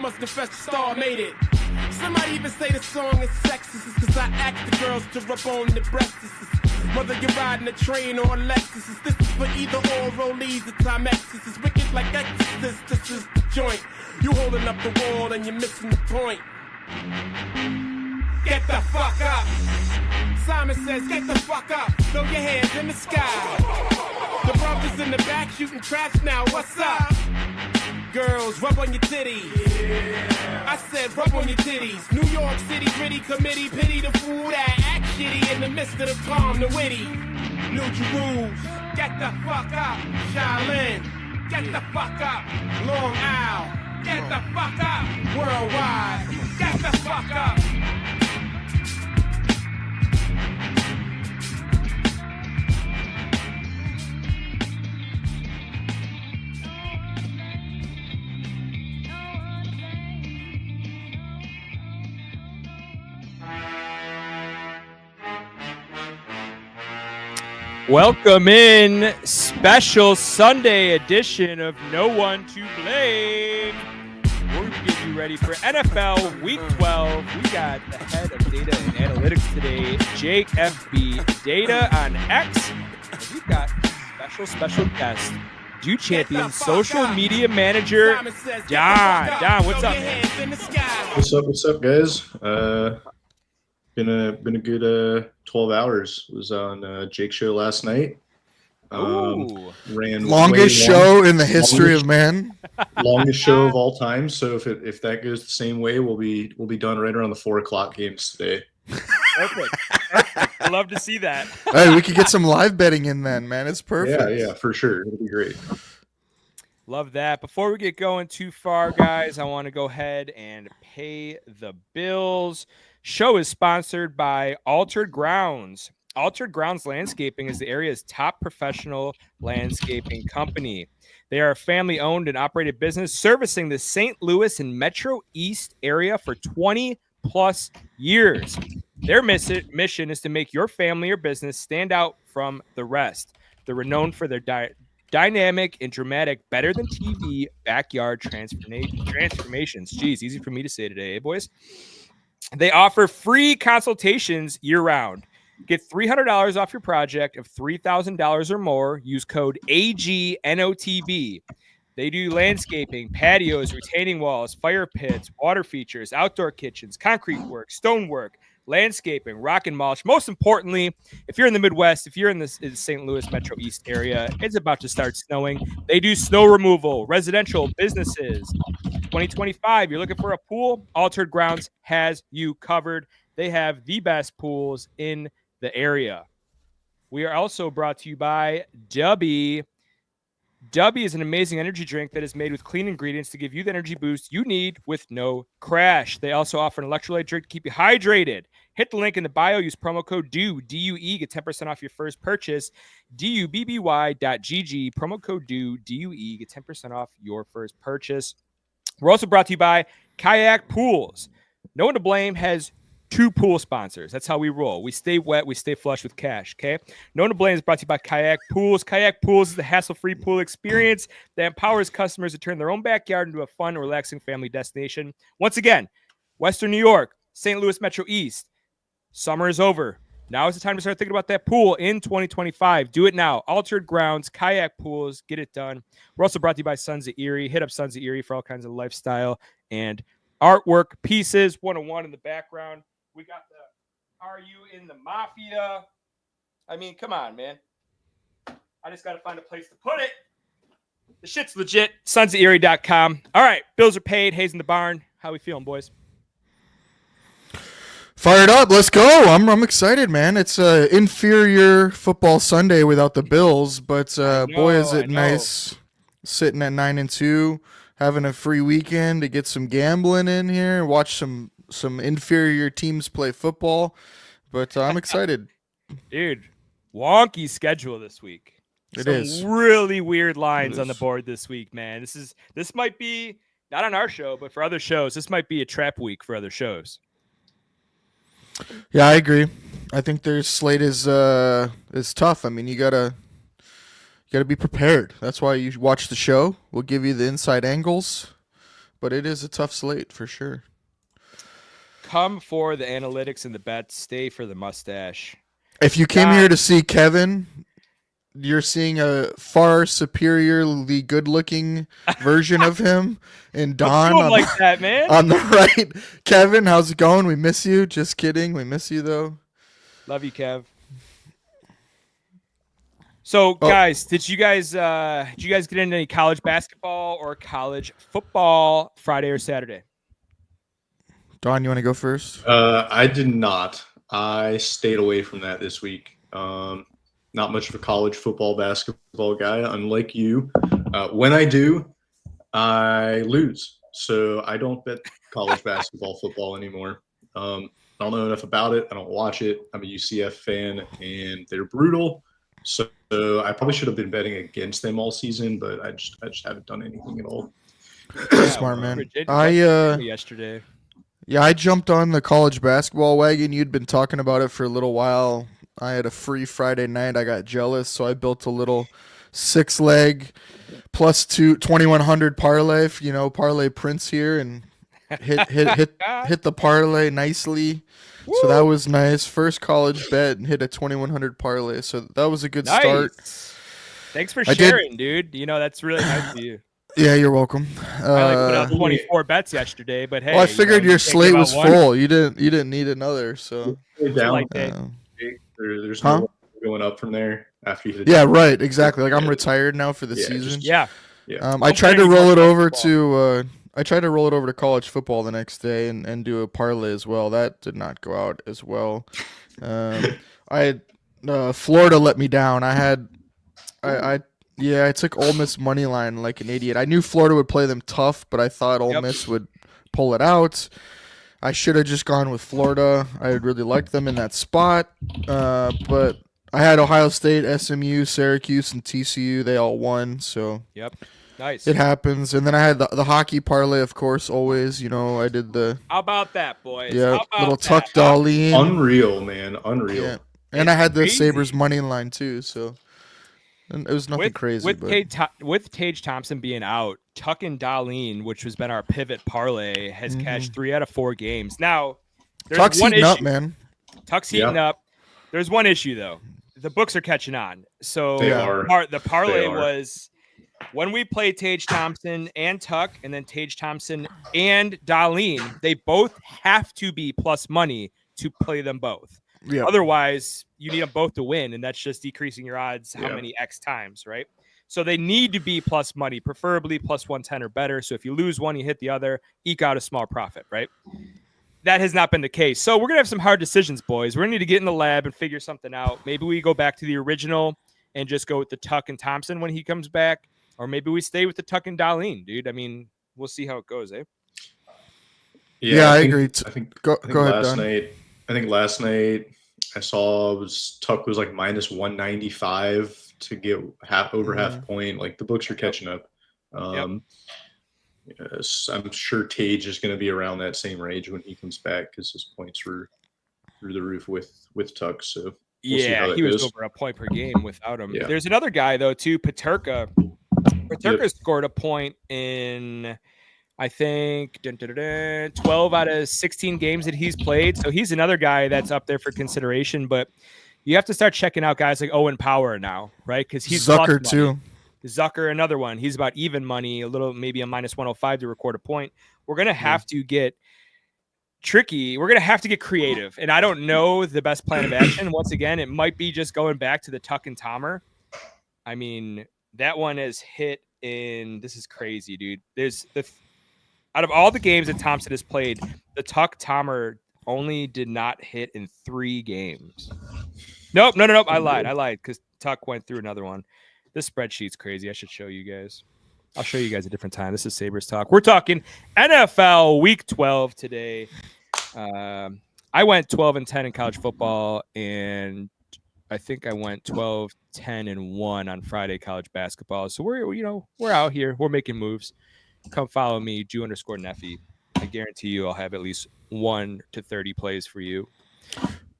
must confess the star made it. Somebody even say the song is sexist. It's cause I asked the girls to rub on the breasts. Whether you're riding a train or a Lexus, this is for either or Rollies or Timexes. It's wicked like Exorcist, this is the joint. You holding up the wall and you're missing the point. Get the fuck up. Simon says, get the fuck up. Throw your hands in the sky. The brothers in the back shooting traps now. What's up? Girls, rub on your titties. Yeah. I said, rub on your titties. New York City gritty committee, pity the fool that act shitty in the midst of the calm, the witty. New Jerusalem, get the fuck up. Shaolin, get the fuck up. Long Isle, get the fuck up. Worldwide, get the fuck up. Welcome in, special Sunday edition of No One to Blame. We're going to get you ready for NFL Week 12. We got the head of data and analytics today, Jake FB Data on X. And we've got special guest, Dew Champion social media manager, Don. Don, what's up, man? What's up, guys? Been a good 12 hours. Was on Jake's show last night. Ran longest show in the history of man. Longest show of all time. So if that goes the same way, we'll be done right around the 4:00 games today. Perfect. I love to see that. Hey, we could get some live betting in then, man. It's perfect. Yeah, for sure. It'll be great. Love that. Before we get going too far, guys, I want to go ahead and pay the bills. Show is sponsored by Altered Grounds. Altered Grounds Landscaping is the area's top professional landscaping company. They are a family-owned and operated business servicing the St. Louis and Metro East area for 20-plus years. Their mission is to make your family or business stand out from the rest. They're renowned for their dynamic and dramatic, better-than-TV backyard transformations. Geez, easy for me to say today, eh, boys? They offer free consultations year-round. Get $300 off your project of $3,000 or more. Use code AGNOTB. They do landscaping, patios, retaining walls, fire pits, water features, outdoor kitchens, concrete work, stonework, landscaping, rock and mulch. Most importantly, if you're in the Midwest, if you're in the St. Louis Metro East area, it's about to start snowing. They do snow removal, residential, businesses. 2025, you're looking for a pool, Altered Grounds has you covered. They have the best pools in the area. We are also brought to you by Dubby. Dubby is an amazing energy drink that is made with clean ingredients to give you the energy boost you need with no crash. They also offer an electrolyte drink to keep you hydrated. Hit the link in the bio. Use promo code DEW, D-U-E. Get 10% off your first purchase. DUBBY.GG. Promo code DEW, D-U-E. Get 10% off your first purchase. We're also brought to you by Kayak Pools. No One to Blame has two pool sponsors. That's how we roll. We stay wet. We stay flush with cash, okay? No One to Blame is brought to you by Kayak Pools. Kayak Pools is the hassle-free pool experience that empowers customers to turn their own backyard into a fun, relaxing family destination. Once again, Western New York, St. Louis Metro East. Summer is over. Now is the time to start thinking about that pool in 2025. Do it now. Altered Grounds, Kayak Pools, get it done. We're also brought to you by Sons of Erie. Hit up Sons of Erie for all kinds of lifestyle and artwork pieces. 101 in the background. We got the Are You in the Mafia? I mean, come on, man. I just got to find a place to put it. The shit's legit. SonsofErie.com. All right. Bills are paid. Hayes in the barn. How we feeling, boys? Fired up. Let's go. I'm excited, man. It's inferior football Sunday without the Bills, but boy, is it nice sitting at 9-2, having a free weekend to get some gambling in here and watch some inferior teams play football. But I'm excited. Dude, wonky schedule this week. It is. Some really weird lines on the board this week, man. This might be not on our show, but for other shows, this might be a trap week for other shows. Yeah, I agree. I think their slate is tough. I mean, you gotta be prepared. That's why you watch the show. We'll give you the inside angles, but it is a tough slate for sure. Come for the analytics and the bets. Stay for the mustache. If you came here to see Kevin, you're seeing a far superiorly good-looking version of him. And Don on like that, man. On the right. Kevin, how's it going? We miss you. Just kidding. We miss you, though. Love you, Kev. So, guys, did you guys get into any college basketball or college football Friday or Saturday? Don, you want to go first? I did not. I stayed away from that this week. Not much of a college football, basketball guy, unlike you. When I do, I lose. So I don't bet college basketball, football anymore. I don't know enough about it. I don't watch it. I'm a UCF fan, and they're brutal. So I probably should have been betting against them all season, but I just haven't done anything at all. Smart man. Yesterday. Yeah, I jumped on the college basketball wagon. You'd been talking about it for a little while. I had a free Friday night. I got jealous, so I built a little 6-leg plus 2100 parlay. Parlay Prince here, and hit the parlay nicely. Woo! So that was nice. First college bet and hit a 2100 parlay. So that was a good start. Thanks for sharing, dude. That's really nice of you. Yeah, you're welcome. I put out 24 bets yesterday, but hey. Well, I figured your slate was full. You didn't need another, so. There's no going up from there after you hit. Yeah, right. Exactly. Like I'm retired now for the season. Yeah. I tried to roll it over to. I tried to roll it over to college football the next day and do a parlay as well. That did not go out as well. Florida let me down. I took Ole Miss money line like an idiot. I knew Florida would play them tough, but I thought Ole Miss would pull it out. I should have just gone with Florida. I really liked them in that spot, but I had Ohio State, SMU, Syracuse, and TCU. They all won, so nice. It happens. And then I had the hockey parlay, of course, always. I did the. How about that, boys? Yeah, little Tuck Darlene. Unreal, man. Unreal. Yeah. And I had the Sabres money line, too, so. And it was nothing crazy. With Tage Thompson being out, Tuck and Darlene, which has been our pivot parlay, has cashed 3 out of 4 games. Now, there's Tuck's one heating issue. up, man. Tuck's heating up. There's one issue, though. The books are catching on. So the parlay was when we play Tage Thompson and Tuck, and then Tage Thompson and Darlene, they both have to be plus money to play them both. Yeah. Otherwise, you need them both to win, and that's just decreasing your odds how many X times, right? So they need to be plus money, preferably plus 110 or better. So if you lose one, you hit the other, eke out a small profit, right? That has not been the case. So we're going to have some hard decisions, boys. We're going to need to get in the lab and figure something out. Maybe we go back to the original and just go with the Tuck and Thompson when he comes back, or maybe we stay with the Tuck and Darlene, dude. I mean, we'll see how it goes, eh? Yeah, I agree. I think go ahead, Don. I think last night I saw Tuck was like minus 195 to get over half point. Like the books are catching up. Yes, I'm sure Tage is going to be around that same range when he comes back because his points were through the roof with Tuck. So we'll he was over a point per game without him. Yeah. There's another guy though too, Paterka. Paterka scored a point in, I think, 12 out of 16 games that he's played. So he's another guy that's up there for consideration. But you have to start checking out guys like Owen Power now, right? Because he's Zucker too. Zucker, another one. He's about even money, a little, maybe a minus 105 to record a point. We're going to have to get tricky. We're going to have to get creative. And I don't know the best plan of action. Once again, it might be just going back to the Tuck and Tomer. I mean, that one has hit in, this is crazy, dude. Out of all the games that Thompson has played, the Tuck Tomer only did not hit in 3 games. Nope. I lied because Tuck went through another one. This spreadsheet's crazy. I should show you guys. I'll show you guys a different time. This is Sabres Talk. We're talking NFL Week 12 today. I went 12-10 in college football, and I think I went 12-10-1 on Friday college basketball. So we're out here. We're making moves. Come follow me, Jew_Neffy. I guarantee you I'll have at least 1 to 30 plays for you.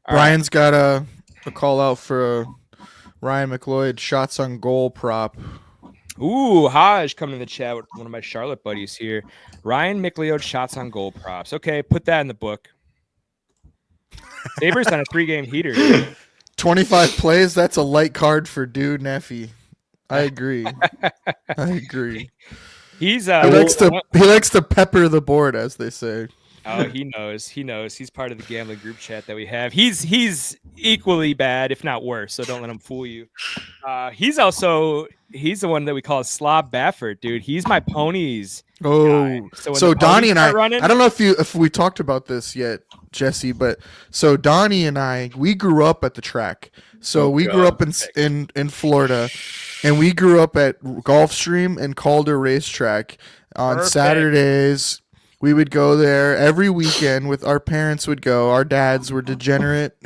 Brian's got a call out for Ryan McLeod shots on goal prop. Ooh, Haj coming in the chat with one of my Charlotte buddies here. Ryan McLeod shots on goal props. Okay, put that in the book. Sabres on a 3-game heater. Dude. 25 plays. That's a light card for Dude Neffy. I agree. I agree. He's he likes to pepper the board, as they say. Oh, he knows. He knows. He's part of the gambling group chat that we have. He's equally bad, if not worse. So don't let him fool you. He's the one that we call a Slob Baffert, dude. He's my ponies. Oh, so Donnie and I don't know if we talked about this yet, Jesse, but so Donnie and I, we grew up at the track. So we grew up in Florida, and we grew up at Gulfstream and Calder Racetrack on Saturdays. We would go there every weekend with our parents would go. Our dads were degenerate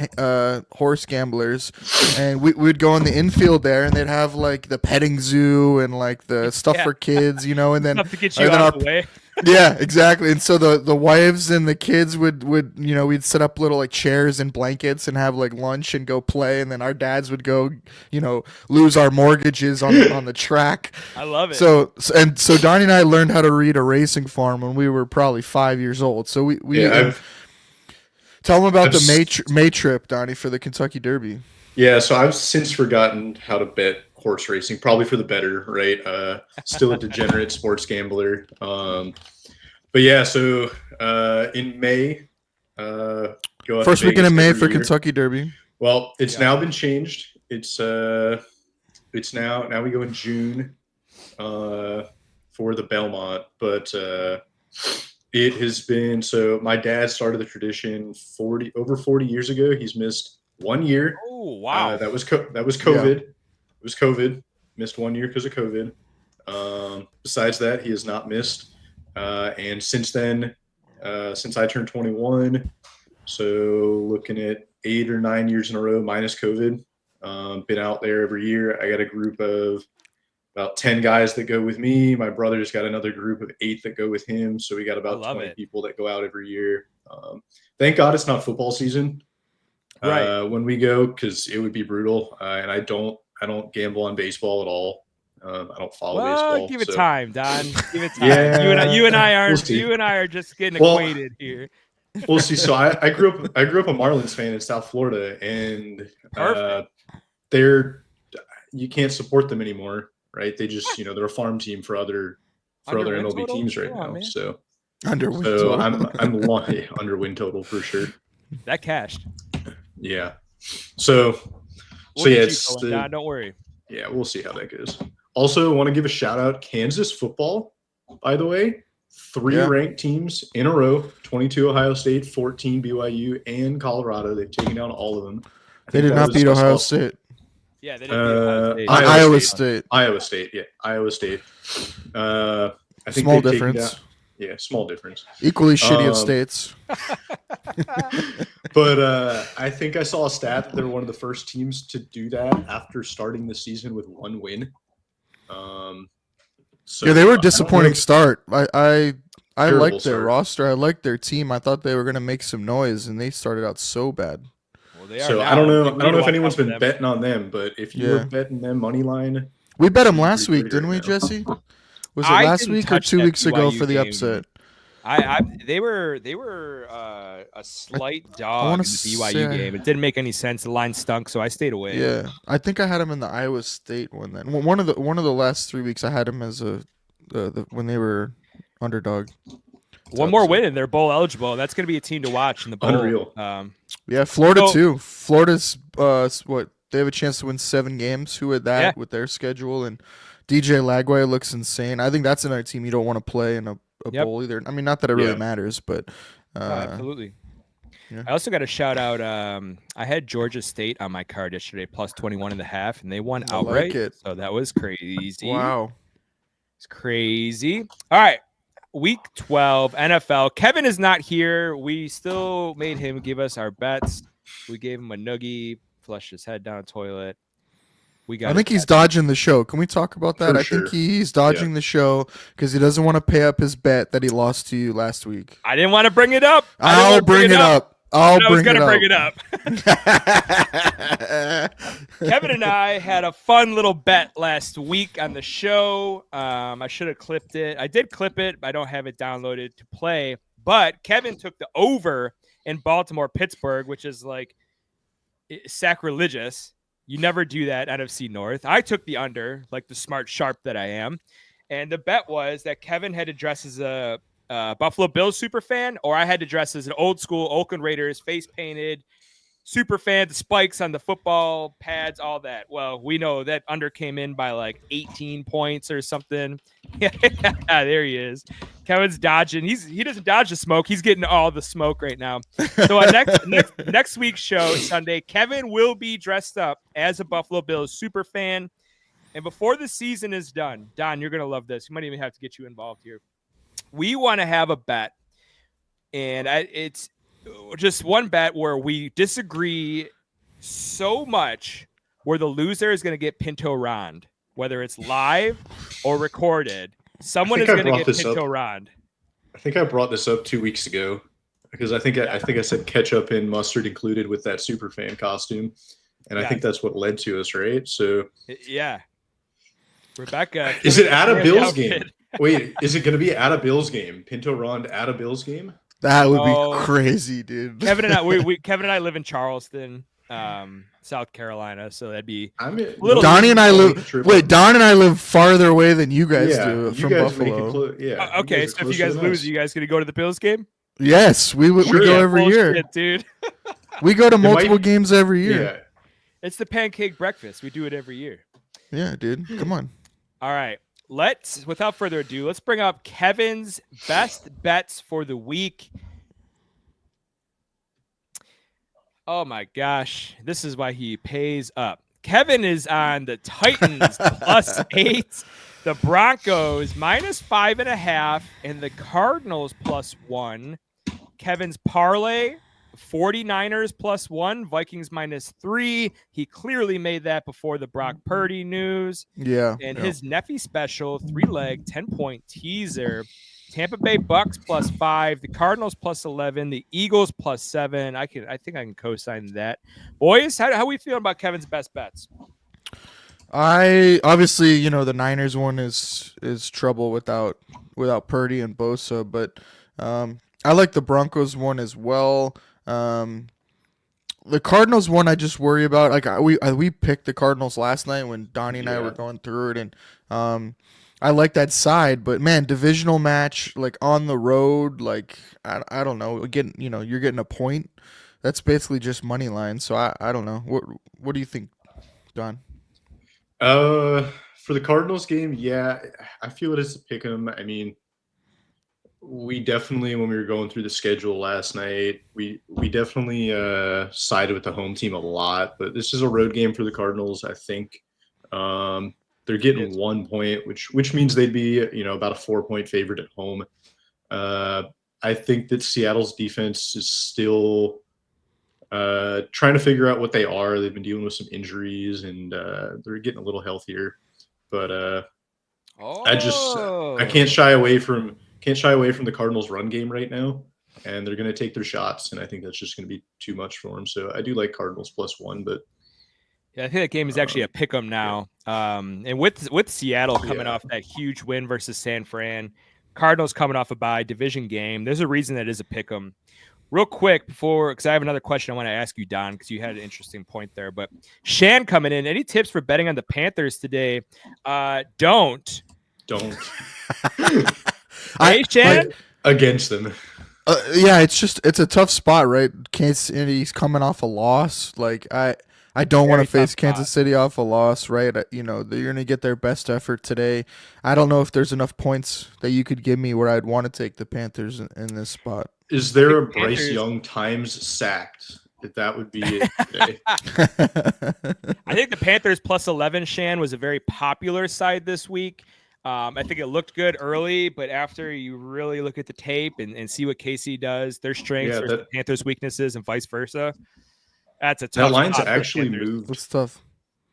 horse gamblers. And we would go in the infield there and they'd have like the petting zoo and like the stuff for kids, and then stuff to get you out of the way. Yeah, exactly. And so the wives and the kids would we'd set up little like chairs and blankets and have like lunch and go play, and then our dads would go, lose our mortgages on the track. I love it. So Donnie and I learned how to read a racing farm when we were probably 5 years old. So we tell them about the May trip, Donnie, for the Kentucky Derby. Yeah, so I've since forgotten how to bet horse racing, probably for the better, right? Still a degenerate sports gambler. But yeah, so in May, first weekend in May for Kentucky Derby. Well, it's now been changed. It's now we go in June for the Belmont, but it has been, so my dad started the tradition over 40 years ago. He's missed 1 year. Oh, wow. That was COVID. Yeah. It was COVID. Missed 1 year because of COVID. Besides that, he has not missed. And since then, since I turned 21, so looking at 8 or 9 years in a row minus COVID, been out there every year. I got a group of about 10 guys that go with me. My brother's got another group of 8 that go with him. So we got about 20 people that go out every year. Thank God it's not football season. Right. When we go, because it would be brutal. And I don't gamble on baseball at all. I don't follow baseball. Give it time, Don. Give it time. Yeah, you and I are just getting acquainted here. We'll see. So I grew up a Marlins fan in South Florida, and you can't support them anymore, right? They just they're a farm team for other MLB teams right now. Man. So under win total. I'm under win total for sure. That cashed. Yeah. So Don, don't worry. Yeah, we'll see how that goes. Also, want to give a shout out Kansas football, by the way. 3 ranked teams in a row, 22 Ohio State, 14 BYU, and Colorado. They've taken down all of them. They did not beat Ohio State. Yeah, they didn't beat Iowa State. Iowa State, yeah. Iowa State. I think small difference. Small difference. Equally shitty of states. But I think I saw a stat that they're one of the first teams to do that after starting the season with 1 win. So they were a disappointing start. I liked their roster. I liked their team. I thought they were going to make some noise, and they started out so bad. Well, they are so now. I don't know if anyone's been betting on them, but if you were betting them money line, we bet them last week, didn't we, Jesse? Was it last week or 2 weeks ago for the upset? They were a slight dog in the BYU game. It didn't make any sense. The line stunk, so I stayed away. Yeah, I think I had him in the Iowa State one. Then one of the last 3 weeks, I had him as when they were underdog. One more win, and they're bowl eligible. That's going to be a team to watch in the bowl. Unreal. Yeah, Florida too. Florida's they have a chance to win 7 games. Who had that with their schedule, and DJ Lagway looks insane. I think that's another team you don't want to play in a bowl either. I mean, not that it really matters, but absolutely. Yeah. I also got to shout out. I had Georgia State on my card yesterday, plus 21.5, and they won outright. So that was crazy. Wow, it's crazy. All right, week 12 NFL. Kevin is not here. We still made him give us our bets. We gave him a noogie, flushed his head down the toilet. I think he's dodging the show. Can we talk about that? I think he's dodging the show because he doesn't want to pay up his bet that he lost to you last week. I didn't want to bring it up. I'll bring it up. I'll I was bring gonna bring it it up. up. Kevin and I had a fun little bet last week on the show. I should have clipped it. I did clip it, but I don't have it downloaded to play. But Kevin took the over in Baltimore-Pittsburgh, which is like sacrilegious. You never do that, NFC North. I took the under, like the smart sharp that I am. And the bet was that Kevin had to dress as a Buffalo Bills super fan, or I had to dress as an old school Oakland Raiders face painted super fan, the spikes on the football pads, all that. Well, we know that under came in by like 18 points or something. Yeah, there he is. Kevin's dodging. He doesn't dodge the smoke. He's getting all the smoke right now. So on next week's show, Sunday, Kevin will be dressed up as a Buffalo Bills super fan. And before the season is done, Don, you're going to love this. We might even have to get you involved here. We want to have a bet. And it's just one bet where we disagree so much where the loser is going to get Pinto Rond, whether it's live or recorded. Someone is going to get Pinto Rond. I think I brought this up 2 weeks ago because I think I said ketchup and mustard included with that super fan costume. And I think that's what led to us, right? So yeah. Rebecca. Is it at a Bills game? Wait, is it going to be at a Bills game? Pinto Rond at a Bills game? That would be crazy, dude. Kevin and I, Kevin and I live in Charleston, South Carolina, so that'd be Donnie and I live. Wait, Don and I live farther away than you guys do from Buffalo. Okay, so if you guys lose, you guys gonna go to the Bills game? Yes, we go every year, dude. We go to multiple games every year. Yeah. It's the pancake breakfast. We do it every year. Yeah, dude. Come on. All right. Without further ado, let's bring up Kevin's best bets for the week. Oh my gosh. This is why he pays up. Kevin is on the Titans +8, the Broncos -5.5, and the Cardinals +1. Kevin's parlay, 49ers +1, Vikings -3. He clearly made that before the Brock Purdy news. Yeah. And his Neffy special, 3-leg, 10-point teaser. Tampa Bay Bucks +5, the Cardinals +11, the Eagles +7. I think I can co-sign that. Boys, how we feeling about Kevin's best bets? I obviously, the Niners one is trouble without Purdy and Bosa, but I like the Broncos one as well. The Cardinals one I just worry about. Like we picked the Cardinals last night when Donnie and I were going through it, and I like that side, but man, divisional match like on the road, like I don't know. Again, you're getting a point. That's basically just money line. So I don't know. What do you think, Don? For the Cardinals game, yeah, I feel it is a pick 'em. I mean, we definitely, when we were going through the schedule last night, we definitely sided with the home team a lot. But this is a road game for the Cardinals, I think. They're getting 1 point, which means they'd be, about a 4-point favorite at home. I think that Seattle's defense is still trying to figure out what they are. They've been dealing with some injuries, and they're getting a little healthier. But I can't shy away from the Cardinals' run game right now, and they're going to take their shots, and I think that's just going to be too much for them. So I do like Cardinals +1, but yeah, I think that game is actually a pick 'em now. And with Seattle coming off that huge win versus San Fran, Cardinals coming off a bye division game, there's a reason that is a pick 'em. Real quick because I have another question I want to ask you, Don, because you had an interesting point there. But Shan coming in, any tips for betting on the Panthers today? Don't. Hey, Shan? Against them. Yeah, it's a tough spot, right? Kansas City's coming off a loss. Like I don't want to face Kansas City off a loss, right? They're going to get their best effort today. I don't know if there's enough points that you could give me where I'd want to take the Panthers in this spot. Is there a Bryce Young times sacked? If that would be it today. I think the Panthers +11, Shan, was a very popular side this week. I think it looked good early, but after you really look at the tape and see what KC does, their strengths versus the Panthers' weaknesses and vice versa, that's a tough. That line's actually moved. It's tough.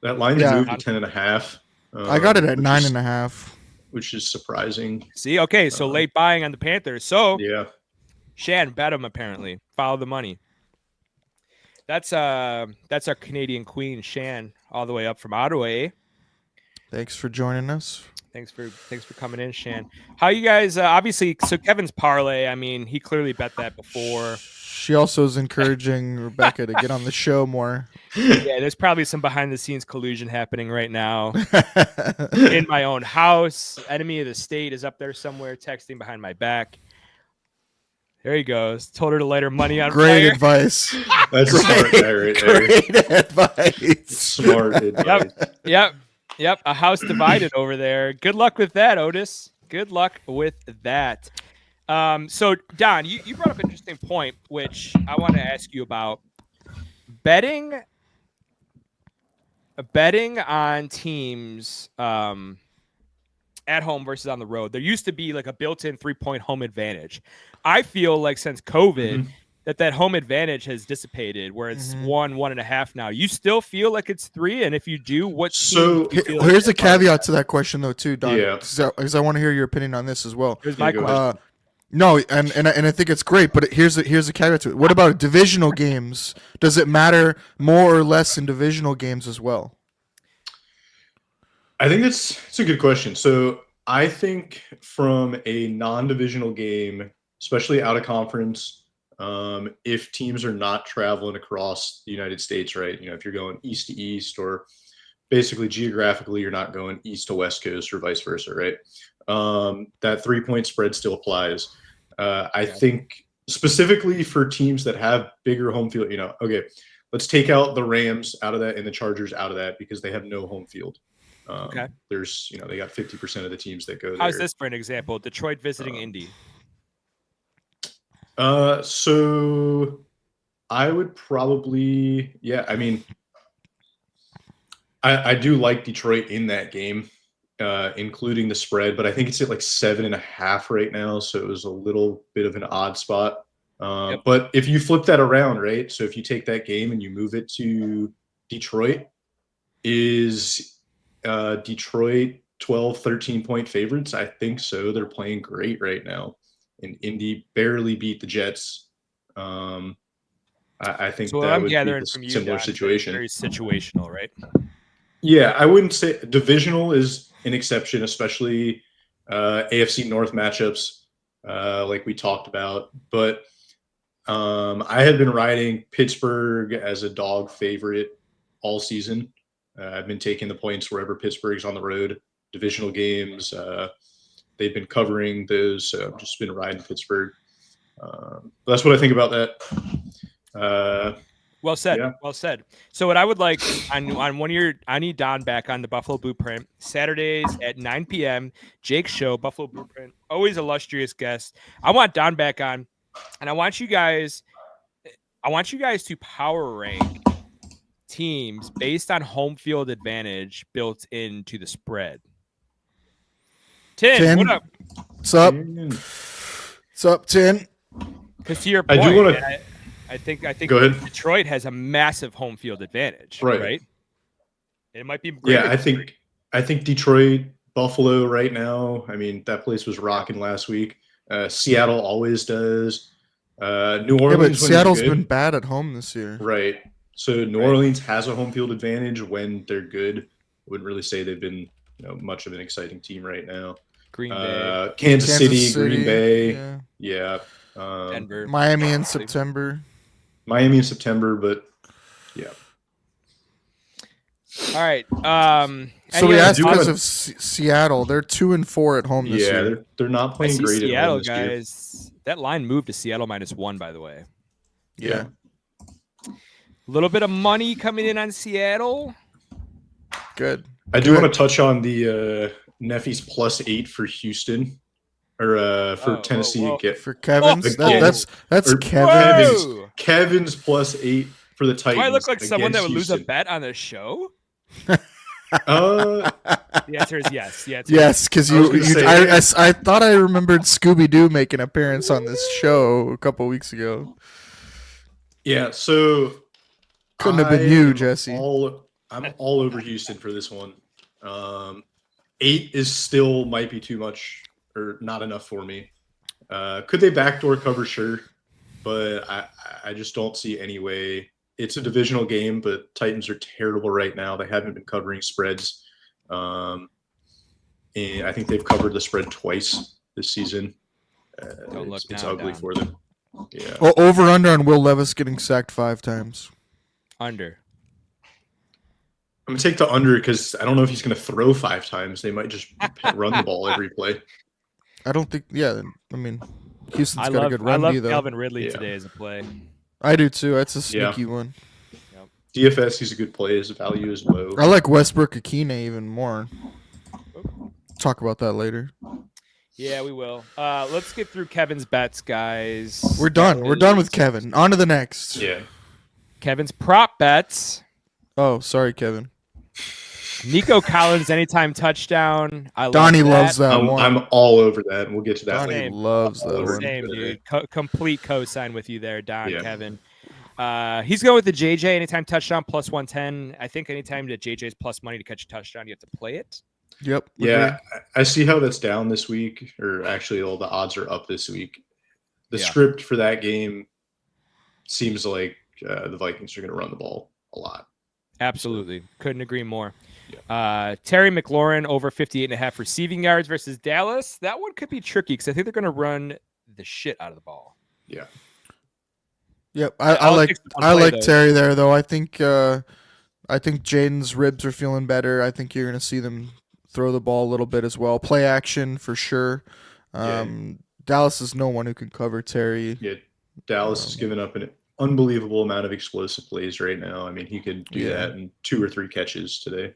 That line's moved to 10.5. I got it at 9.5, which is surprising. See, so late buying on the Panthers. So yeah, Shan bet them apparently. Follow the money. That's our Canadian queen, Shan, all the way up from Ottawa. Thanks for joining us. Thanks for coming in, Shan. How you guys? Obviously, so Kevin's parlay. I mean, he clearly bet that before. She also is encouraging Rebecca to get on the show more. Yeah, there's probably some behind the scenes collusion happening right now. In my own house, enemy of the state is up there somewhere texting behind my back. There he goes. Told her to light her money on Great fire. advice. That's a smart guy right there. Great advice. Smart advice. Yep. A house divided over there. Good luck with that, Otis. Good luck with that. So, Don, you brought up an interesting point, which I want to ask you about. Betting on teams at home versus on the road. There used to be like a built-in 3-point home advantage. I feel like since COVID that home advantage has dissipated, where it's 1.5 now. You still feel like it's 3, and if you do, what? So here's a caveat to that question, though, too, Don. Yeah. Because I want to hear your opinion on this as well. Here's my question. No, and I think it's great, but here's a caveat to it. What about divisional games? Does it matter more or less in divisional games as well? I think it's a good question. So I think from a non-divisional game, especially out of conference, if teams are not traveling across the United States, right? You know, if you're going east to east, or basically geographically you're not going east to west coast or vice versa, right? That 3-point spread still applies. I think specifically for teams that have bigger home field, you know, okay, let's take out the Rams out of that and the Chargers out of that because they have no home field. There's, you know, they got 50% of the teams that go there. How's this for an example? Detroit visiting Indy. So I would probably, I mean, I do like Detroit in that game, including the spread, but I think it's at like 7.5 right now. So it was a little bit of an odd spot. But if you flip that around, right? So if you take that game and you move it to Detroit, is Detroit 12, 13-point favorites? I think so. They're playing great right now. And Indy barely beat the Jets. I think so that I'm would gathering be a from you, similar Don, situation. very situational, right? Yeah, I wouldn't say divisional is an exception, especially AFC North matchups, like we talked about. But I had been riding Pittsburgh as a dog favorite all season. I've been taking the points wherever Pittsburgh's on the road. Divisional games, they've been covering those. So I've just been riding Pittsburgh. That's what I think about that. Well said. Yeah. Well said. So what I would like on one of your, I need Don back on the Buffalo Blueprint Saturdays at 9 p.m. Jake's show, Buffalo Blueprint, always illustrious guest. I want Don back on, and I want you guys to power rank teams based on home field advantage built into the spread. Tin, what up? What's up? What's up, Tin? Because to your point, I do want to. I think Detroit has a massive home field advantage, right? It might be great. Yeah, I think Detroit, Buffalo right now, I mean, that place was rocking last week. Seattle always does. New Orleans, but Seattle's been bad at home this year. Right. So New Orleans has a home field advantage when they're good. I wouldn't really say they've been, much of an exciting team right now. Green Bay. Kansas City, Green Bay. Yeah. Denver. Miami in September. But yeah. All right. So we asked because of Seattle. They're 2-4 at home this year. Yeah, they're not playing great Seattle, at home this guys. Year. That line moved to Seattle -1, by the way. Yeah. A little bit of money coming in on Seattle. Good. I do want to touch on the Neffy's +8 for Houston. Or for Tennessee. For Kevin's? That's Kevin. Kevin's +8 for the Titans. Do I look like someone that would lose a bet on the show? The answer is yes. Yes, because I thought I remembered Scooby-Doo make an appearance on this show a couple weeks ago. Yeah, so couldn't have been you, Jesse. I'm all over Houston for this one. 8 is still might be too much or not enough for me. Could they backdoor cover? Sure, but I just don't see any way it's a divisional game, but Titans are terrible right now. They haven't been covering spreads. And I think they've covered the spread twice this season. It's ugly for them. Yeah. Well, over under on Will Levis getting sacked 5 times. Under. I'm going to take the under because I don't know if he's going to throw 5 times. They might just run the ball every play. I don't think. Yeah, I mean, Houston's got a good I run love D, though. Calvin Ridley today as a play. I do too. That's a sneaky one. DFS, he's a good play. His value is low. I like Westbrook Akine even more. Talk about that later. Yeah, we will. Let's get through Kevin's bets, guys. We're done. We're done with Kevin. On to the next. Yeah. Kevin's prop bets. Oh, sorry, Kevin. Nico Collins anytime touchdown. Donnie loves that one. I'm all over that, and we'll get to that Donnie later. loves that one. Same, dude. Complete co-sign with you there, Don, Yeah. Kevin. He's going with the JJ anytime touchdown plus 110. I think anytime that JJ's plus money to catch a touchdown, you have to play it. Yep. Yeah, I see how that's down this week, or actually all the odds are up this week. The script for that game seems like the Vikings are going to run the ball a lot. Absolutely. Couldn't agree more. Yeah. Terry McLaurin over 58.5 receiving yards versus Dallas. That one could be tricky because I think they're going to run the shit out of the ball. Yeah. Yep. I like Terry there though. I think Jaden's ribs are feeling better. I think you're going to see them throw the ball a little bit as well. Play action for sure. Dallas is no one who can cover Terry. Yeah. Dallas has given up an unbelievable amount of explosive plays right now. I mean, he could do that in 2 or 3 catches today.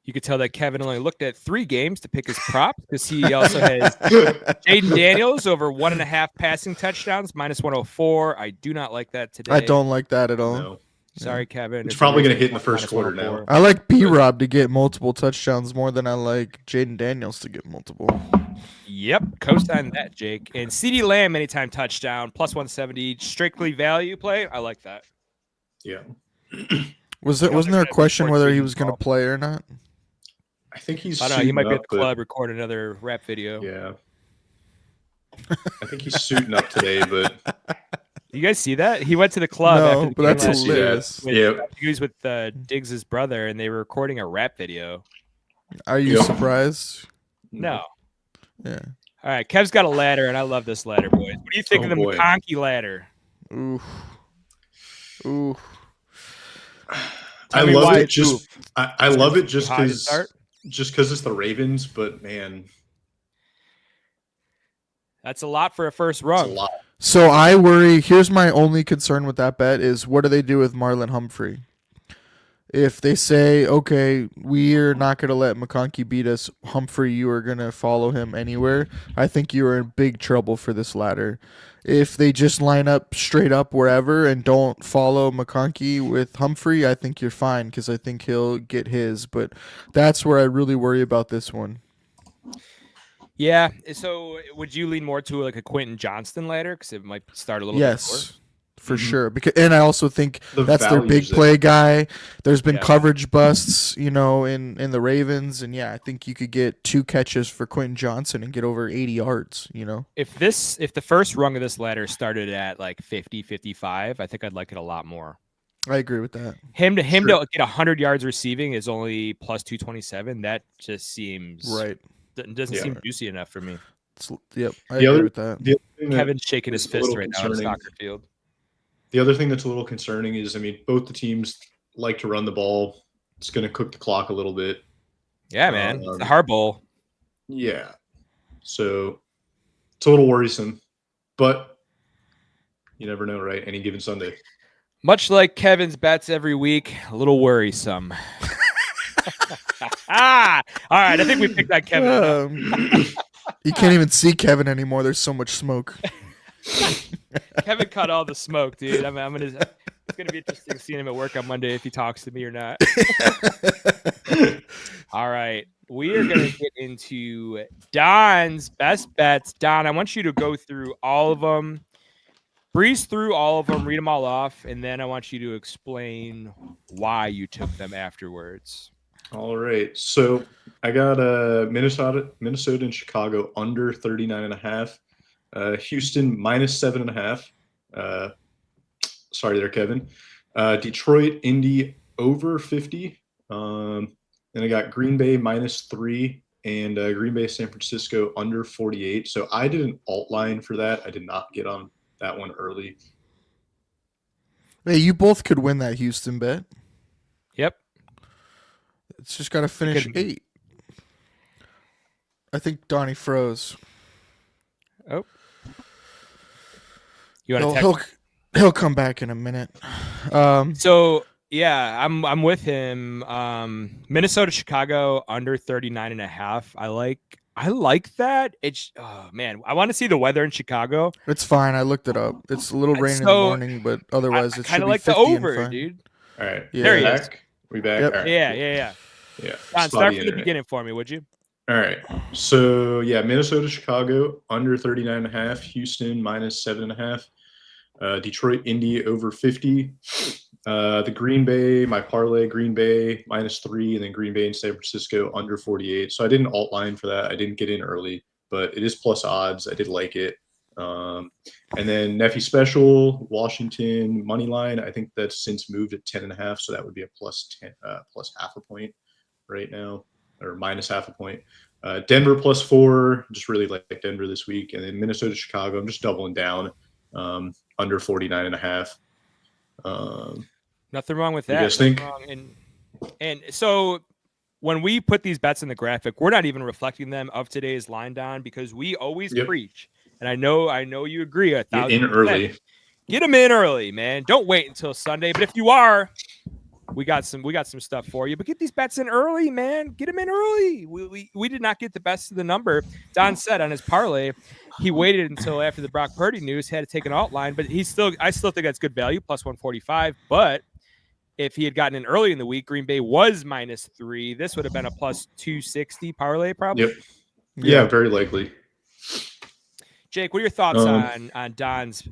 You could tell that Kevin only looked at 3 games to pick his prop because he also has Jaden Daniels over 1.5 passing touchdowns, minus 104. I do not like that today. I don't like that at all. No. Sorry, Kevin. It's probably going to hit in the first quarter now. I like B-Rob to get multiple touchdowns more than I like Jaden Daniels to get multiple. Yep, co-sign that, Jake. And CeeDee Lamb anytime touchdown, plus 170, strictly value play. I like that. Yeah. Wasn't there a question whether he was going to play or not? I think he's. I don't know. He might be at the club recording another rap video. Yeah. I think he's suiting up today, but. You guys see that? He went to the club. No, after the but that's hilarious. He was with Diggs' brother, and they were recording a rap video. Are you surprised? No. Yeah. All right, Kev's got a ladder, and I love this ladder, boys. What do you think of the McConkey ladder? Ooh. I love it. I love it just because it's the Ravens, but man, that's a lot for a first rung. That's a lot. So I worry. Here's my only concern with that bet is what do they do with Marlon Humphrey? If they say, okay, we're not going to let McConkey beat us, Humphrey, you are going to follow him anywhere, I think you are in big trouble for this ladder. If they just line up straight up wherever and don't follow McConkey with Humphrey, I think you're fine because I think he'll get his. But that's where I really worry about this one. Yeah. So would you lean more to like a Quentin Johnston ladder because it might start a little bit lower? For sure. And I also think that's their big play guy. There's been coverage busts, in the Ravens. And, I think you could get 2 catches for Quentin Johnson and get over 80 yards, If the first rung of this ladder started at like 50, 55, I think I'd like it a lot more. I agree with that. Him to get 100 yards receiving is only plus 227. That just seems right. Doesn't seem juicy enough for me. I agree with that. Kevin's shaking his fist right now on the soccer field. The other thing that's a little concerning is, both the teams like to run the ball. It's going to cook the clock a little bit. Yeah, man. It's the hard bowl. Yeah. So it's a little worrisome, but you never know, right? Any given Sunday. Much like Kevin's bets every week, a little worrisome. All right. I think we picked that Kevin. You can't even see Kevin anymore. There's so much smoke. Kevin cut all the smoke, dude. It's gonna be interesting seeing him at work on Monday if he talks to me or not. All right, we are gonna get into Don's best bets. Don, I want you to go through all of them, breeze through all of them, read them all off, and then I want you to explain why you took them afterwards. All right, so I got Minnesota and Chicago under 39.5. Houston minus 7.5. Sorry there, Kevin. Detroit, Indy over 50. Then I got Green Bay -3 and Green Bay, San Francisco under 48. So I did an alt line for that. I did not get on that one early. Hey, you both could win that Houston bet. Yep. It's just got to finish 8. I think Donnie froze. Oh. You want to He'll come back in a minute. So yeah, I'm with him. Minnesota, Chicago under 39.5. I like that. It's man, I want to see the weather in Chicago. It's fine. I looked it up. It's a little rainy in the morning, but otherwise it should be like 50 the over, and fine. dude. All right. Yeah. There he is. We back? Yep. All right, Yeah. Don, start from the beginning for me, would you? All right. So yeah, Minnesota, Chicago under 39.5. Houston -7.5. Detroit, Indy over 50. The Green Bay, my parlay, Green Bay -3, and then Green Bay and San Francisco under 48. So I did an alt line for that. I didn't get in early, but it is plus odds. I did like it. And then Neffy special, Washington money line. I think that's since moved at 10.5, so that would be a plus 10, plus half a point right now, or minus half a point. Denver +4, just really like Denver this week, and then Minnesota, Chicago. I'm just doubling down, under 49.5. Nothing wrong with that. You guys think? And so when we put these bets in the graphic, we're not even reflecting them of today's line, Don, because we always preach. And I know you agree. Get in early. Get them in early, man. Don't wait until Sunday. But if you are, we got some stuff for you. But get these bets in early, man. Get them in early. We did not get the best of the number. Don said on his parlay, he waited until after the Brock Purdy news, had to take an alt line, but I still think that's good value, plus 145. But if he had gotten in early in the week, Green Bay was -3. This would have been a plus 260 parlay, probably. Yep. Yeah, very likely. Jake, what are your thoughts on Don's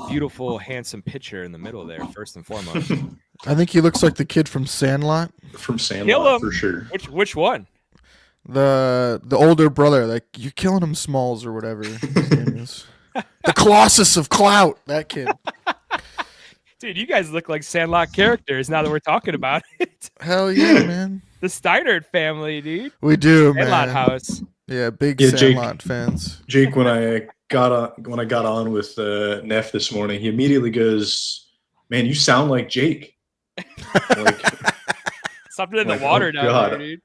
beautiful, handsome picture in the middle there, first and foremost? I think he looks like the kid from Sandlot. From Sandlot, for sure. Which one? The older brother, like, you're killing him, Smalls, or whatever his name is. The Colossus of Clout, that kid. Dude, you guys look like Sandlot characters now that we're talking about it. Hell yeah, man. The Steinert family, dude. We do, Sandlot man. house. Yeah, big Sandlot fans. Jake, when I got on with Neff this morning, he immediately goes, "Man, you sound like Jake." Like, something in the water down there, dude.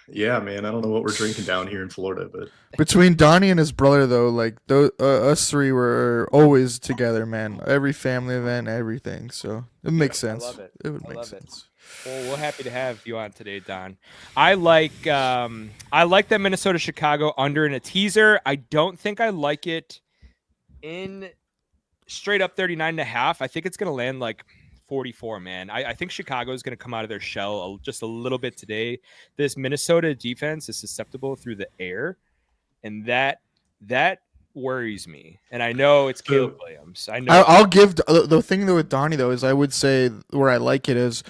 Yeah, man. I don't know what we're drinking down here in Florida, but between Donnie and his brother, though, like us three were always together, man. Every family event, everything. So it makes sense. I love it. It would make sense. Well, we're happy to have you on today, Don. I like that Minnesota Chicago under in a teaser. I don't think I like it in straight up 39.5. I think it's going to land like 44, man. I think Chicago is going to come out of their shell just a little bit today. This Minnesota defense is susceptible through the air, and that worries me. And I know it's Caleb Williams. I know. I'll give the thing though with Donnie though is I would say where I like it is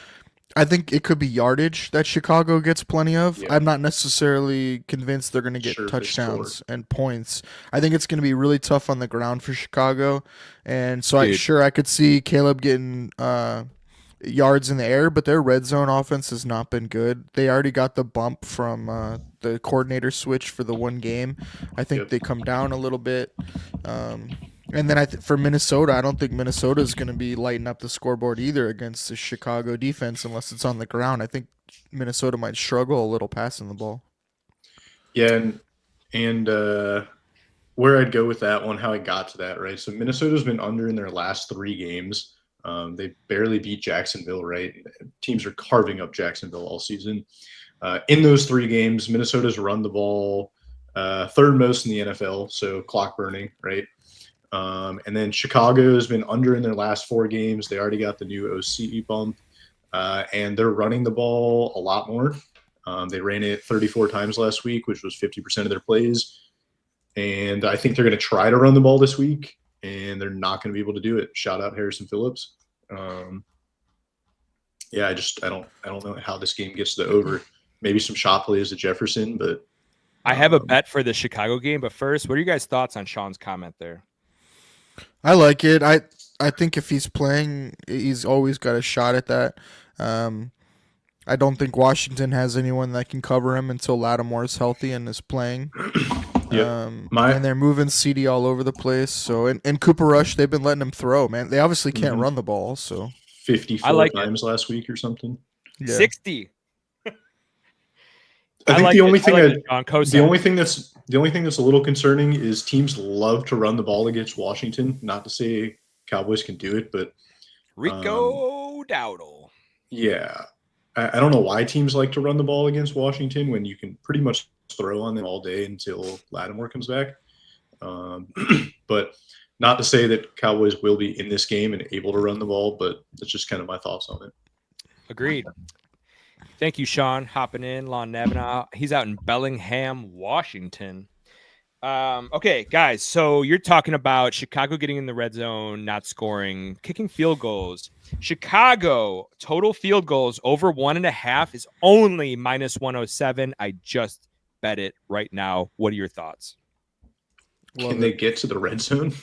I think it could be yardage that Chicago gets plenty of. Yeah. I'm not necessarily convinced they're going to get touchdowns and points. I think it's going to be really tough on the ground for Chicago. And so I could see Caleb getting yards in the air, but their red zone offense has not been good. They already got the bump from the coordinator switch for the one game. I think they come down a little bit. And then for Minnesota, I don't think Minnesota is going to be lighting up the scoreboard either against the Chicago defense unless it's on the ground. I think Minnesota might struggle a little passing the ball. Yeah, and where I'd go with that one, how I got to that, right? So Minnesota's been under in their last 3 games. They barely beat Jacksonville, right? Teams are carving up Jacksonville all season. In those 3 games, Minnesota's run the ball third most in the NFL, so clock burning, right? And then Chicago has been under in their last 4 games. They already got the new OC bump, and they're running the ball a lot more. They ran it 34 times last week, which was 50% of their plays. And I think they're going to try to run the ball this week, and they're not going to be able to do it. Shout out Harrison Phillips. Yeah, I don't know how this game gets to the over. Maybe some shot plays to Jefferson, but I have a bet for the Chicago game. But first, what are you guys' thoughts on Sean's comment there? I like it. I think if he's playing, he's always got a shot at that. I don't think Washington has anyone that can cover him until Lattimore is healthy and is playing. And they're moving CD all over the place. So and Cooper Rush, they've been letting him throw. Man, they obviously can't run the ball. So 54 times last week or something. Yeah. 60. I think the only thing that's a little concerning is teams love to run the ball against Washington. Not to say Cowboys can do it, but Rico Dowdle. Yeah. I don't know why teams like to run the ball against Washington when you can pretty much throw on them all day until Lattimore comes back. But not to say that Cowboys will be in this game and able to run the ball, but that's just kind of my thoughts on it. Agreed. Thank you, Sean, hopping in. Lon Navanaugh. He's out in Bellingham, Washington. Okay, guys, so you're talking about Chicago getting in the red zone, not scoring, kicking field goals. Chicago total field goals over 1.5 is only -107. I just bet it right now. What are your thoughts? Can they get to the red zone?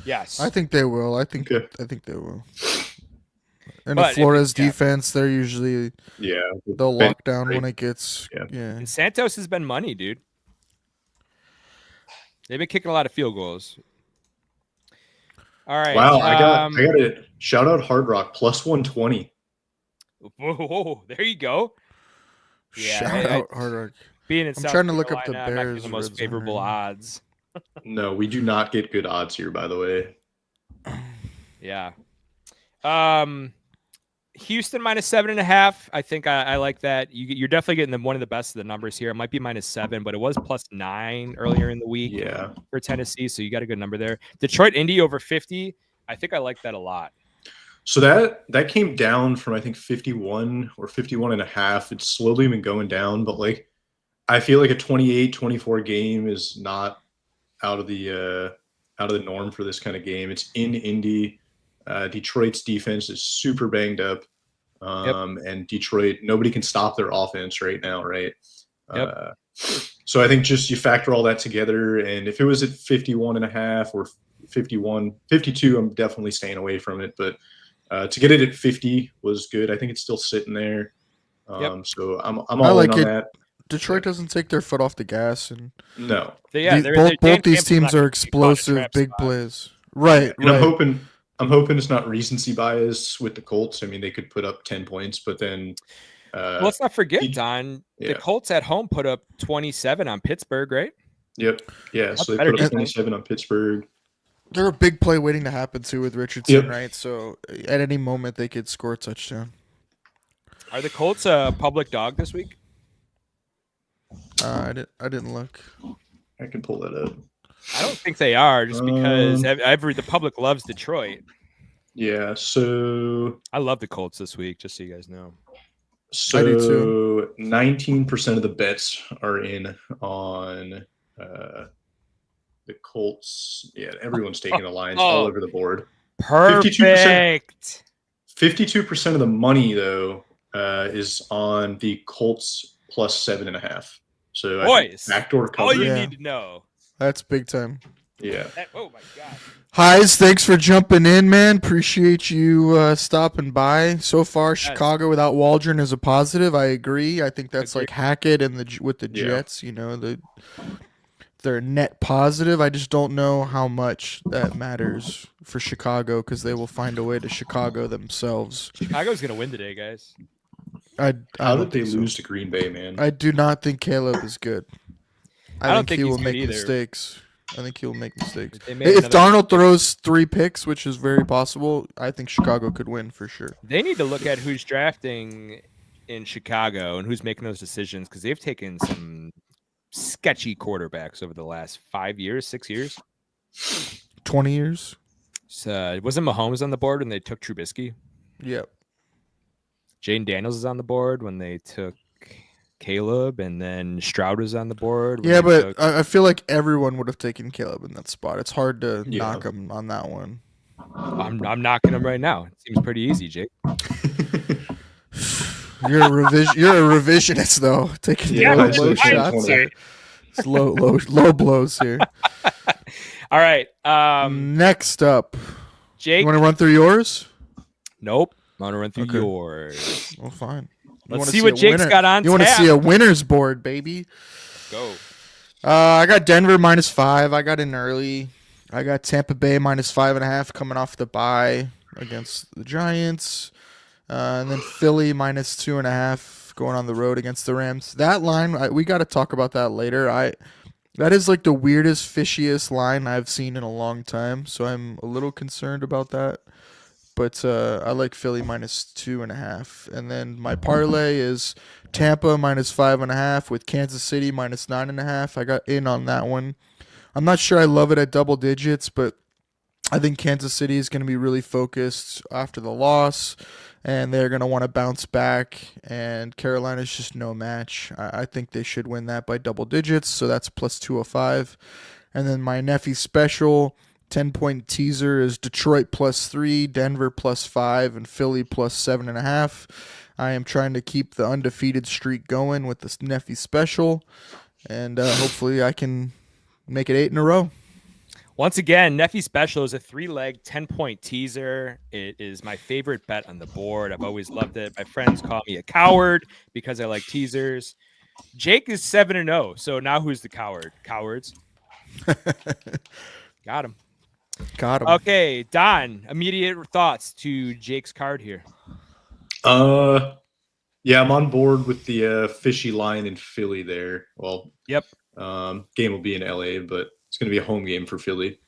Yes, I think they will. I think they will. And the Florida's defense, they're usually they'll lock down when it gets And Santos has been money, dude. They've been kicking a lot of field goals. All right. Wow, I got it. Shout out Hard Rock +120. Whoa, there you go. Yeah, Shout out Hard Rock. Being in I'm South trying to Carolina, look up the I'm not Bears. getting the most favorable odds. No, we do not get good odds here, by the way. Yeah. Houston -7.5. I think I like that. You're definitely getting one of the best of the numbers here. It might be -7, but it was +9 earlier in the week for Tennessee. So you got a good number there. Detroit Indy over 50. I think I like that a lot. So that came down from I think 51 or 51.5. It's slowly been going down, but like I feel like a 28-24 game is not out of the norm for this kind of game. It's in Indy. Detroit's defense is super banged up. And Detroit, nobody can stop their offense right now, right? So I think just you factor all that together, and if it was at 51.5 or 52, I'm definitely staying away from it. But to get it at 50 was good. I think it's still sitting there. So I'm all in on that. Detroit doesn't take their foot off the gas, and no, both these teams are explosive, big plays. Right, and I'm hoping it's not recency bias with the Colts. I mean, they could put up 10 points, but then let's not forget, Don. The Colts at home put up 27 on Pittsburgh, right? Yep. Yeah. So they put up 27 on Pittsburgh. They're a big play waiting to happen too with Richardson, right? So at any moment they could score a touchdown. Are the Colts a public dog this week? I didn't look. I can pull that up. I don't think they are, just because the public loves Detroit. Yeah, so I love the Colts this week, just so you guys know. So I do too. 19% of the bets are in on the Colts. Yeah, everyone's taking the lines all over the board. Perfect. 52% of the money though is on the Colts +7.5. So boys, backdoor cover. All you need to know. That's big time. Yeah. Oh my God. Highs, thanks for jumping in, man. Appreciate you stopping by. So far, Chicago without Waldron is a positive. I agree. I think that's like Hackett and with the Jets. You know, they're net positive. I just don't know how much that matters for Chicago because they will find a way to Chicago themselves. Chicago's gonna win today, guys. How did they lose to Green Bay, man? I do not think Caleb is good. I think he will make either. Mistakes. I think he'll make mistakes. If Darnold throws 3 picks, which is very possible, I think Chicago could win for sure. They need to look at who's drafting in Chicago and who's making those decisions because they've taken some sketchy quarterbacks over the last 5 years, 6 years, 20 years. So wasn't Mahomes on the board when they took Trubisky? Yep. Jane Daniels is on the board when they took Caleb, and then Stroud was on the board. Yeah, but I feel like everyone would have taken Caleb in that spot. It's hard to knock him on that one. I'm knocking him right now. It seems pretty easy, Jake. You're a revisionist though, taking low shots here. It's low blows here. All right. Next up, Jake. You want to run through yours? Nope. I'm gonna run through Okay. yours. Well, fine. Let's see what Jake's got on. You want to see a winners board, baby? Go. I got Denver -5. I got in early. I got Tampa Bay -5.5 coming off the bye against the Giants. And then Philly -2.5 going on the road against the Rams. That line, we got to talk about that later. That is like the weirdest, fishiest line I've seen in a long time. So I'm a little concerned about that. But I like Philly -2.5. And then my parlay is Tampa -5.5 with Kansas City -9.5. I got in on that one. I'm not sure I love it at double digits, but I think Kansas City is going to be really focused after the loss, and they're going to want to bounce back, and Carolina's just no match. I think they should win that by double digits, so that's +205. And then my Neffy special 10-point teaser is Detroit +3, Denver +5, and Philly +7.5. I am trying to keep the undefeated streak going with this Neffy special, and hopefully I can make it 8 in a row. Once again, Neffy special is a 3-leg 10-point teaser. It is my favorite bet on the board. I've always loved it. My friends call me a coward because I like teasers. Jake is 7-0. So now who's the coward? Cowards. Got him. Got him. Okay, Don, immediate thoughts to Jake's card here. Yeah, I'm on board with the fishy line in Philly there. Well, yep. Game will be in LA, but it's going to be a home game for Philly.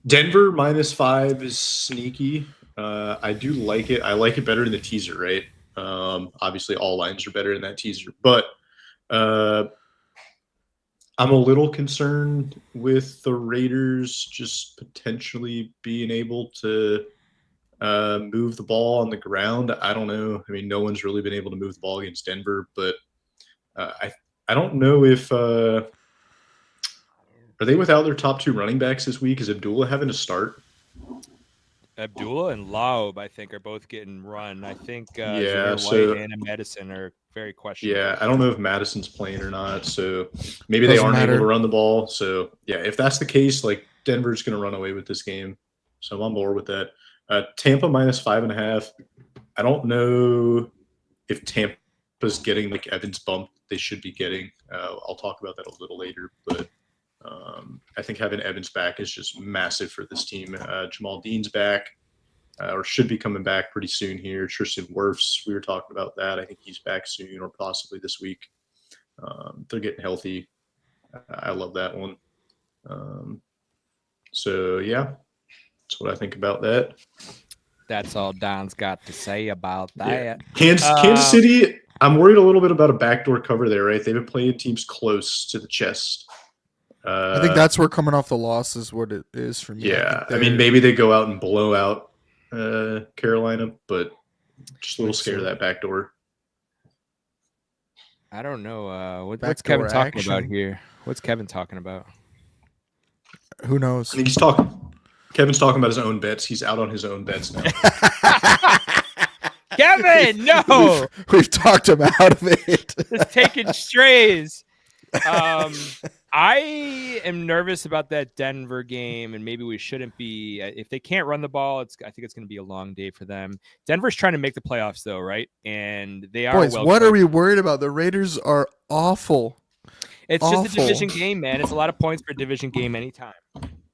Denver -5 is sneaky. I do like it. I like it better in the teaser, right? Obviously, all lines are better in that teaser, but I'm a little concerned with the Raiders just potentially being able to move the ball on the ground. I don't know. I mean, no one's really been able to move the ball against Denver, but I don't know if are they without their top 2 running backs this week? Is Abdullah having to start? Abdullah and Laub, I think, are both getting run. I think White and Madison are very questionable. Yeah, I don't know if Madison's playing or not, so maybe they aren't able to run the ball. So, yeah, if that's the case, like Denver's going to run away with this game. So I'm on board with that. Tampa -5.5. I don't know if Tampa's getting like Evans bump they should be getting. I'll talk about that a little later, but I think having Evans back is just massive for this team. Jamal Dean's back, or should be coming back pretty soon here. Tristan Wirfs, we were talking about that. I think he's back soon or possibly this week. They're getting healthy. I love that one. So, yeah, that's what I think about that. That's all Don's got to say about that. Yeah. Kansas City, I'm worried a little bit about a backdoor cover there, right? They've been playing teams close to the chest. I think that's where coming off the loss is what it is for me. Yeah, I mean, maybe they go out and blow out Carolina, but just a little scared of that backdoor. I don't know. What's Kevin talking about here? What's Kevin talking about? Who knows? I think Kevin's talking about his own bets. He's out on his own bets now. Kevin, no! We've talked him out of it. Just taking strays. I am nervous about that Denver game, and maybe we shouldn't be. If they can't run the ball, I think it's going to be a long day for them. Denver's trying to make the playoffs, though, right? And they are. Boys, what are we worried about? The Raiders are awful. It's just a division game, man. It's a lot of points for a division game anytime.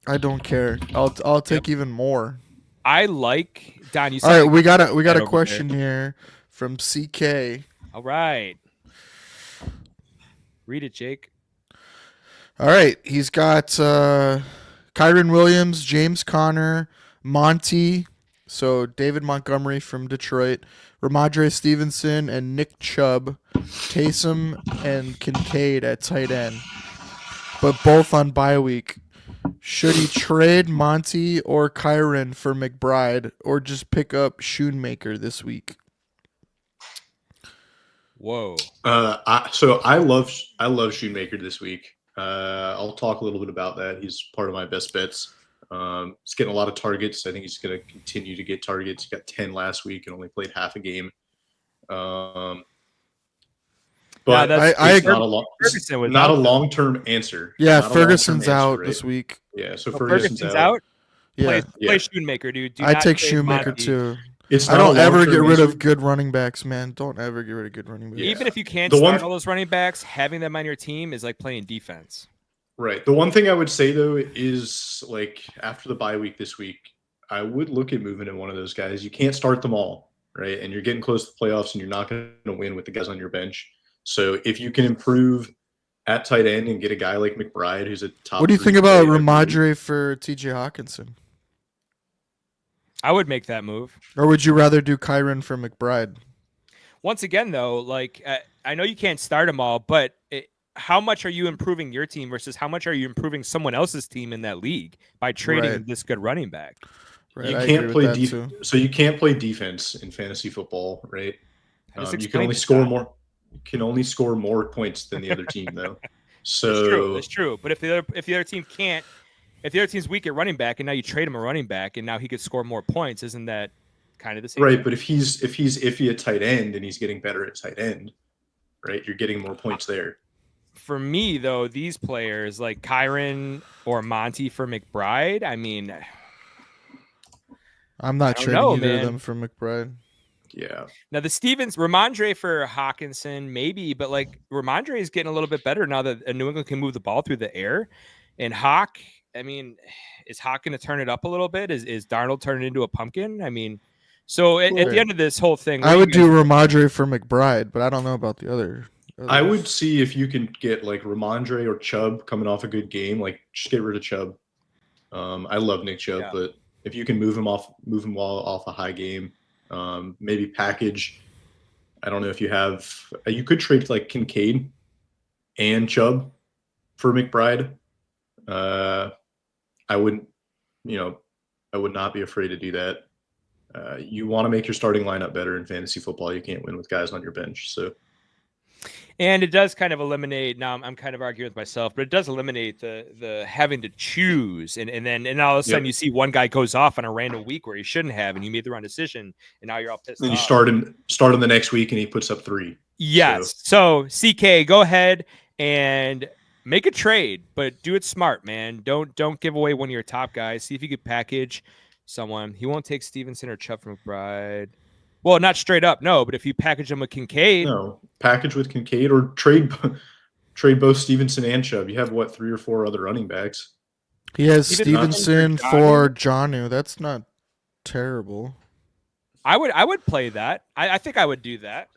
I don't care. I'll take even more. I like Don. You all right, we got a question here from CK. All right, read it, Jake. All right, he's got Kyron Williams, James Conner, Monty, so David Montgomery from Detroit, Ramondre Stevenson, and Nick Chubb, Taysom and Kincaid at tight end, but both on bye week. Should he trade Monty or Kyron for McBride, or just pick up Schoonmaker this week? Whoa. So I love Schoonmaker this week. I'll talk a little bit about that. He's part of my best bets. He's getting a lot of targets. I think he's going to continue to get targets. He got 10 last week and only played half a game. But I agree. Not a long-term answer. Yeah, Ferguson's out this week. Yeah, so Ferguson's out. Yeah, Play Shoemaker, dude. Do I not take trade Shoemaker Monty. too. It's I not don't a ever get long-term rid of answer. good running backs, man. Don't ever get rid of good running backs. Yeah. Even if you can't The start one- all those running backs, having them on your team is like playing defense. Right. The one thing I would say though is like after the bye week this week, I would look at moving in one of those guys. You can't start them all, right? And you're getting close to the playoffs, and you're not going to win with the guys on your bench. So if you can improve at tight end and get a guy like McBride, who's a top. What do you 3 think about play, I believe- Ramondre for T.J. Hawkinson? I would make that move. Or would you rather do Kyron for McBride? Once again, though, like I know you can't start them all, but how much are you improving your team versus how much are you improving someone else's team in that league by trading Right. this good running back? Right, You I can't agree play with that too. so you can't play defense in fantasy football, right? I just You can explained only it, score John. more. You can only score more points than the other team, though. It's true. So It's true. But if the other team can't, if the other team's weak at running back, and now you trade him a running back, and now he could score more points, isn't that kind of the same? right, thing? but if he's iffy at tight end and he's getting better at tight end, right, you're getting more points there. For me, though, these players like Kyron or Monty for McBride, I mean, I'm not I don't trading know, either man. of them for McBride. Yeah. now the Ramondre for Hawkinson, maybe, but like Ramondre is getting a little bit better now that New England can move the ball through the air. And Hawk, I mean, is Hawk going to turn it up a little bit? Is Darnold turning into a pumpkin? I mean, so at the end of this whole thing, what I do would you do guys- Ramondre for McBride, but I don't know about the other. I would see if you can get like Ramondre or Chubb coming off a good game, like just get rid of Chubb. I love Nick Chubb, Yeah. but if you can move him while off a high game, maybe package. I don't know if you have. You could trade like Kincaid and Chubb for McBride. I wouldn't. I would not be afraid to do that. You want to make your starting lineup better in fantasy football. You can't win with guys on your bench. So. And it does kind of eliminate. Now I'm kind of arguing with myself, but it does eliminate the having to choose, and then all of a sudden Yep. you see one guy goes off on a random week where he shouldn't have, and you made the wrong decision, and now you're all pissed Then you off. start him the next week and he puts up 3. Yes. So CK, go ahead and make a trade, but do it smart, man. Don't give away one of your top guys. See if you could package someone. He won't take Stevenson or Chubb from McBride. Well, not straight up, no. But if you package him with Kincaid, No, package with Kincaid or trade both Stevenson and Chubb. You have 3 or 4 other running backs. He has Even Stevenson for for Jonnu. That's not terrible. I would play that. I think I would do that.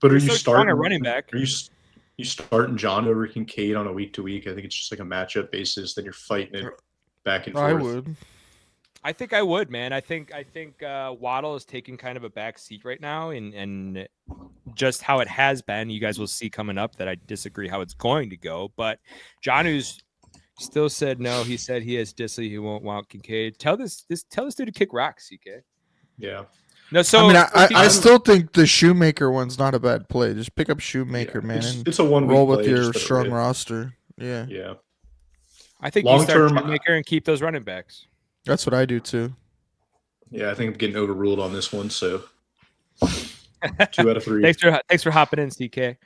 But are You're you so strong starting at running back. Are you starting John over Kincaid on a week to week? I think it's just like a matchup basis. Then you're fighting it back and forth. I would. I think I would, man. I think Waddle is taking kind of a back seat right now, and just how it has been. You guys will see coming up that I disagree how it's going to go. But Jonu's still said no. He said he has Disley. He won't want Kincaid. Tell this dude to kick rocks, CK. Yeah. No, so I mean, I still think the Shoemaker one's not a bad play. Just pick up Shoemaker, Yeah. man, It's, and it's a 1 week roll with play, your just let it strong rip. roster. Yeah, Yeah. I think you Long start term, Shoemaker and keep those running backs. that's what I do too. Yeah, I think I'm getting overruled on this one. So 2 out of 3. Thanks for hopping in, CK.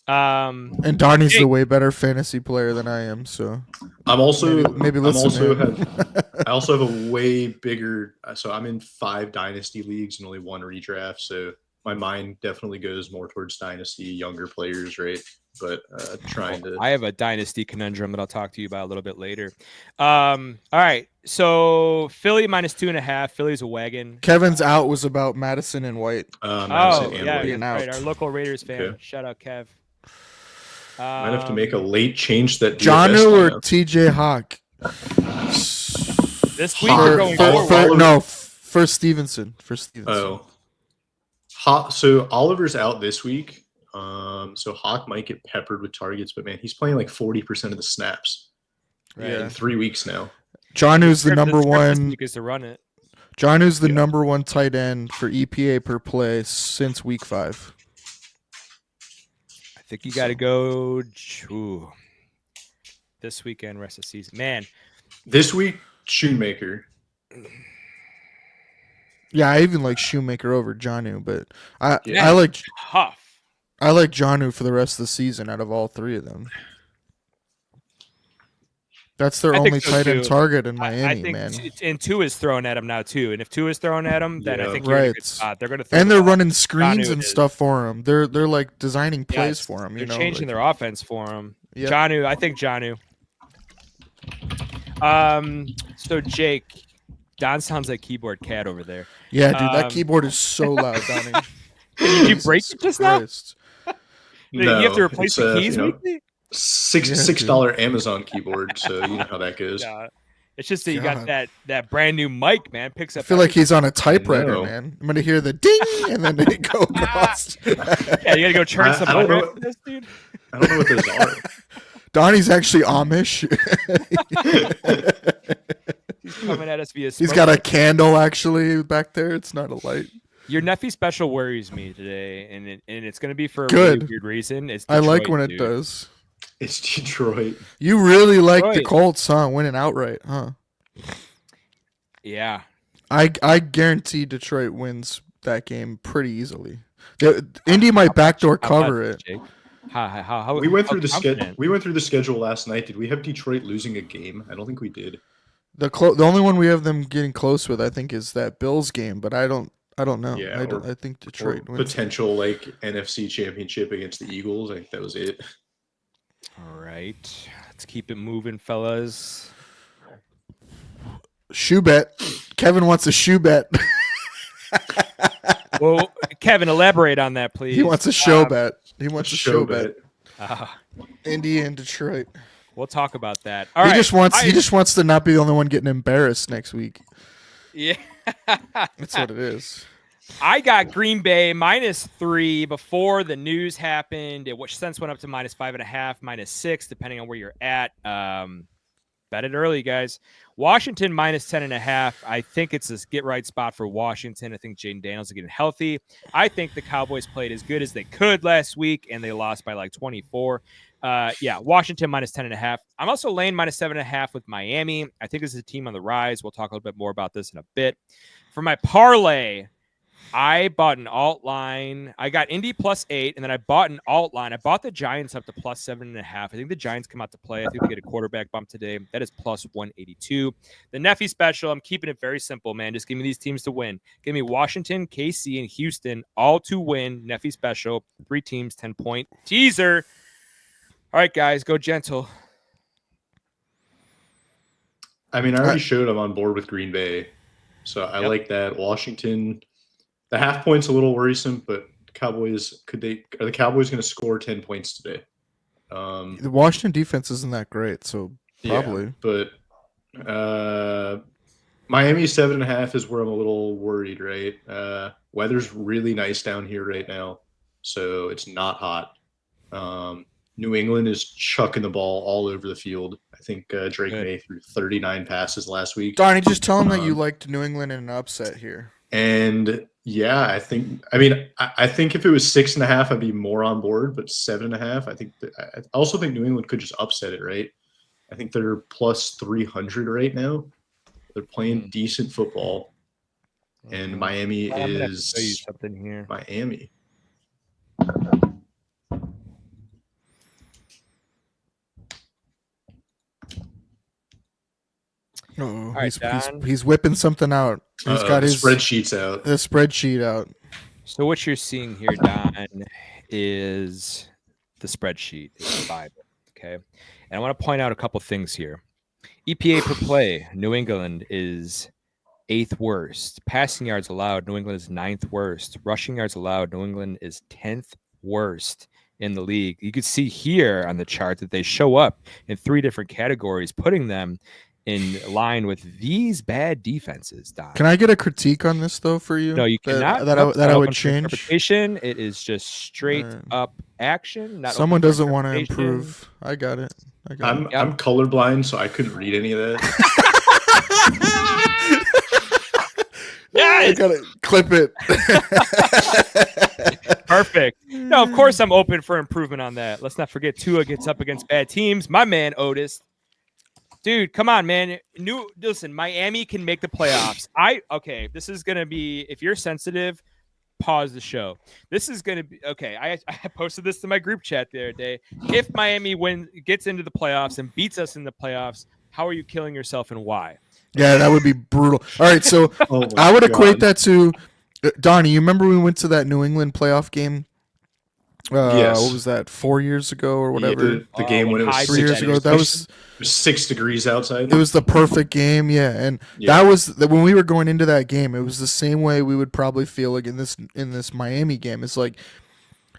And Darney's the way better fantasy player than I am, so I'm also maybe I'm listen also to him. have I also have a way bigger. So I'm in 5 dynasty leagues and only 1 redraft. So my mind definitely goes more towards dynasty, younger players, right? But trying to. I have a dynasty conundrum that I'll talk to you about a little bit later. All right. So Philly -2.5. Philly's a wagon. Kevin's out was about Madison and White. Madison and yeah, White. being right. out. Our local Raiders fan. Okay. Shout out, Kev. Might have to make a late change to that. DFS Jonnu or lineup. TJ Hawk? This week we're going forward. For Stevenson. Oh, so Oliver's out this week. So Hawk might get peppered with targets, but man, he's playing like 40% of the snaps Yeah. in 3 weeks now. Jonnu's the Script number this one. week is to run it. Jonnu's the number 1 tight end for EPA per play since week 5. I think you got to go this weekend, rest of the season. Man, This week, Shoemaker. Yeah, I even like Shoemaker over Jonnu, but Yeah. I like tough. Jonnu for the rest of the season out of all 3 of them. That's their I think only so, tight end too. target in I Miami, think man. and Tua is throwing at him now too. And if Tua is throwing at him, then I Yeah. think you're in a Right. good spot. They're going to throw And the they're ball. running screens Jonnu and is. stuff for him. They're like designing plays Yes, for him. They're You know, changing like, their offense for him. Yeah. Jonnu, I think Jonnu. So Jake, Don sounds like keyboard cat over there. Yeah, dude, that keyboard is so loud, Donnie. Did you break it just now? Christ. You have to replace the keys you know, weekly? $6 Amazon keyboard, so you know how that goes. Yeah. It's just that you got God. that brand new mic, man. Picks I up. feel like everything. he's on a typewriter, know. man. I'm gonna hear the ding and then they go across. Yeah, you gotta go churn some I don't butter know. after this, dude. I don't know what those are. Donnie's actually Amish. He's coming at us via. He's smoke. got a candle actually back there. It's not a light. Your Neffy special worries me today, and it's gonna be for a Good. really weird reason. It's I like Detroit, when it dude. does. It's Detroit. You really like the Detroit. Colts, huh? Winning outright, huh? Yeah. I guarantee Detroit wins that game pretty easily. Indy might backdoor How cover much, it. Jake? How We went how through the schedule. confident? We went through the schedule last night. Did we have Detroit losing a game? I don't think we did. The only one we have them getting close with, I think, is that Bills game. But I don't know. Yeah, I think Or Detroit wins. potential like NFC Championship against the Eagles. I think that was it. All right, let's keep it moving, fellas. Shoe bet. Kevin wants a shoe bet. Well, Kevin, elaborate on that, please. He wants a show bet. He wants a show bet. bet. Indy and Detroit. We'll talk about that. All right. He just wants to not be the only one getting embarrassed next week. Yeah. That's what it is. I got Green Bay -3 before the news happened. It since went up to -5.5, -6, depending on where you're at. Bet it early, guys. Washington -10.5. I think it's a get right spot for Washington. I think Jaden Daniels is getting healthy. I think the Cowboys played as good as they could last week, and they lost by like 24. Yeah, Washington -10.5. I'm also laying -7.5 with Miami. I think this is a team on the rise. We'll talk a little bit more about this in a bit. For my parlay, I bought an alt line. I got Indy +8, and then I bought an alt line. I bought the Giants up to +7.5. I think the Giants come out to play. I think they get a quarterback bump today. That is +182. The Neffy special, I'm keeping it very simple, man. Just give me these teams to win. Give me Washington, KC, and Houston all to win. Neffy special, 3 teams, 10-point teaser. All right, guys, go gentle. I mean, I already showed I'm on board with Green Bay, so I like that. Washington, the half point's a little worrisome, but Cowboys are the Cowboys going to score 10 points today? The Washington defense isn't that great, so probably. Yeah, but Miami 7.5 is where I'm a little worried. Right, weather's really nice down here right now, so it's not hot. New England is chucking the ball all over the field. I think Drake May threw 39 passes last week. Donnie, just tell him that you liked New England in an upset here. And yeah, I think if it was 6.5, I'd be more on board. But 7.5, I also think New England could just upset it, right? I think they're +300 right now. They're playing decent football, and Miami I'm gonna have to is show you something here. Miami. Oh, right, Don. he's whipping something out. He's got the his spreadsheets out. the spreadsheet out. So what you're seeing here, Don, is the spreadsheet. It's the Bible, okay? And I want to point out a couple things here. EPA per play, New England is 8th worst. Passing yards allowed, New England is 9th worst. Rushing yards allowed, New England is 10th worst in the league. You can see here on the chart that they show up in 3 different categories, putting them in line with these bad defenses, Don. Can I get a critique on this though for you? No, you cannot. That I would change. Interpretation. It is just straight up action. Not Someone open doesn't want to interpretation. improve. I got it. I'm colorblind, so I couldn't read any of that. Yes! I gotta clip it. Perfect. No, of course I'm open for improvement on that. Let's not forget Tua gets up against bad teams. My man Otis. Dude, come on, man. Listen, Miami can make the playoffs. Okay, this is gonna be, if you're sensitive, pause the show. This is gonna be okay. I posted this to my group chat the other day. If Miami gets into the playoffs and beats us in the playoffs, How are you killing yourself and why? Yeah, that would be brutal. All right, so Oh my I would equate God. that to Donnie. You remember we went to that New England playoff game? Yes. What was that? 4 years ago or Yeah, whatever? the game when it was Hyde 3 did years that ago. That interception. was It was 6 degrees outside. it was the perfect game. Yeah, and Yeah. that was when we were going into that game. It was the same way we would probably feel like in this Miami game. It's like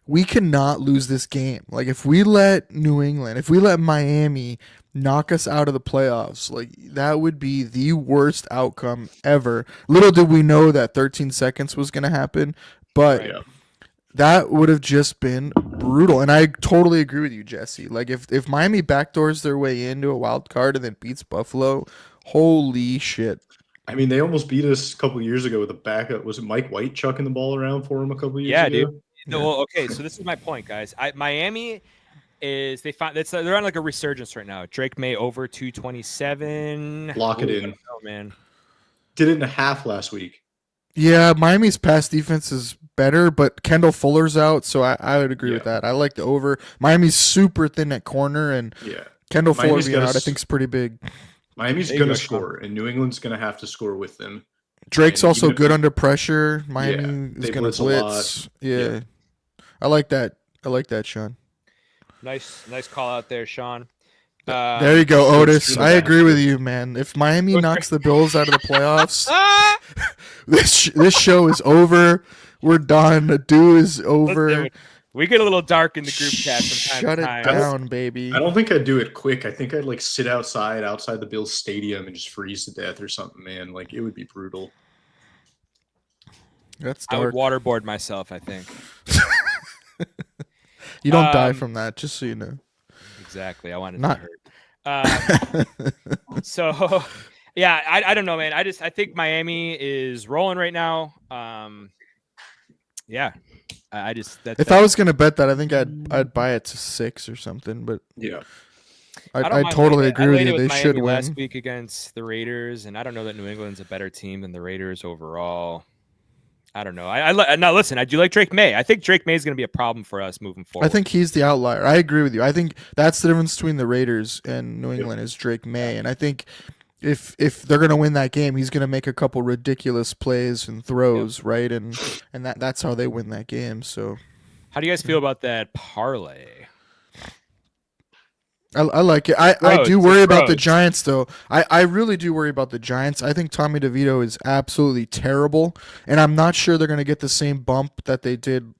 we cannot lose this game. Like if we let Miami knock us out of the playoffs, like that would be the worst outcome ever. Little did we know that 13 seconds was going to happen, but Right. Yeah. that would have just been brutal. And I totally agree with you, Jesse. Like if Miami backdoors their way into a wild card and then beats Buffalo, holy shit. I mean, they almost beat us a couple years ago with a backup. Was it Mike White chucking the ball around for him a couple years Yeah, ago? dude. No, well, okay, so this is my point, guys. Miami is they're on like a resurgence right now. Drake May over 227. Lock it in. Oh man. Did it in a half last week. Yeah, Miami's pass defense is better, but Kendall Fuller's out, so I would agree with Yeah. that. I like the over. Miami's super thin at corner, and Yeah. Kendall Fuller Miami's being got out, a I think, is pretty big. Miami's There you going go, to Sean. score, and New England's going to have to score with them. Drake's And also even if good they- under pressure. Miami is they going blitz to a lot. blitz. Yeah. Yeah. I like that. I like that, Sean. Nice call out there, Sean. There you go, goes Otis. through the I agree with basket. you, man. If Miami knocks the Bills out of the playoffs, Ah! this show is over. We're done. The do is over. Listen, we get a little dark in the group chat from time Shut to it time. down, baby. I don't think I'd do it quick. I think I'd like sit outside the Bills stadium and just freeze to death or something, man. Like it would be brutal. That's I would dark. waterboard myself, I think. You don't die Um, from that, just so you know. Exactly. I wanted Not- to hurt. So yeah, I don't know, man. I think Miami is rolling right now. Yeah. I just If I was gonna bet that, I think I'd buy it to 6 or something. But Yeah. I don't I mind totally laying it. agree I with laid you. it They Miami should last win. week against the Raiders, and I don't know that New England's a better team than the Raiders overall. I don't know. Now listen, I do like Drake May. I think Drake May is going to be a problem for us moving forward. I think he's the outlier. I agree with you. I think that's the difference between the Raiders and New England is Drake May. And I think if they're gonna win that game, he's gonna make a couple ridiculous plays and throws, right? And that's how they win that game. So How do you guys feel about that parlay? I like it. I Pros, do worry about the pros. Giants, though. I really do worry about the Giants. I think Tommy DeVito is absolutely terrible, and I'm not sure they're going to get the same bump that they did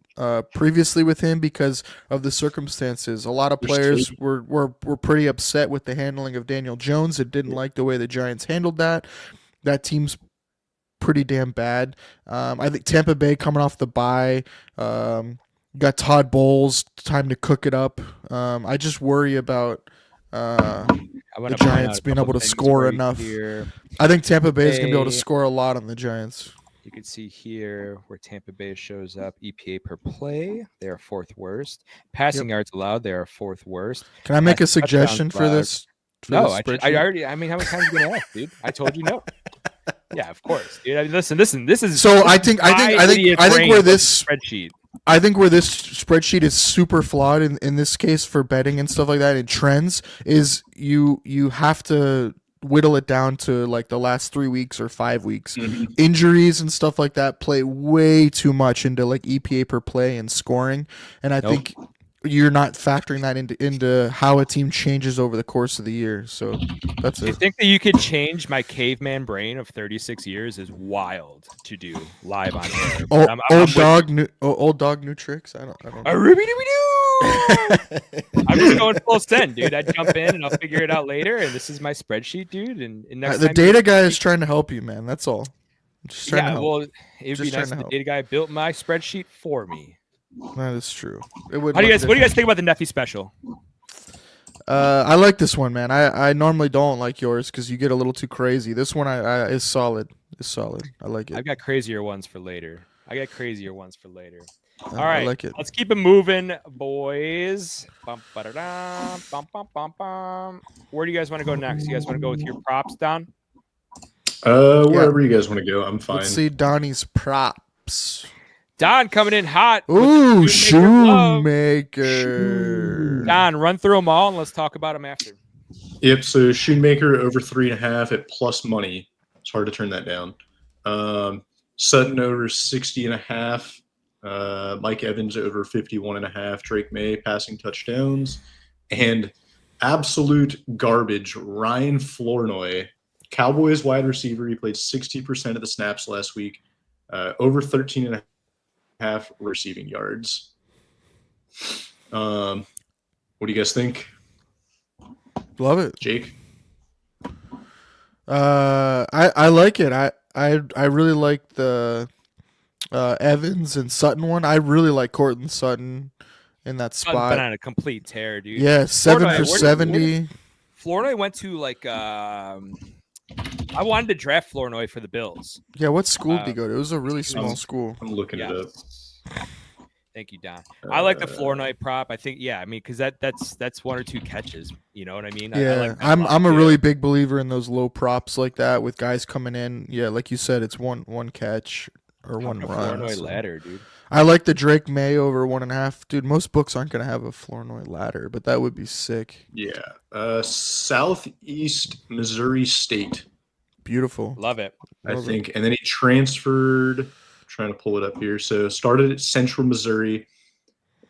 previously with him because of the circumstances. A lot of players were pretty upset with the handling of Daniel Jones and didn't like the way the Giants handled that. That team's pretty damn bad. I think Tampa Bay coming off the bye. Got Todd Bowles, time to cook it up. I just worry about I wanna the point Giants out a being couple able to things score right enough. here. I think Tampa Bay is going to be able to Bay- score a lot on the Giants. You can see here where Tampa Bay shows up. EPA per play, they are fourth worst. Passing yards allowed, they are fourth worst. Can I make a Passing touchdowns suggestion for allowed. this? for No, this I spreadsheet? already. I mean, how many times are you gonna ask, dude? I told you no. Yeah, of course, dude. I mean, listen. This is So I think where this spreadsheet. I think where this spreadsheet is super flawed in this case for betting and stuff like that in trends is you have to whittle it down to like the last 3 weeks or 5 weeks. Injuries and stuff like that play way too much into like EPA per play and scoring, and I think you're not factoring that into how a team changes over the course of the year. So that's To it. think that you could change my caveman brain of 36 years is wild to do live on air. But I'm Old dog, new tricks. I don't. A Ruby-doo-be-doo! I'm just going full send, dude. I jump in and I'll figure it out later. And this is my spreadsheet, dude. And next The time data guy is trying to help you, man. That's all. I'm just trying to yeah, help. well, it would Just be trying nice to if the help. data guy built my spreadsheet for me. That is true. It would. What do you look guys think about the Neffy special? I like this one, man. I normally don't like yours because you get a little too crazy. This one is solid. It's solid. I like it. I've got crazier ones for later. All I right, like it. let's keep it moving, boys. Bum, ba-da-dum, bum, bum, bum, bum. Where do you guys want to go next? You guys want to go with your props, Don? Wherever you guys want to go, I'm fine. Let's see Donnie's props. Don coming in hot. with Ooh, Shoemaker love. Shoemaker. Don, run through them all and let's talk about them after. Yep. So Shoemaker over 3.5 at plus money. It's hard to turn that down. Sutton over 60.5. Mike Evans over 51.5. Drake May passing touchdowns, and absolute garbage. Ryan Flournoy, Cowboys wide receiver. He played 60% of the snaps last week. Over 13.5 receiving yards. What do you guys think? Love it, Jake? I like it. I really like the Evans and Sutton one. I really like Cortland Sutton in that Sutton's been spot. on a complete tear, dude. Yeah, 7 Flournoy, for 70. Flournoy went to like I wanted to draft Flournoy for the Bills. Yeah, what school did he go to? It was a really small school. I'm looking it up. Thank you, Don. I like the Flournoy prop. I think, I mean, because that's 1 or 2 catches. You know what I mean? Yeah, I like that I'm a really big believer in those low props like that with guys coming in. Yeah, like you said, it's one catch or one run. Flournoy ladder, dude. I like the Drake May over 1.5. Dude, most books aren't gonna have a Flournoy ladder, but that would be sick. Yeah. Southeast Missouri State. Beautiful. Love it. I think. And then he transferred. Trying to pull it up here. So started at Central Missouri,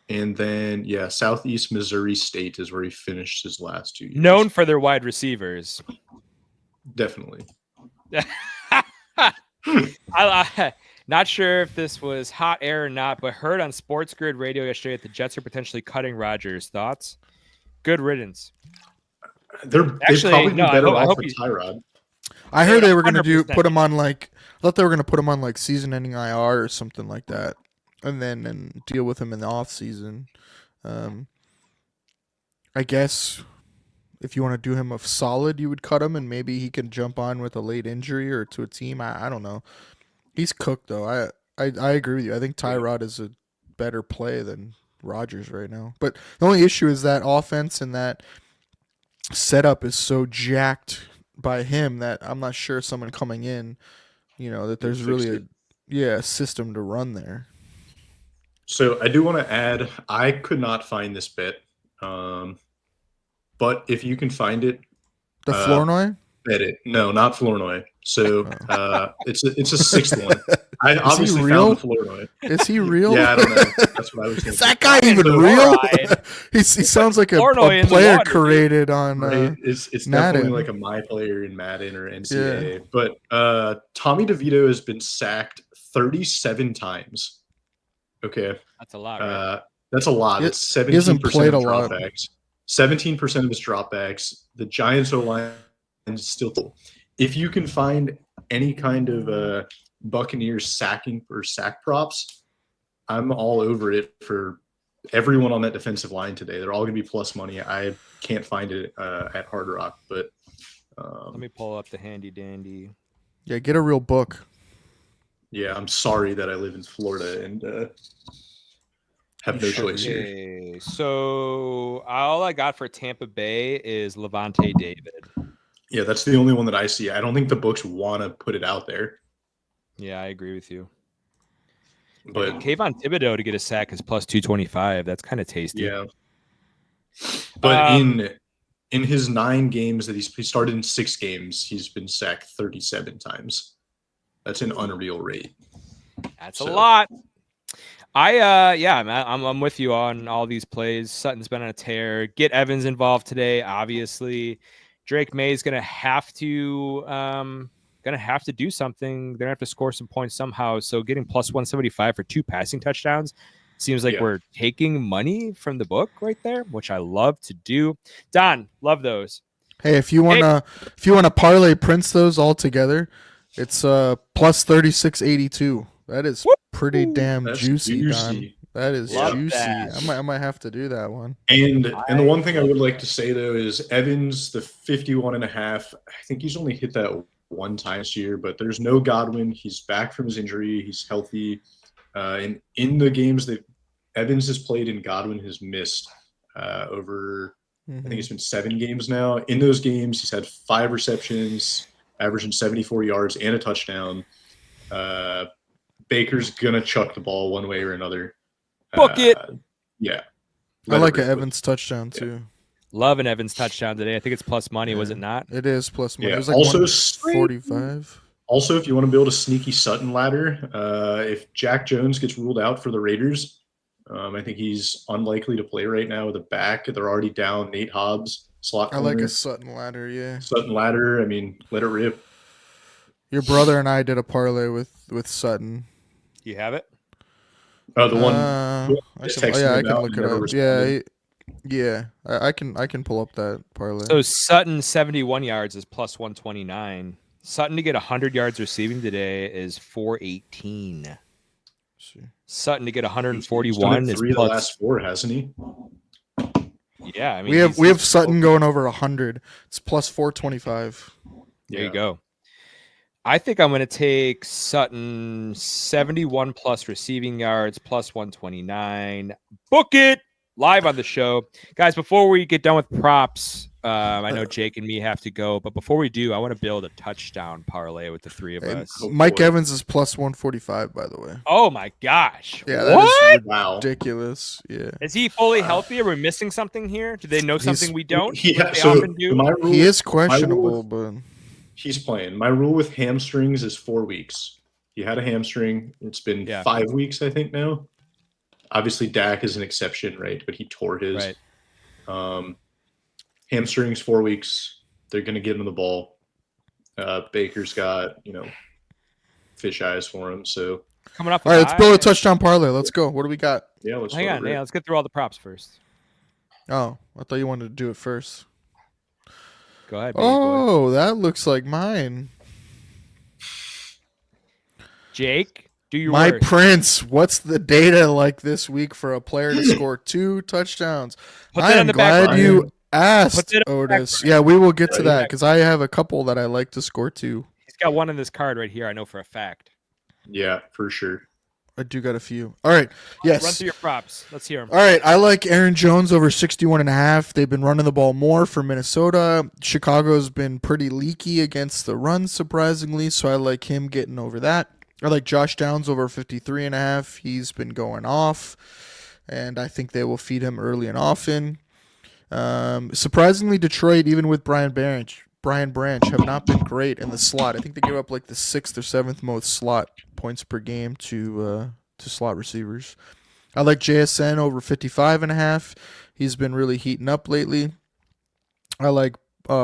and then Southeast Missouri State is where he finished his last 2 years. Known for their wide receivers. Definitely. I not sure if this was hot air or not, but heard on Sports Grid Radio yesterday that the Jets are potentially cutting Rodgers. Thoughts? Good riddance. They'd probably be better off with Tyrod. I heard they were going to 100%. put him on I thought they were going to put him on like season-ending IR or something like that, and deal with him in the off season. I guess if you want to do him a solid, you would cut him, and maybe he can jump on with a late injury or to a team. I don't know. He's cooked though. I agree with you. I think Tyrod is a better play than Rodgers right now. But the only issue is that offense and that setup is so jacked by him that I'm not sure someone coming in, that there's really a system to run there. So I do want to add, I could not find this bet, but if you can find it, the Flournoy? Bet it. No, not Flournoy. So it's a sixth one. I obviously real? found the Flournoy. Is he real? Yeah, I don't know. That's what I was thinking. Is that guy even real? he sounds like a player created on right? It's definitely like a my player in Madden or NCAA. Yeah. But Tommy DeVito has been sacked 37 times. Okay. That's a lot, right? That's a lot. It's 17% of dropbacks. 17% of his dropbacks. The Giants O-line is still cool. If you can find any kind of Buccaneers sacking or sack props, I'm all over it for everyone on that defensive line today. They're all going to be plus money. I can't find it at Hard Rock, but let me pull up the handy dandy. Yeah, get a real book. Yeah, I'm sorry that I live in Florida and have no choice here. So all I got for Tampa Bay is Levante David. Yeah, that's the only one that I see. I don't think the books want to put it out there. Yeah, I agree with you. But Kayvon Thibodeau to get a sack is plus 225. That's kind of tasty. Yeah. But in his 9 games that he started in 6 games, he's been sacked 37 times. That's an unreal rate. That's a lot. I'm with you on all these plays. Sutton's been on a tear. Get Evans involved today, obviously. Drake May is gonna have to do something. They're gonna have to score some points somehow. So getting plus 175 for 2 passing touchdowns seems like we're taking money from the book right there, which I love to do. Don, love those. Hey, if you wanna parlay Prince those all together, it's plus 36.82. That is pretty damn juicy, Don. That is juicy. That. I might have to do that one. And the one thing I would like to say though is Evans, the 51.5. I think he's only hit that one time this year, but there's no Godwin. He's back from his injury. He's healthy. And in the games that Evans has played and Godwin has missed over, I think it's been 7 games now. In those games, he's had 5 receptions, averaging 74 yards and a touchdown. Baker's gonna chuck the ball one way or another. Book it. Yeah. I like an Evans touchdown too. Love an Evans touchdown today. I think it's plus money, was Yeah, it not? It is plus money. Yeah. It was like Also, 145. Also, if you want to build a sneaky Sutton ladder, if Jack Jones gets ruled out for the Raiders, I think he's unlikely to play right now with a back. They're already down Nate Hobbs, slot I corner. like a Sutton ladder, yeah. Sutton ladder, I mean, let it rip. Your brother and I did a parlay with Sutton. You have it? Oh, the one. I just can, texted yeah, me I can about look and it never up. responded. Yeah, I can pull up that parlay. So Sutton 71 yards is plus 129. Sutton to get 100 yards receiving today is 418. Let's see. Sutton to get He's done 141 it is three of the plus. last four, hasn't he? Yeah, I mean we have Sutton going over 100. It's plus 425. There you go. I think I'm going to take Sutton 71 plus receiving yards plus 129. Book it live on the show, guys. Before we get done with props, I know Jake and me have to go, but before we do, I want to build a touchdown parlay with the three of us. Mike Evans is plus 145, by the way. Oh my gosh! Yeah, that what? is ridiculous. Yeah, Is he fully healthy? Are we missing something here? Do they know something we don't? Yeah, Like they so often do? my rule, he is questionable, but he's playing. My rule with hamstrings is 4 weeks. He had a hamstring. It's been 5 weeks, I think, now. Obviously, Dak is an exception, right? But he tore his. Right. Hamstrings, 4 weeks. They're going to give him the ball. Baker's got, fish eyes for him. So Coming off. all right, let's build a touchdown parlay. Let's go. What do we got? yeah, let's Hang on, let's get through all the props first. Oh, I thought you wanted to do it first. Go ahead. Baby boy. That looks like mine. Jake, do your My worst. prince, what's the data like this week for a player to score 2 touchdowns? Put I that am on the back glad burner. you asked, Put that on the back Otis. burner. Yeah, we will get to Put it that back. because I have a couple that I like to score 2. He's got one on this card right here. I know for a fact. Yeah, for sure. I do got a few. All right. Yes. Run through your props. Let's hear them. All right, I like Aaron Jones over 61.5. They've been running the ball more for Minnesota. Chicago's been pretty leaky against the run, surprisingly, so I like him getting over that. I like Josh Downs over 53.5. He's been going off, and I think they will feed him early and often. Surprisingly, Detroit, even with Brian Branch, have not been great in the slot. I think they give up like the 6th or 7th most slot points per game to slot receivers. I like JSN over 55.5. He's been really heating up lately. I like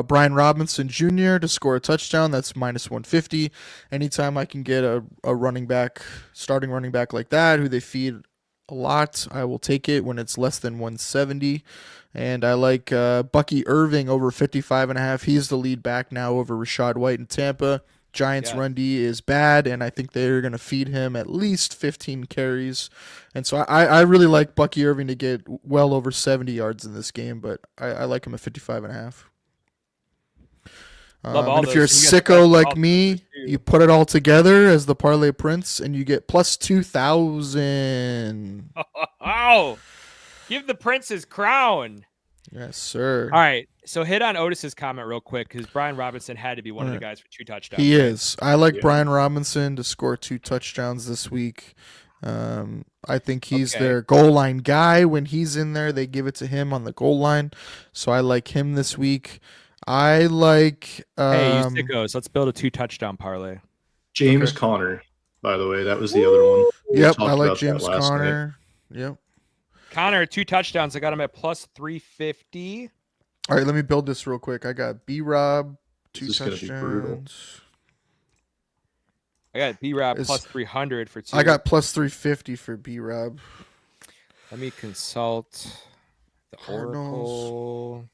Brian Robinson Jr. to score a touchdown. That's minus 150. Anytime I can get a starting running back like that, who they feed a lot, I will take it when it's less than 170. And I like Bucky Irving over 55.5. He's the lead back now over Rashad White in Tampa. Giants' run D is bad, and I think they're going to feed him at least 15 carries. And so I really like Bucky Irving to get well over 70 yards in this game, but I like him at 55.5. And if you're a sicko like me, you put it all together as the parlay prince, and you get plus 2,000. Oh, give the prince his crown. Yes, sir. All right, so hit on Otis's comment real quick because Brian Robinson had to be one of the guys for 2 touchdowns. He is. I like Brian Robinson to score 2 touchdowns this week. I think he's their goal line guy. When he's in there, they give it to him on the goal line. So I like him this week. I like. Hey, you sickos. Let's build a 2 touchdown parlay. James Conner, by the way, that was the other one. Yep, I like James Conner. Yep. Connor, 2 touchdowns. I got him at plus 350. All right, let me build this real quick. I got B-Rob, 2 touchdowns. I got B-Rob plus 300 for 2. I got plus 350 for B-Rob. Let me consult the Oracle.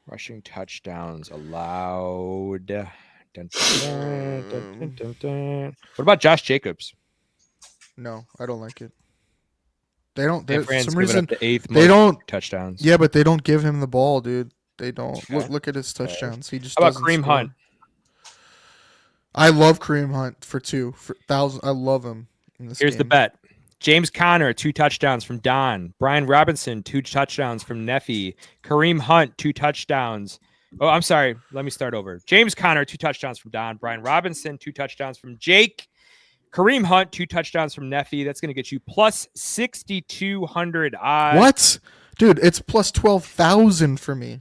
Rushing touchdowns allowed. Dun, dun, dun. What about Josh Jacobs? No, I don't like it. They don't. For some reason, they don't touchdowns. Yeah, but they don't give him the ball, dude. They don't. Look at his touchdowns. He just. How about Kareem Hunt? I love Kareem Hunt for 2 for 1,000. I love him. Here's the bet: James Conner 2 touchdowns from Don. Brian Robinson 2 touchdowns from Neffy. Kareem Hunt 2 touchdowns. Oh, I'm sorry. Let me start over. James Conner 2 touchdowns from Don. Brian Robinson 2 touchdowns from Jake. Kareem Hunt 2 touchdowns from Neffy. That's going to get you plus 6,200 odds. What? Dude, it's plus 12,000 for me.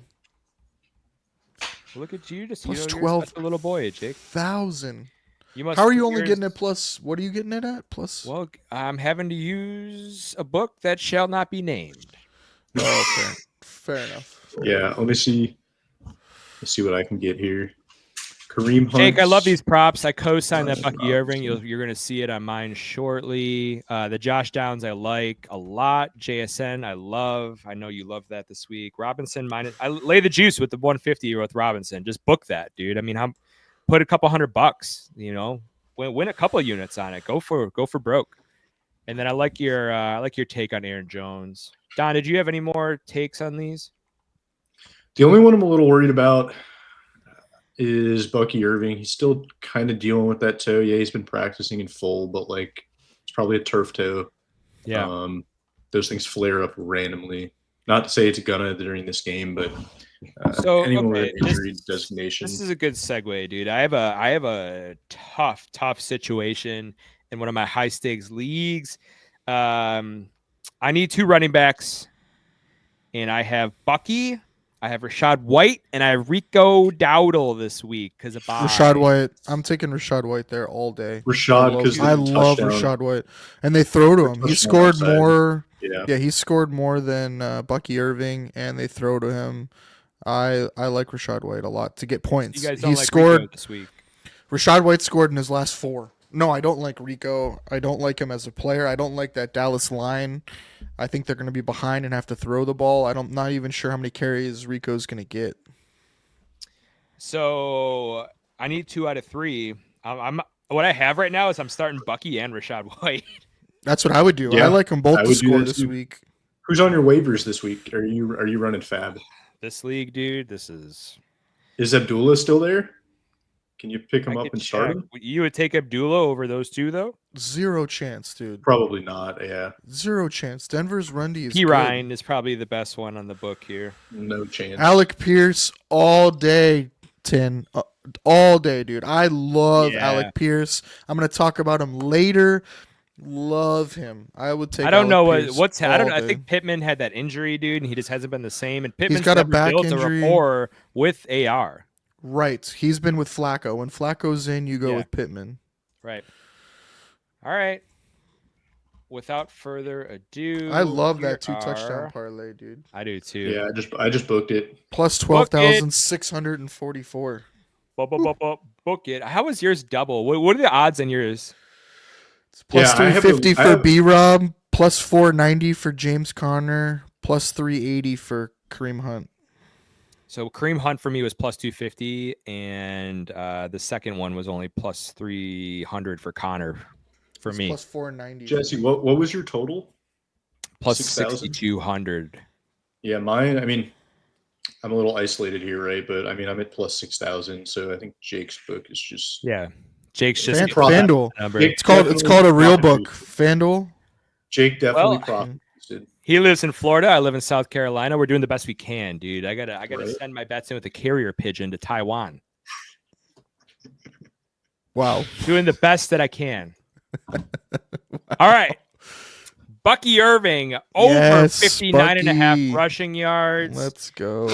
Look at you, just Plus you're such a little boy, Jake. 12,000. You must. How are you only getting it plus? What are you getting it at? Plus? Well, I'm having to use a book that shall not be named. Oh, fair enough. Yeah, let me see. Let's see what I can get here. Kareem Hunt. Jake, I love these props. I co-signed that Bucky Irving. You're going to see it on mine shortly. The Josh Downs I like a lot. JSN I love. I know you love that this week. Robinson minus. I lay the juice with the 150 with Robinson. Just book that, dude. I mean, put a couple $100. You know, win a couple of units on it. Go for broke. And then I like your take on Aaron Jones. Don, did you have any more takes on these? The only one I'm a little worried about is Bucky Irving. He's still kind of dealing with that toe. Yeah, he's been practicing in full, but like it's probably a turf toe. Yeah. Those things flare up randomly. Not to say it's gonna during this game, but anyone with injury designation. This is a good segue, dude. I have a tough situation in one of my high stakes leagues. I need 2 running backs, and I have Bucky. I have Rachaad White, and I have Rico Dowdle this week because of Rachaad White. I'm taking Rachaad White there all day. Rachaad, because I love Rachaad White, and they throw to him. He scored more. Yeah, he scored more than Bucky Irving, and they throw to him. I like Rachaad White a lot to get points. You guys don't like Rico this week. Rachaad White scored in his last 4. No, I don't like Rico. I don't like him as a player. I don't like that Dallas line. I think they're going to be behind and have to throw the ball. I'm not even sure how many carries Rico's going to get. So I need 2 out of 3. What I have right now is I'm starting Bucky and Rachaad White. That's what I would do. Yeah, I like them both to score this week. Who's on your waivers this week? Are you running Fab? This league, dude, is Abdullah still there? Can you pick him up and start him? You would take Abdullah over those 2, though? 0 chance, dude. Probably not, yeah. 0 chance. Denver's run D is Ryan is probably the best one on the book here. No chance. Alec Pierce all day, Tin. All day, dude. I love Alec Pierce. I'm going to talk about him later. Love him. I would take. I don't know what's. I don't know. I think Pittman had that injury, dude, and he just hasn't been the same. And Pittman's got a back built injury. A rapport with AR. Right. He's been with Flacco. When Flacco's in, you go with Pittman. Right. All right. Without further adu, I love that 2 touchdown parlay, dude. I do too. Yeah, I just booked it. Plus 12,644. Book it. How was yours double? What are the odds on yours? It's plus 350 for B-Rob, plus 490 for James Conner, plus 380 for Kareem Hunt. So Kareem Hunt for me was plus 250, and the second one was only plus 300 for Connor for me. Plus 490. Jesse, what was your total? Plus 6,200. Yeah, mine. I mean, I'm a little isolated here, right? But I mean, I'm at plus 6,000. So I think Jake's book is just Jake's just FanDuel. It's called a real book. FanDuel. Jake definitely profited. He lives in Florida. I live in South Carolina. We're doing the best we can, dude. I gotta send my bets in with a carrier pigeon to Taiwan. Wow. Doing the best that I can. All right. Bucky Irving over 59.5 rushing yards. Let's go.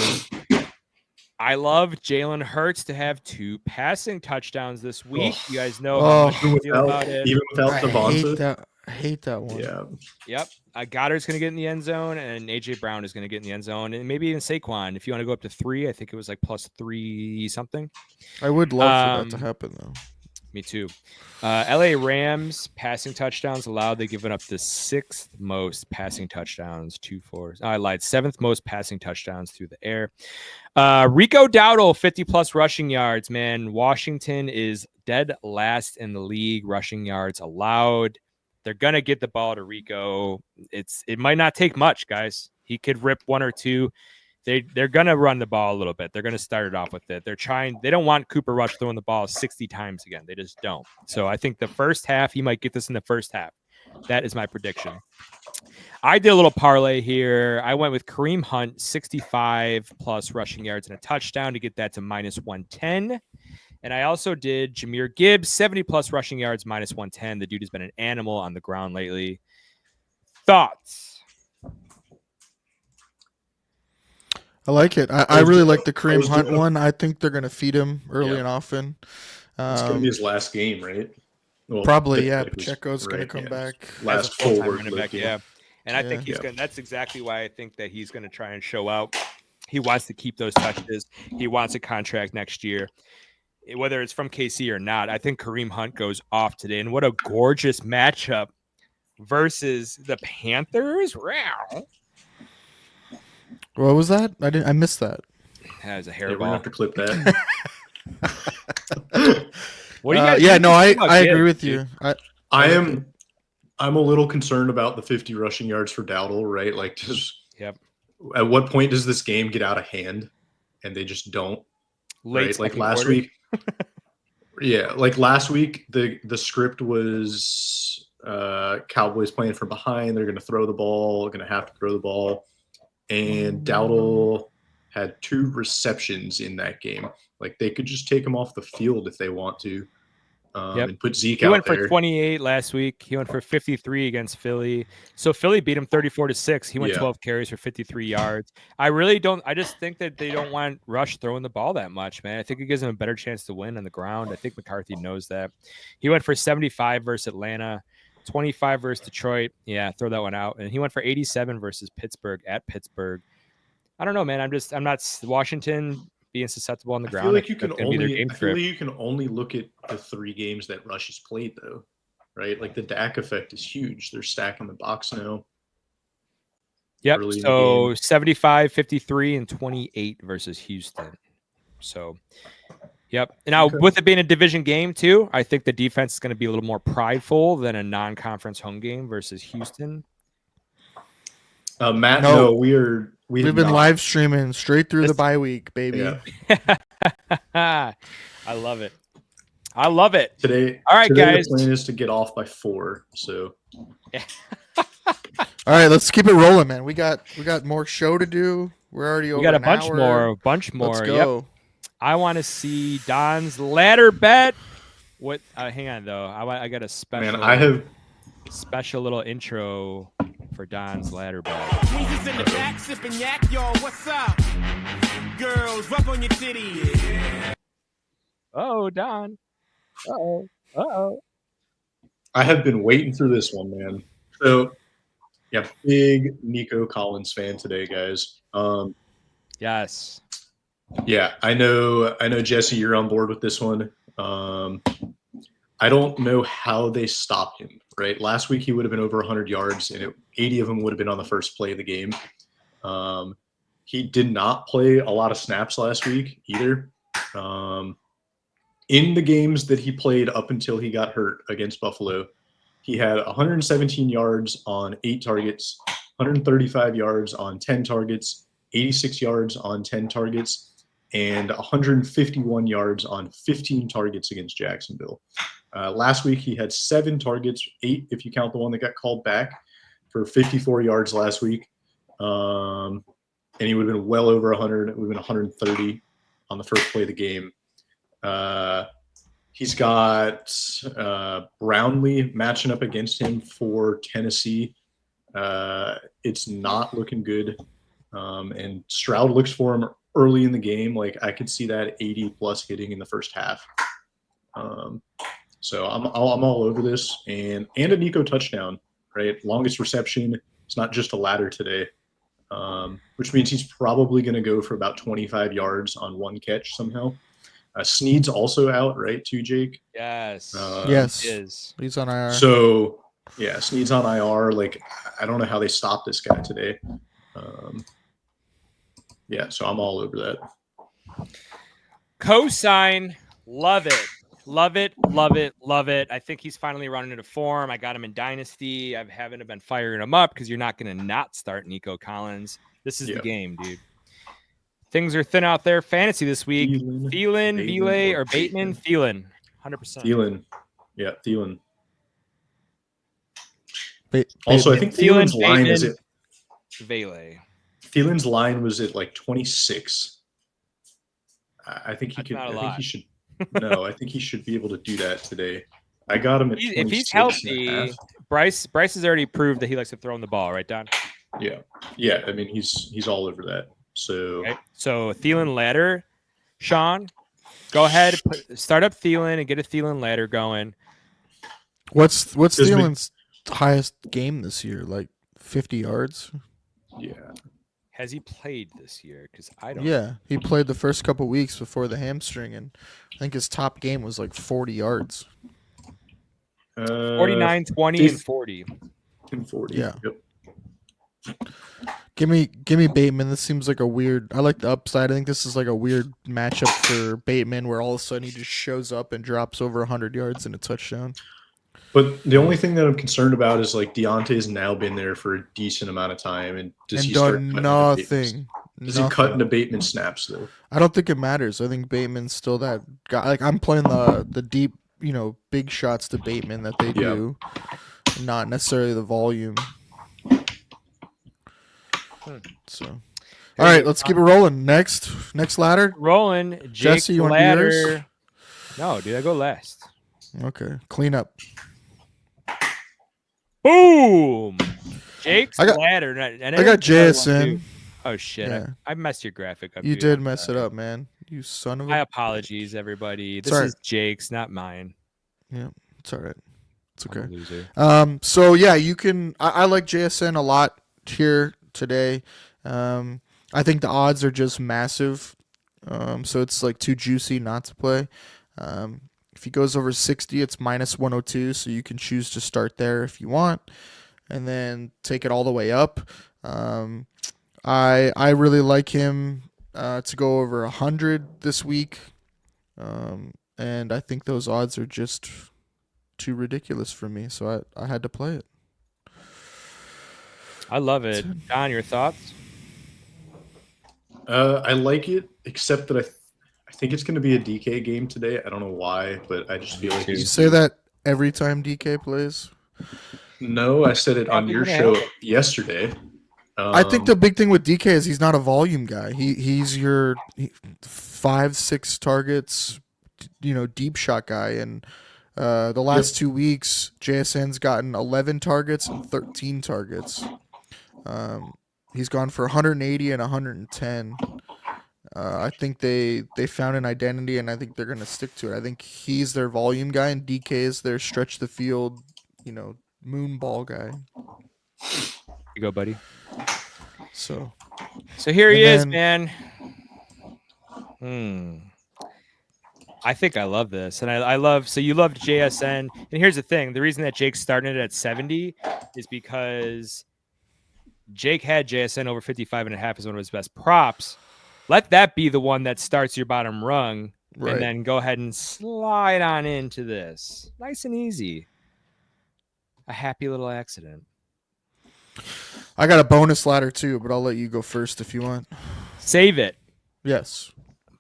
I love Jalen Hurts to have 2 passing touchdowns this week. You guys know how much I feel about it. Even without Devonta. I hate that one. Yeah. Yep. Goddard's going to get in the end zone, and A.J. Brown is going to get in the end zone, and maybe even Saquon. If you want to go up to 3, I think it was like plus 3 something. I would love for that to happen, though. Me too. L.A. Rams passing touchdowns allowed. They've given up the 6th most passing touchdowns. 7th most passing touchdowns through the air. Rico Dowdle, 50-plus rushing yards, man. Washington is dead last in the league, rushing yards allowed. They're going to get the ball to Rico. It might not take much, guys. He could rip 1 or 2. They're going to run the ball a little bit. They're going to start it off with it. They don't want Cooper Rush throwing the ball 60 times again. They just don't. So I think the first half, he might get this in the first half. That is my prediction. I did a little parlay here. I went with Kareem Hunt, 65-plus rushing yards and a touchdown to get that to minus 110. And I also did Jahmyr Gibbs, 70-plus rushing yards, minus 110. The dude has been an animal on the ground lately. Thoughts? I like it. I really like the Kareem was Hunt doing- one. I think they're going to feed him early Yeah. and often. It's going to be his last game, right? Well, Probably, yeah. Pacheco's- Pacheco's going to right, come yeah. back. As a Last full-time forward running back, game. yeah. And I Yeah. think he's Yeah. going. That's exactly why I think that he's going to try and show out. He wants to keep those touches. He wants a contract next year, whether it's from KC or not. I think Kareem Hunt goes off today, and what a gorgeous matchup versus the Panthers. Wow, What was that? I missed that. that was a Yeah, we're going to hairball. have to clip that. What do you guys? Yeah, what do no, you think about I agree Gibbs, with dude? you. I'm a little concerned about the 50 rushing yards for Dowdle, right? Like, just Yep. at what point does this game get out of hand and they just don't? Late Right? Like second last quarter. week. Yeah, like last week, the script was Cowboys playing from behind. They're going to throw the ball, going to have to throw the ball. And Dowdle had 2 receptions in that game. Like, they could just take him off the field if they want to, Yep. and put Zeke He out went there. for 28 last week. He went for 53 against Philly. So Philly beat him 34-6. He went Yeah. 12 carries for 53 yards. I just think that they don't want Rush throwing the ball that much, man. I think it gives him a better chance to win on the ground. I think McCarthy knows that. He went for 75 versus Atlanta, 25 versus Detroit. Yeah, throw that one out. And he went for 87 versus Pittsburgh at Pittsburgh. I don't know, man. I'm not Washington being susceptible on the I ground. feel like I you think can that's gonna be their only game I feel script. like you can only look at the 3 games that Rush has played, though, right? Like, the Dak effect is huge. They're stacking the box now. Yep. early in the So game. 75, 53, and 28 versus Houston. So, yep. Now, Okay. with it being a division game, too, I think the defense is going to be a little more prideful than a non-conference home game versus Houston. Matt, No. no, we've We've been not. live streaming straight through the This- bye week, baby. Yeah. I love it. I love it. Today. All right, today guys. The plan is to get off by 4. So All right, let's keep it rolling, man. We got more show to do. We're already over. We got a an bunch hour. more. Let's Yep. go. I want to see Don's ladder bet. What? Hang on, though. I got a special. man, I have special little intro for Don's ladder bet. Weezer's in the back, sipping yak, y'all, what's up? Girls, rub on your titties. Oh, Don. Uh-oh. I have been waiting for this one, man. So yeah, big Nico Collins fan today, guys. Yes. Yeah, I know Jesse, you're on board with this one. I don't know how they stopped him, right? Last week he would have been over 100 yards, and 80 of them would have been on the first play of the game. He did not play a lot of snaps last week either. In the games that he played up until he got hurt against Buffalo, he had 117 yards on 8 targets, 135 yards on 10 targets, 86 yards on 10 targets, and 151 yards on 15 targets against Jacksonville. Last week, he had 7 targets, 8 if you count the one that got called back, for 54 yards last week. And he would have been well over 100. It would have been 130 on the first play of the game. He's got Brownlee matching up against him for Tennessee. It's not looking good. And Stroud looks for him early in the game. Like, I could see that 80+ hitting in the first half. So I'm all over this. And a Nico touchdown, right? Longest reception. It's not just a ladder today. Which means he's probably going to go for about 25 yards on 1 catch somehow. Snead's also out, right, too, Jake? Yes. Yes. He is. He's on IR. So, yeah, Snead's on IR. Like, I don't know how they stopped this guy today. Yeah, so I'm all over that. Cosign. Love it. Love it. Love it. Love it. I think he's finally running into form. I got him in Dynasty. I haven't been firing him up because you're not going to not start Nico Collins. This is the game, dude. Things are thin out there. Fantasy this week. Thielen, Vile, or Bateman? Thielen. 100%. Thielen. Yeah, Thielen. Ba- Also, I Bateman. think Thielen's line is Bateman, at Vile. Thielen's line was at like 26. I think he That's could. not a I think lot. he should. No, I think he should be able to do that today. I got him at 26 If he's and a healthy, half. Bryce has already proved that he likes to throw in the ball, right, Don? Yeah. I mean, he's all over that. So Okay. So Thielen ladder, Sean, go ahead, start up Thielen and get a Thielen ladder going. What's Because Thielen's highest game this year? Like 50 yards? yeah, Has he played this year? Because I don't. Yeah, he played the first couple weeks before the hamstring, and I think his top game was like 40 yards. 49, 20, and 50 40. and 40. Yeah. Yep. Give me Bateman. This seems like a weird. I like the upside. I think this is like a weird matchup for Bateman, where all of a sudden he just shows up and drops over 100 yards and a touchdown. But the only thing that I'm concerned about is like Deontay's now been there for a decent amount of time, and does he start done cutting into Bateman's- nothing. Does he cut into Bateman snaps though? I don't think it matters. I think Bateman's still that guy. Like I'm playing the deep, big shots to Bateman that they do, not necessarily the volume. So, all right, let's keep it rolling. Next ladder. Rolling. Jake Jesse, you want to do yours? ladder. No, dude, I go last. Okay, clean up. Boom. Jake's I got- ladder. I got JSN. Oh shit! Yeah. I messed your graphic up. You dude. did I'm mess it sorry. up, man. You son of My a. apologies, everybody. This Sorry. is Jake's, not mine. Yeah, it's all right. It's I'm a okay. loser. So yeah, you can. I like JSN a lot here today. I think the odds are just massive. So it's like too juicy not to play. If he goes over 60, it's minus 102. So you can choose to start there if you want, and then take it all the way up. I really like him to go over 100 this week, and I think those odds are just too ridiculous for me, so I had to play it. I love it. Don, your thoughts? I like it, except that I think it's going to be a DK game today. I don't know why, but I just feel like You say that every time DK plays? No, I said it on Probably your gonna show happen. yesterday. I think the big thing with DK is he's not a volume guy. He's your 5-6 targets, deep shot guy. And the last 2 weeks, JSN's gotten 11 targets and 13 targets. He's gone for 180 and 110. I think they found an identity, and I think they're going to stick to it. I think he's their volume guy, and DK is their stretch the field, moon ball guy. You go, buddy. So here he is, then- man. I think I love this, and I love. So you loved JSN, and here's the thing: the reason that Jake's starting it at 70 is because Jake had JSN over 55.5 as one of his best props. Let that be the one that starts your bottom rung, Right. and then go ahead and slide on into this. Nice and easy. A happy little accident. I got a bonus ladder too, but I'll let you go first if you want. Save it. Yes.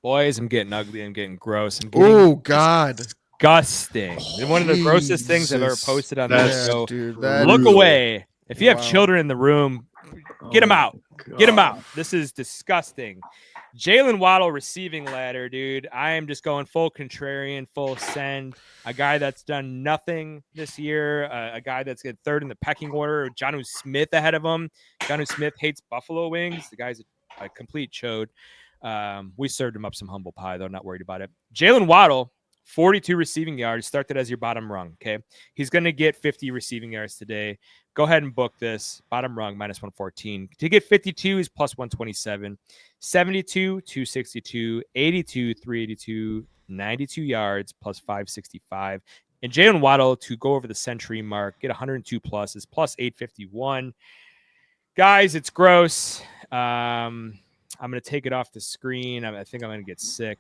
Boys, I'm getting ugly. I'm getting gross. I'm getting Oh God. disgusting. One of the grossest things I've ever Jesus. posted on That's- this show. Dude, that Look is- away. If you have Wow. children in the room, get them out. Get them out. This is disgusting. Jalen Waddle receiving ladder, dude. I am just going full contrarian, full send. A guy that's done nothing this year. A guy that's get third in the pecking order. Jonnu Smith ahead of him. Jonnu Smith hates buffalo wings. The guy's a complete chode. We served him up some humble pie, though. Not worried about it. Jalen Waddle, 42 receiving yards. Start that as your bottom rung, okay? He's going to get 50 receiving yards today. Go ahead and book this. Bottom rung, minus 114. To get 52 is plus 127. 72, 262. 82, 382. 92 yards, plus 565. And Jalen Waddle to go over the century mark, get 102 plus, is plus 851. Guys, it's gross. I'm going to take it off the screen. I think I'm going to get sick.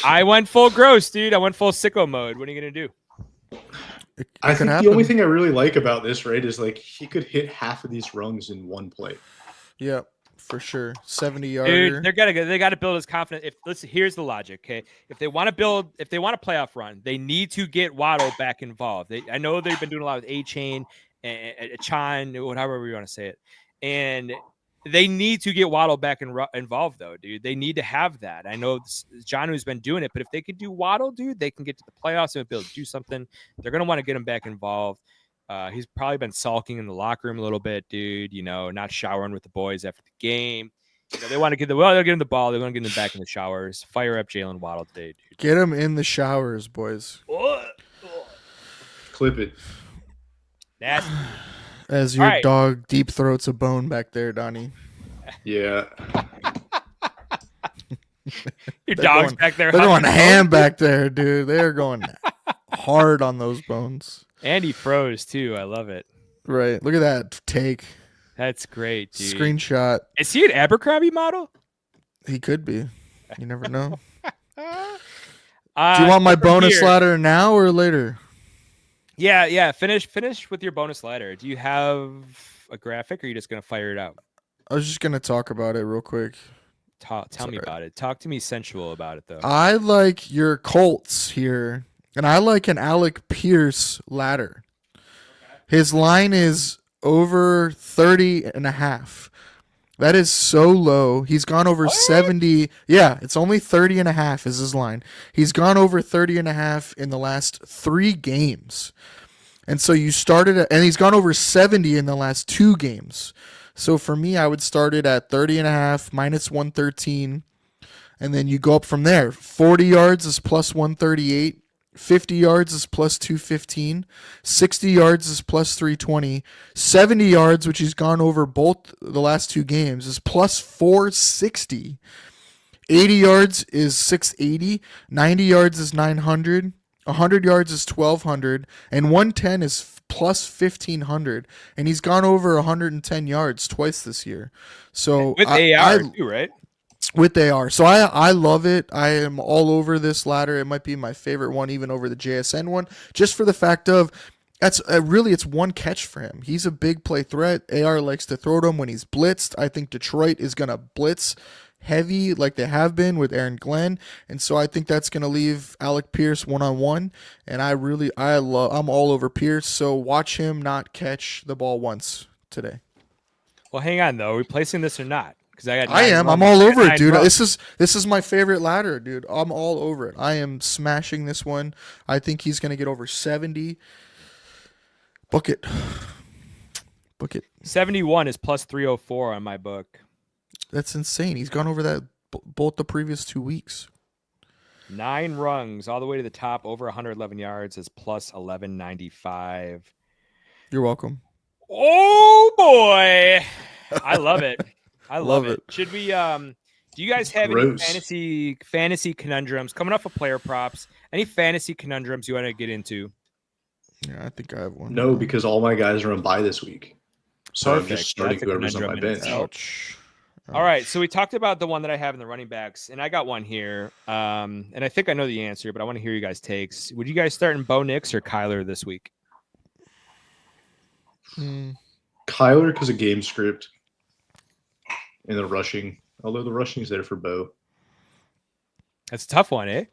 I went full gross, dude. I went full sicko mode. What are you going to do? It I could think happen. the only thing I really like about this, right, is like he could hit half of these rungs in one play. Yeah, for sure. 70-yarder. Dude, they gotta build his confidence. Here's the logic, okay? If they want to playoff run, they need to get Waddle back involved. I know they've been doing a lot with A-Chain and Chan, however you want to say it, and they need to get Waddle back involved, though, dude. They need to have that. I know John who's been doing it, but if they could do Waddle, dude, they can get to the playoffs and be able to do something. They're gonna want to get him back involved. He's probably been sulking in the locker room a little bit, dude. Not showering with the boys after the game. They want to get they'll get him the ball. They want to get him back in the showers. Fire up Jalen Waddle today, dude. Get him in the showers, boys. Clip it. Nasty. As your All right. dog deep throats a bone back there, Donnie. Yeah. Your dog's back there. They're going hugging ham bones. back there, dude. They're going hard on those bones. And he froze too. I love it. Right. Look at that take. That's great, dude. Screenshot. Is he an Abercrombie model? He could be. You never know. Do Do you want my bonus ladder now or later? Yeah. Finish with your bonus ladder. Do you have a graphic, or are you just gonna fire it out? I was just going to talk about it real quick. Tell me about it. Talk to me sensual about it, though. I like your Colts here, and I like an Alec Pierce ladder. His line is over 30.5. That is so low. He's gone over 70. Yeah, it's only 30.5 is his line. He's gone over 30.5 in the last 3 games. And so you started at, and he's gone over 70 in the last 2 games. So for me, I would start it at 30.5 minus 113. And then you go up from there. 40 yards is plus 138. 50 yards is plus 215. 60 yards is plus 320. 70 yards, which he's gone over both the last 2 games, is plus 460. 80 yards is 680. 90 yards is 900. 100 yards is 1,200. And 110 is plus 1,500. And he's gone over 110 yards twice this year. So with AR too, right? With AR. So I love it. I am all over this ladder. It might be my favorite one, even over the JSN one, just for the fact of that's really it's one catch for him. He's a big play threat. AR likes to throw to him when he's blitzed. I think Detroit is going to blitz heavy like they have been with Aaron Glenn. And so I think that's going to leave Alec Pierce one-on-one. And I'm all over Pierce. So watch him not catch the ball once today. Well, hang on though. Are we placing this or not? Because I'm all over it, dude. This is my favorite ladder, dude. I'm all over it. I am smashing this one. I think he's gonna get over 70. Book it. 71 is plus 304 on my book. That's insane. He's gone over that both the previous 2 weeks. 9 rungs all the way to the top, over 111 yards is plus 1195. You're welcome. Oh boy, I love it. I love it. Should we? Do you guys have any fantasy conundrums coming off of player props? Any fantasy conundrums you want to get into? Yeah, I think I have one. No, because all my guys are on bye this week, so Perfect. I'm just starting whoever's on my bench. Ouch. All right, so we talked about the one that I have in the running backs, and I got one here, and I think I know the answer, but I want to hear you guys' takes. Would you guys start in Bo Nix or Kyler this week? Kyler because of game script. And the rushing, although the rushing is there for Bo. That's a tough one, eh?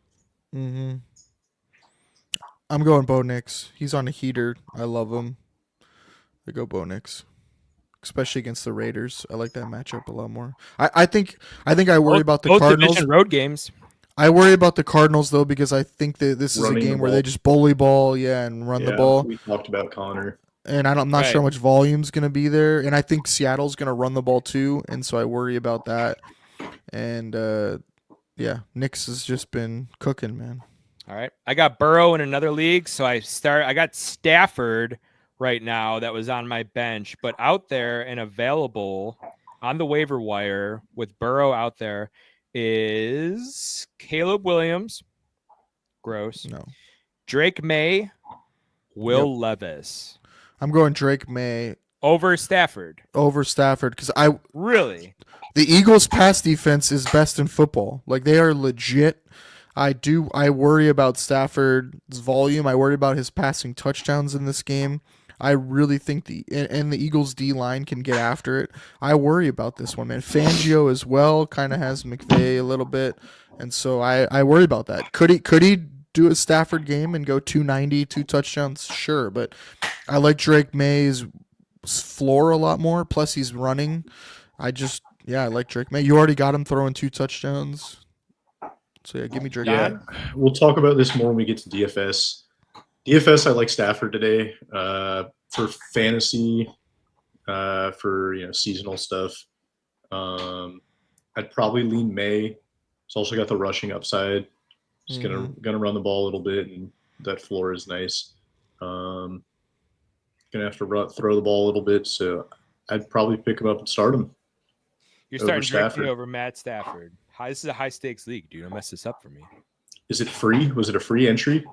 Mm-hmm. I'm going Bo Nix. He's on a heater. I love him. I go Bo Nix, especially against the Raiders. I like that matchup a lot more. I think I worry about the Cardinals. Division road games. I worry about the Cardinals though because I think that this is Running a game the where ball. they just bully ball, and run the ball. We talked about Connor. And I'm not sure how much volume's going to be there. And I think Seattle's going to run the ball too. And so I worry about that. And, Nix has just been cooking, man. All right. I got Burrow in another league. So I got Stafford right now that was on my bench. But out there and available on the waiver wire with Burrow out there is Caleb Williams. Gross. No. Drake May. Will Levis. I'm going Drake May over Stafford because really the Eagles' pass defense is best in football. Like they are legit. I worry about Stafford's volume. I worry about his passing touchdowns in this game. I really think the Eagles' D line can get after it. I worry about this one, man. Fangio as well kind of has McVay a little bit, and so I worry about that. Could he do a Stafford game and go 290, 2 touchdowns? Sure, but I like Drake May's floor a lot more. Plus, he's running. I like Drake May. You already got him throwing 2 touchdowns. So, yeah, give me Drake May. Yeah, we'll talk about this more when we get to DFS. DFS, I like Stafford today. for fantasy, for seasonal stuff, I'd probably lean May. It's also got the rushing upside. Just gonna run the ball a little bit, and that floor is nice. Gonna have to throw the ball a little bit, so I'd probably pick him up and start him. You're starting Stafford over Matt Stafford. This is a high stakes league, dude. Don't mess this up for me. Is it free? Was it a free entry?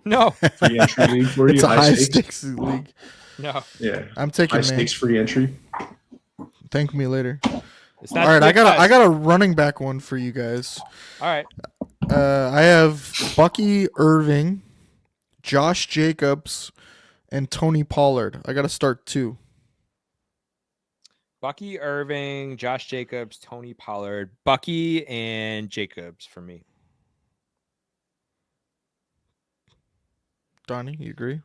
No. Free entry league for you? It's a high stakes league. No. Yeah. I'm taking high stakes free entry. Thank me later. It's not all right, I got a running back one for you guys. All right. I have Bucky Irving, Josh Jacobs, and Tony Pollard. I got to start 2. Bucky Irving, Josh Jacobs, Tony Pollard, Bucky and Jacobs for me. Donnie, you agree?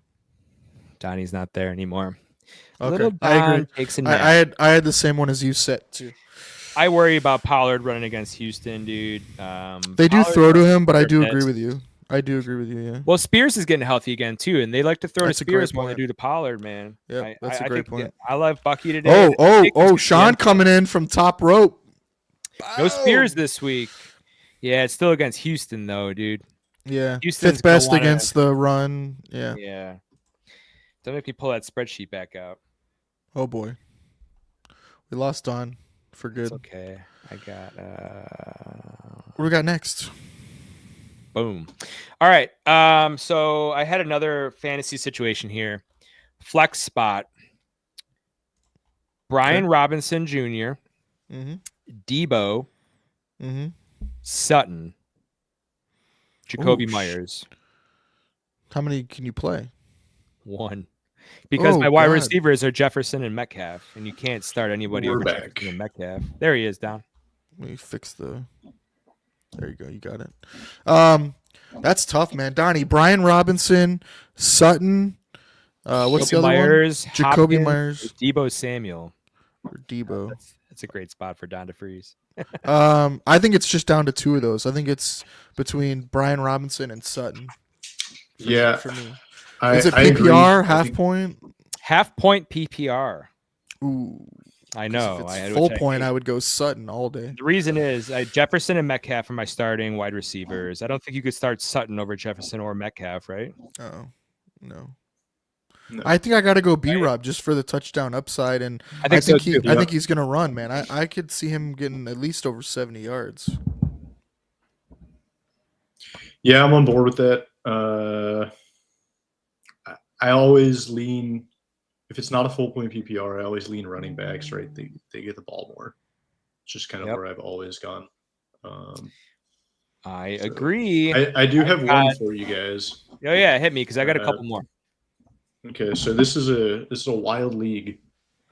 Donnie's not there anymore. Okay, I agree. Takes a I had the same one as you set too. I worry about Pollard running against Houston, dude. They do throw to him, but I do agree with you. Yeah. Well, Spears is getting healthy again too, and they like to throw to Spears more than they do to Pollard, man. Yeah, that's a great point. I love Bucky today. Sean coming in from top rope. No Spears this week. Yeah, it's still against Houston though, dude. Yeah, Houston's 5th best against the run. Yeah. Yeah. Don't make me pull that spreadsheet back out. Oh boy, we lost Don for good. It's okay. I got. What do we got next? Boom. All right. So I had another fantasy situation here. Flex spot. Brian Robinson Jr., Debo, Sutton, Jacoby Myers. How many can you play? 1. Because my wide receivers are Jefferson and Metcalf, and you can't start anybody over Jefferson and Metcalf. There he is, down. Let me fix the... There you go. You got it. That's tough, man. Donnie, Brian Robinson, Sutton. What's the other Myers, one? Jacoby Hopkins, Myers. Debo Samuel. Or Debo. That's a great spot for Don DeFreeze. I think it's just down to 2 of those. I think it's between Brian Robinson and Sutton. For me. Is it PPR, half point? Half point PPR. Ooh. I know. If it's full point, I would go Sutton all day. The reason is Jefferson and Metcalf are my starting wide receivers. I don't think you could start Sutton over Jefferson or Metcalf, right? Oh, no. I think I got to go B-Rob just for the touchdown upside, and I think he's going to run, man. I could see him getting at least over 70 yards. Yeah, I'm on board with that. I always lean, if it's not a full point PPR, I always lean running backs, right? They get the ball more. It's just kind of where I've always gone. I agree. I do have one for you guys. Oh yeah, hit me because I got a couple more. Okay, so this is a wild league.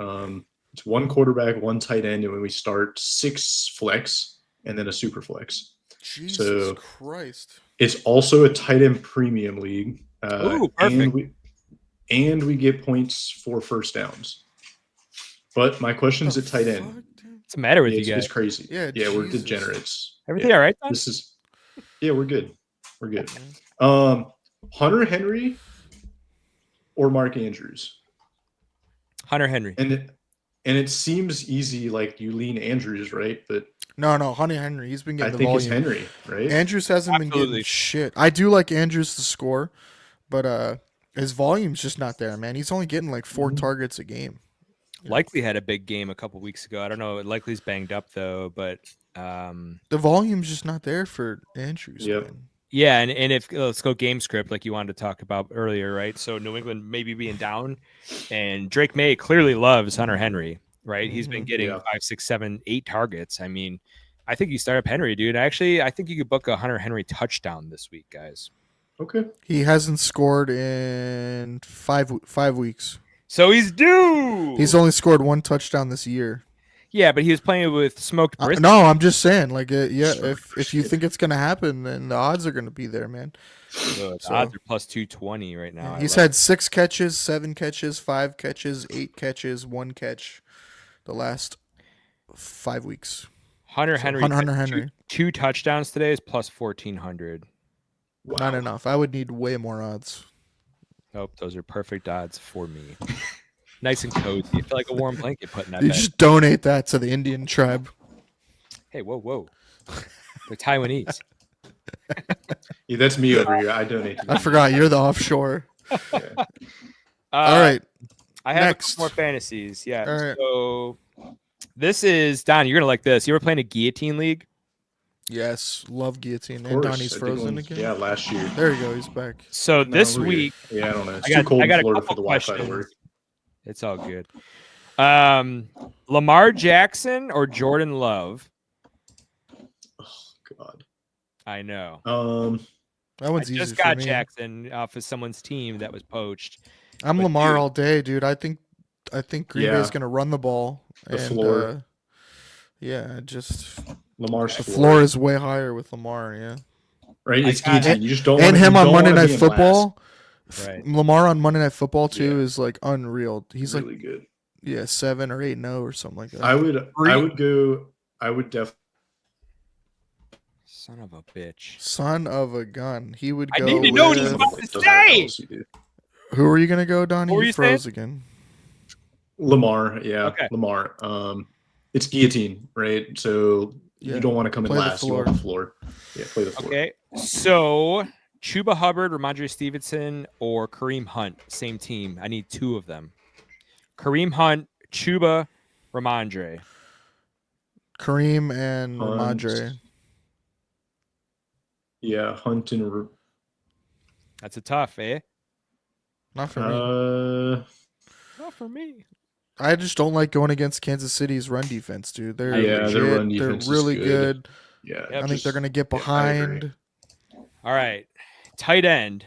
It's 1 quarterback, 1 tight end, and when we start 6 flex and then a super flex. Jesus Christ! It's also a tight end premium league. Ooh, perfect. And we get points for first downs. But my question's at tight end. What's the matter with you guys? It's crazy. Yeah, we're degenerates. Everything all right, Don? We're good. We're good. Hunter Henry or Mark Andrews? Hunter Henry. And it seems easy, like you lean Andrews, right? But no, Hunter Henry. He's been getting the volume. I think it's Henry, right? Andrews hasn't been getting shit. I do like Andrews to score, but his volume's just not there, man. He's only getting like 4 targets a game. Likely had a big game a couple weeks ago. I don't know. Likely's banged up though, but the volume's just not there for Andrews. Yep. Man. Yeah, and if let's go game script like you wanted to talk about earlier, right? So New England maybe being down, and Drake May clearly loves Hunter Henry, right? He's been getting 5, 6, 7, 8 targets. I mean, I think you start up Henry, dude. Actually, I think you could book a Hunter Henry touchdown this week, guys. Okay. He hasn't scored in 5 weeks. So he's due. He's only scored 1 touchdown this year. Yeah, but he was playing with smoked brisket. No, I'm just saying, like, if you think it's gonna happen, then the odds are gonna be there, man. The odds are plus 220 right now. He's had 6 catches, 7 catches, 5 catches, 8 catches, 1 catch, the last 5 weeks. Hunter Henry. 2 touchdowns today is plus 1,400. Wow. Not enough. I would need way more odds. Nope, those are perfect odds for me. Nice and cozy. I feel like a warm blanket putting that You back. just donate that to the Indian tribe. Hey, whoa. They're Taiwanese. Yeah, that's me over here. I donate to I forgot you're the offshore. Yeah. All right. I have next. a couple more fantasies. Yeah. All right. So this is Don. You're gonna like this. You ever playing a guillotine league? Yes, love guillotine. Of And course, Donnie's I did frozen one- again. Yeah, last year. There you go. He's back. So No, this we're good. week, Yeah, I don't know. It's I too cold got in a Florida for couple the Wi-Fi to questions. work. it's all good. Lamar Jackson or Jordan Love? Oh God. I know. That I one's easy just for got me. Jackson off of someone's team that was poached. I'm But Lamar dude- all day, dude. I think Green Yeah. Bay's gonna run the ball. The floor. Just Lamar's the floor. floor is way higher with Lamar. Yeah, Right? It's I got- guillotine. You just don't and wanna, him you on don't Monday wanna Night be in last. Football. Right. Lamar on Monday Night Football too Yeah. is like unreal. He's Really good. like 7 or 8-0 or something like that. I would definitely. Son of a bitch. Son of a gun. He would I go. need to know what he's with- about to Doesn't matter say. else you do. Who are you gonna go, Donnie? What were You you saying? froze again. Lamar, yeah, Okay. Lamar. It's guillotine, right? So Yeah. you don't want to come in Play the last. You want the floor. Yeah, play the floor. Okay. So Chuba Hubbard, Ramondre Stevenson, or Kareem Hunt, same team. I need two of them. Kareem Hunt, Chuba, Ramondre. Kareem and Hunt. Ramondre. Yeah, Hunt and That's a tough, eh? Not for me. Not for me. I just don't like going against Kansas City's run defense, dude. They're Yeah, legit. their run They're defense is really good. good. yeah. Yep. I think they're gonna get yeah, I agree. behind. All right. Tight end.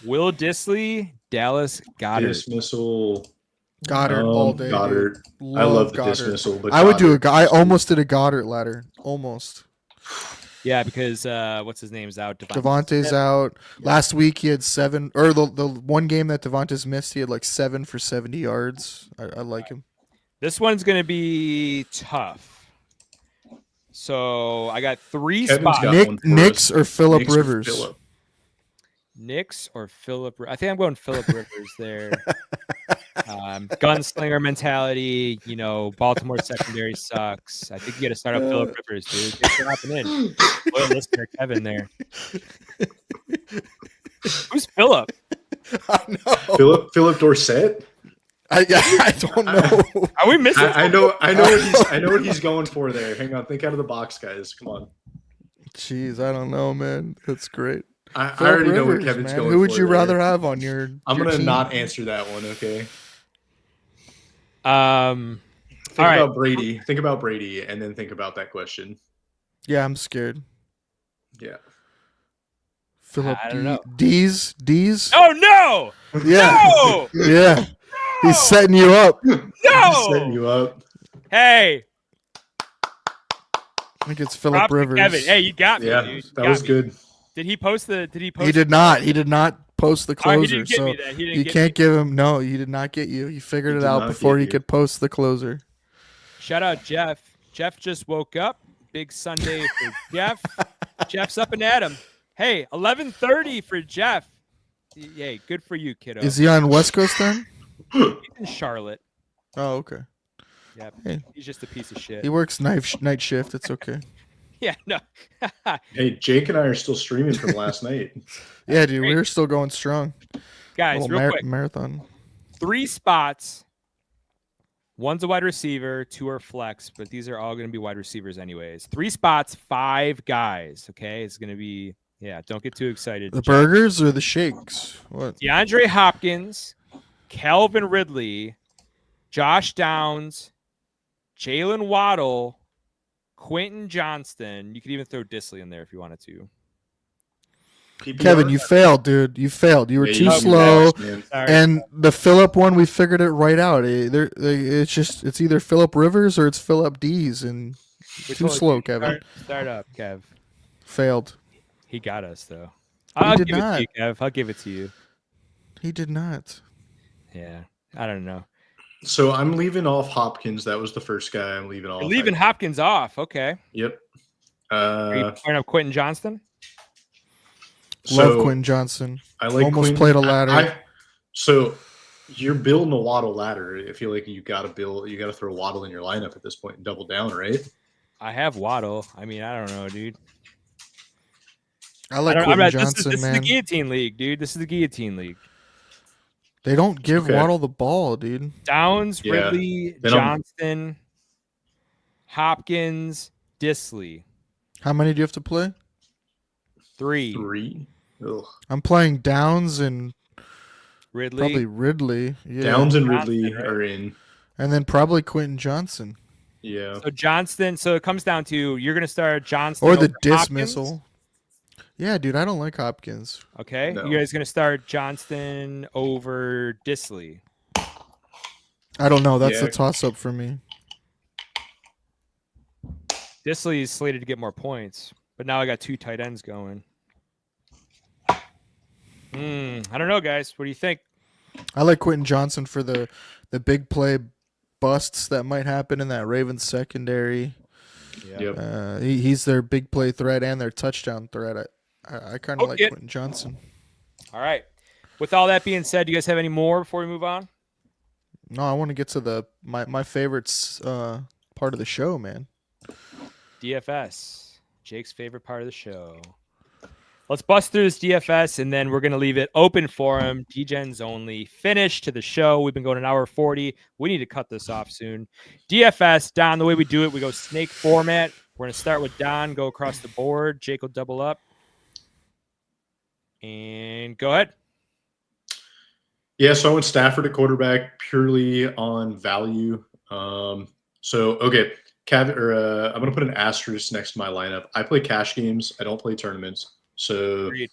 Will Disley, Dallas Goddard. Dismissal. Goddard all day. Goddard. Dude. I love the Goddard. dismissal, but I would do Goddard I is almost did a Goddard ladder. Almost. Yeah, because what's his name's out? Devontae's out. Last week he had 7, or the one game that Devontae's missed, he had like 7 for 70 yards. I like him. This one's gonna be tough. So I got three Kevin's spots. got one for Knicks us. or Phillip Knicks or Rivers? Phillip. Knicks or Phillip? I think I'm going Phillip Rivers there. Gunslinger mentality. You know, Baltimore secondary sucks. I think you got to start up Phillip Rivers, dude. Thanks for hopping in. Loyal listener Kevin there. Who's Phillip? I know. Phillip Dorsett. I don't know. Are we missing? I know what he's going for there. Hang on, think out of the box, guys. Come on. Jeez, I don't know, man. That's great. I Phillip already know what Rivers, Kevin's man. going for. Who would you there. rather have on your? I'm your gonna team? not answer that one. Okay. Think Think about Brady. Think about Brady, and then think about that question. Yeah, I'm scared. Yeah. Philip I don't know. D's. Oh no! Yeah, No! yeah. He's setting you up. Setting you up. Hey, I think it's Philip props to Rivers. Kevin. Hey, you got me, Yeah, dude. You that got was me. good. Did he post the? Did he post? He did not. He did not post the Oh, he closer. didn't get So me then. He didn't you get can't me. give him. No, he did not get you. He figured He it did out not before get he you. could post the closer. Shout out Jeff. Jeff just woke up. Big Sunday for Jeff. Jeff's up and at him. Hey, 11:30 for Jeff. Hey, good for you, kiddo. Is he on West Coast then? He's in Charlotte. Oh, okay. Yep. Hey. He's just a piece of shit. He works night shift. It's okay. Yeah, no. Hey, Jake and I are still streaming from last night. Yeah, dude, Great. we're still going strong. Guys, Little real quick. marathon. 3 spots. One's a wide receiver, 2 are flex, but these are all going to be wide receivers anyways. 3 spots, 5 guys. Okay, it's going to be don't get too excited. The burgers or the shakes? What? DeAndre Hopkins, Calvin Ridley, Josh Downs, Jalen Waddle, Quentin Johnston. You could even throw Disley in there if you wanted to. PPR? Kevin, you failed, dude. You failed. You were Yeah, too you slow. passed, man. Sorry. And the Phillip one, we figured it right out. It's either Phillip Rivers or it's Phillip D's, and Which too one would slow, you Kevin. Start up, Kev. Failed. He got us though. He I'll did give it not. to you, Kev. I'll give it to you. He did not. Yeah, I don't know. So I'm leaving off Hopkins. That was the first guy I'm leaving off. You're leaving Hopkins off. Okay. Yep. Are you playing up Quentin Johnston? Love So Quentin Johnson. I like Almost Quinn. played a ladder. So you're building a Waddle ladder. I feel like you got to throw Waddle in your lineup at this point and double down, right? I have Waddle. I mean, I don't know, dude. I like Quentin Johnson, this is man. the guillotine league, dude. This is the guillotine league. They don't give Okay. Waddle the ball, dude. Downs, Yeah. Ridley, Then I'm- Johnston, Hopkins, Disley. How many do you have to play? 3. 3. Ugh. I'm playing Downs and Ridley. probably Ridley. Yeah. Downs and Johnson, Ridley right? are in. And then probably Quentin Johnson. Yeah. So Johnston. So it comes down to you're going to start Johnston Or the over dismissal. Hopkins? Yeah, dude, I don't like Hopkins. Okay. No. You guys going to start Johnston over Disley? I don't know. That's Yeah. a toss-up for me. Disley is slated to get more points, but now I got 2 tight ends going. I don't know, guys. What do you think? I like Quentin Johnson for the big play busts that might happen in that Ravens secondary. Yep. He's their big play threat and their touchdown threat. I kind of like Okay. Quentin Johnson. All right. With all that being said, do you guys have any more before we move on? No, I want to get to my favorites part of the show, man. DFS, Jake's favorite part of the show. Let's bust through this DFS, and then we're going to leave it open for him. DGens only. Finish to the show. We've been going an hour 40. We need to cut this off soon. DFS, Don, the way we do it, we go snake format. We're going to start with Don, go across the board. Jake will double up. And go ahead. Yeah, so I went Stafford at quarterback purely on value. I'm going to put an asterisk next to my lineup. I play cash games. I don't play tournaments. So Agreed.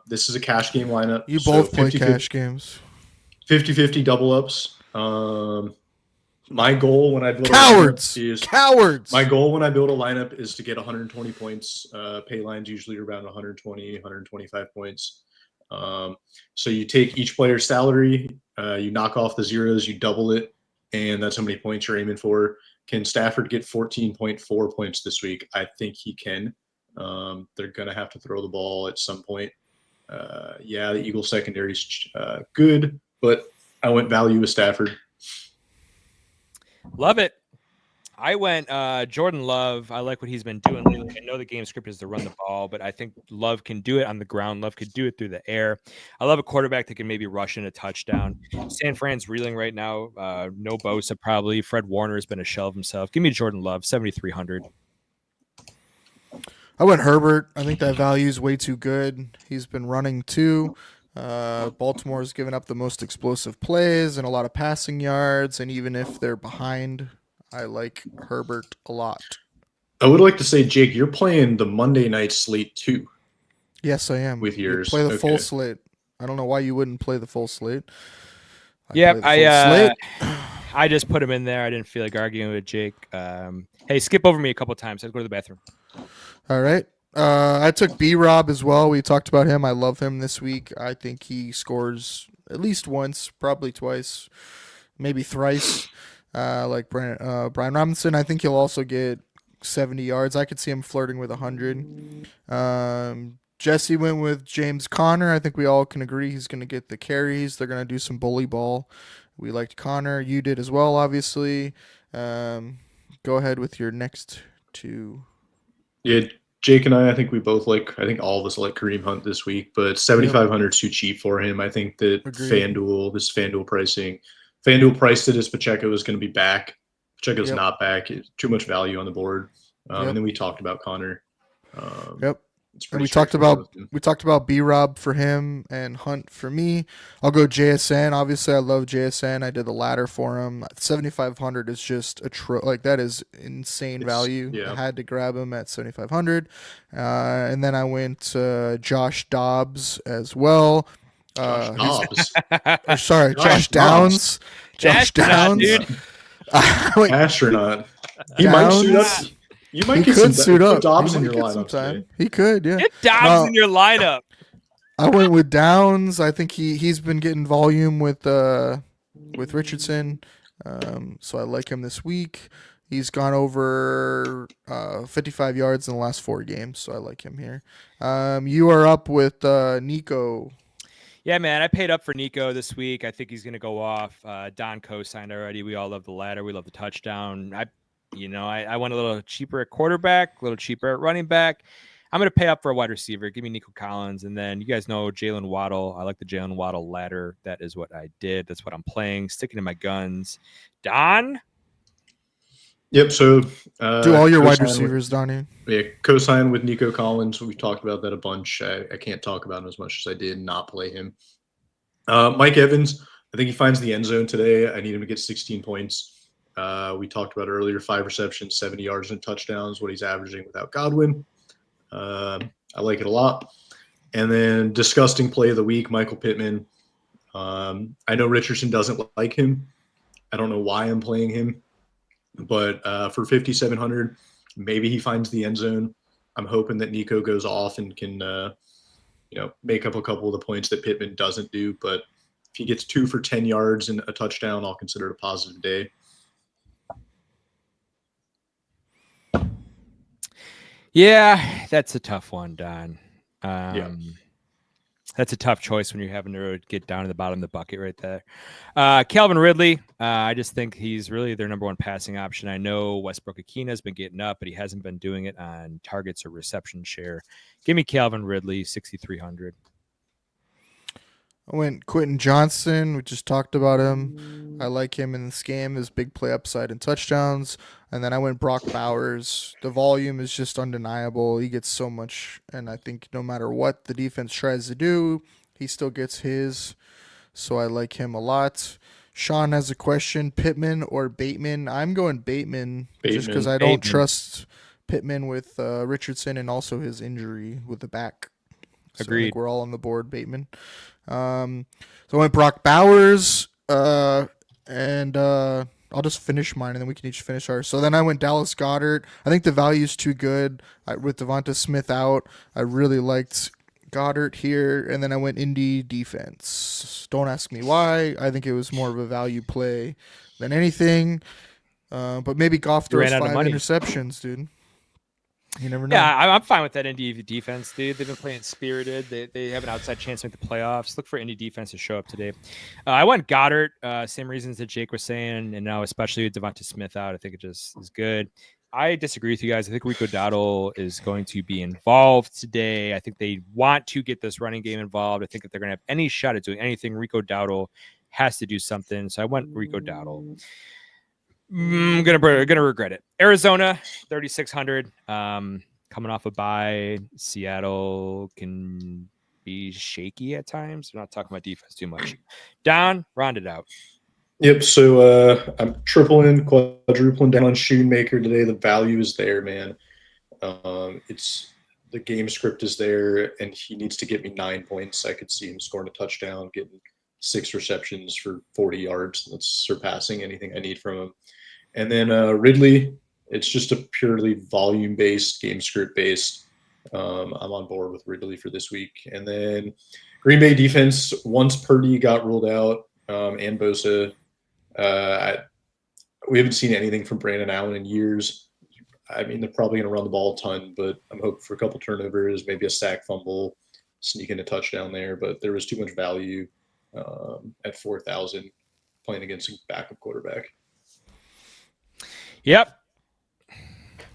this is a cash game lineup. You So both play 50-50 cash games. 50-50 double ups. My goal when I build Cowards. a lineup is Cowards. my goal when I build a lineup is to get 120 points. Pay lines usually around 120, 125 points. So you take each player's salary, you knock off the zeros, you double it, and that's how many points you're aiming for. Can Stafford get 14.4 points this week? I think he can. They're going to have to throw the ball at some point. The Eagles secondary is good, but I went value with Stafford. Love it. I went Jordan Love. I like what he's been doing lately. I know the game script is to run the ball, but I think Love can do it on the ground. Love could do it through the air. I love a quarterback that can maybe rush in a touchdown. San Fran's reeling right now. No Bosa probably. Fred Warner has been a shell of himself. Give me Jordan Love, 7,300. I went Herbert. I think that value is way too good. He's been running too. Baltimore's given up the most explosive plays and a lot of passing yards. And even if they're behind, I like Herbert a lot. I would like to say, Jake, you're playing the Monday night slate too. Yes, I am. With You yours, play the full okay. slate. I don't know why you wouldn't play the full slate. Yep, play the full slate. I just put him in there. I didn't feel like arguing with Jake. Hey, skip over me a couple times. I'd go to the bathroom. All right. I took B-Rob as well. We talked about him. I love him this week. I think he scores at least once, probably twice, maybe thrice. Like Brian Robinson, I think he'll also get 70 yards. I could see him flirting with 100. Jesse went with James Conner. I think we all can agree he's going to get the carries. They're going to do some bully ball. We liked Conner. You did as well, obviously. Go ahead with your next two. Yeah, Jake and I think we both I think all of us like Kareem Hunt this week, but 7,500 is too cheap for him. I think that Agreed. FanDuel pricing, FanDuel priced it as Pacheco is going to be back. Pacheco's Yep. not back. It's too much value on the board. Yep. And then we talked about Connor. Yep. It's And pretty we talked straightforward with him. about B-Rob for him and Hunt for me. I'll go JSN. Obviously, I love JSN. I did the ladder for him. 7,500 is just that is insane value. Yeah. I had to grab him at 7,500. And then I went Josh Dobbs as well. Josh Dobbs. Or sorry, Josh Josh Downs. Josh Astronaut, Downs. dude. I went Astronaut. He might suit up. Downs. You might He get could some suit up. Dobbs He in might your get some lineup time. today. He could, yeah. Get Dobbs No. in your lineup. I went with Downs. I think he's been getting volume with Richardson, so I like him this week. He's gone over 55 yards in the last 4 games, so I like him here. You are up with Nico. Yeah, man, I paid up for Nico this week. I think he's going to go off. Don co-signed already. We all love the ladder. We love the touchdown. I went a little cheaper at quarterback, a little cheaper at running back. I'm going to pay up for a wide receiver. Give me Nico Collins. And then you guys know Jalen Waddle. I like the Jalen Waddle ladder. That is what I did. That's what I'm playing. Sticking to my guns. Don? Yep. So do all your wide receivers, Donnie. Yeah, co-sign with Nico Collins. We talked about that a bunch. I can't talk about him as much as I did not play him. Mike Evans, I think he finds the end zone today. I need him to get 16 points. We talked about earlier, 5 receptions, 70 yards and touchdowns, what he's averaging without Godwin. I like it a lot. And then disgusting play of the week, Michael Pittman. I know Richardson doesn't like him. I don't know why I'm playing him. But for 5,700, maybe he finds the end zone. I'm hoping that Nico goes off and can, make up a couple of the points that Pittman doesn't do. But if he gets 2 for 10 yards and a touchdown, I'll consider it a positive day. Yeah, that's a tough one, Don. Yeah. That's a tough choice when you're having to get down to the bottom of the bucket right there. Calvin Ridley, I just think he's really their number one passing option. I know Westbrook Akina has been getting up, but he hasn't been doing it on targets or reception share. Give me Calvin Ridley, 6,300. I went Quentin Johnson. We just talked about him. I like him in this game. His big play upside and touchdowns. And then I went Brock Bowers. The volume is just undeniable. He gets so much. And I think no matter what the defense tries to do, he still gets his. So I like him a lot. Sean has a question. Pittman or Bateman? I'm going Bateman. Just because I don't trust Pittman with Richardson and also his injury with the back. So Agreed. I think we're all on the board, Bateman. So I went Brock Bowers, and I'll just finish mine, and then we can each finish ours. So then I went Dallas Goedert. I think the value is too good with Devonta Smith out. I really liked Goddard here, and then I went Indy defense. Don't ask me why. I think it was more of a value play than anything. But maybe Goff throws 5 interceptions, dude. You never know. Yeah, I'm fine with that Indy defense, dude. They've been playing spirited. They have an outside chance to make the playoffs. Look for Indy defense to show up today. I went Goddard, same reasons that Jake was saying, and now especially with Devonta Smith out, I think it just is good. I disagree with you guys. I think Rico Dowdle is going to be involved today. I think they want to get this running game involved. I think if they're going to have any shot at doing anything, Rico Dowdle has to do something. So I went Rico Dowdle. I'm gonna regret it. Arizona, 3,600. Coming off a bye. Seattle can be shaky at times. I'm not talking about defense too much. Don, round it out. Yep. So I'm quadrupling down on Shoemaker today. The value is there, man. It's the game script is there, and he needs to get me 9 points. I could see him scoring a touchdown, getting 6 receptions for 40 yards. That's surpassing anything I need from him. And then Ridley, it's just a purely volume-based, game script-based. I'm on board with Ridley for this week. And then Green Bay defense, once Purdy got ruled out and Bosa, we haven't seen anything from Brandon Allen in years. I mean, they're probably going to run the ball a ton, but I'm hoping for a couple turnovers, maybe a sack fumble, sneak in a touchdown there. But there was too much value at 4,000 playing against a backup quarterback. Yep.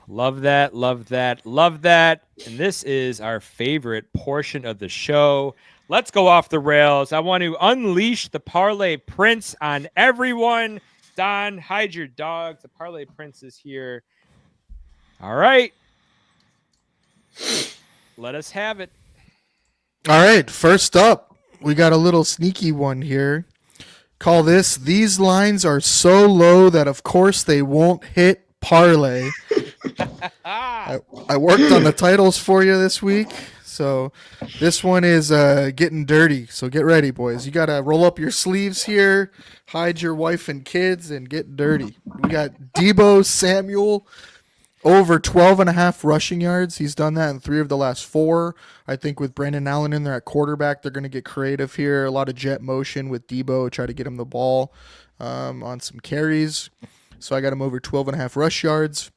Love that. And this is our favorite portion of the show. Let's go off the rails. I want to unleash the Parlay Prince on everyone. Don, hide your dogs. The Parlay Prince is here. All right. Let us have it. All right. First up, we got a little sneaky one here. Call this, these lines are so low that of course they won't hit parlay. I worked on the titles for you this week. So this one is getting dirty. So get ready, boys. You got to roll up your sleeves here, hide your wife and kids, and get dirty. We got Deebo Samuel over 12.5 rushing yards. He's done that in 3 of the last 4. I think with Brandon Allen in there at quarterback, they're going to get creative here. A lot of jet motion with Deebo, try to get him the ball on some carries. So I got him over 12.5 rush yards.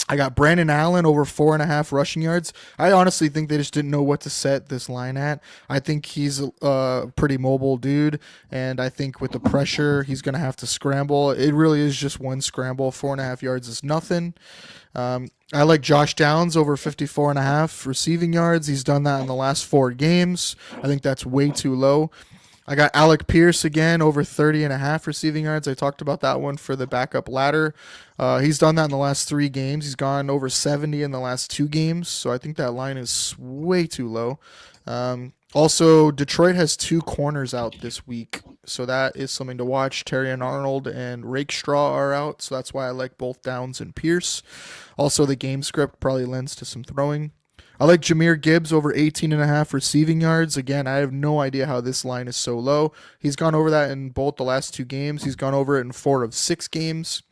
I got Brandon Allen over 4.5 rushing yards. I honestly think they just didn't know what to set this line at. I think he's a pretty mobile dude, and I think with the pressure, he's going to have to scramble. It really is just one scramble. 4.5 yards is nothing. I like Josh Downs over 54.5 receiving yards. He's done that in the last 4 games. I think that's way too low. I got Alec Pierce again over 30.5 receiving yards. I talked about that one for the backup ladder. He's done that in the last 3 games. He's gone over 70 in the last 2 games. So I think that line is way too low. Also, Detroit has 2 corners out this week. So that is something to watch. Terrion Arnold and Rakestraw are out. So that's why I like both Downs and Pierce. Also, the game script probably lends to some throwing. I like Jahmyr Gibbs over 18.5 receiving yards. Again, I have no idea how this line is so low. He's gone over that in both the last 2 games. He's gone over it in 4 of 6 games.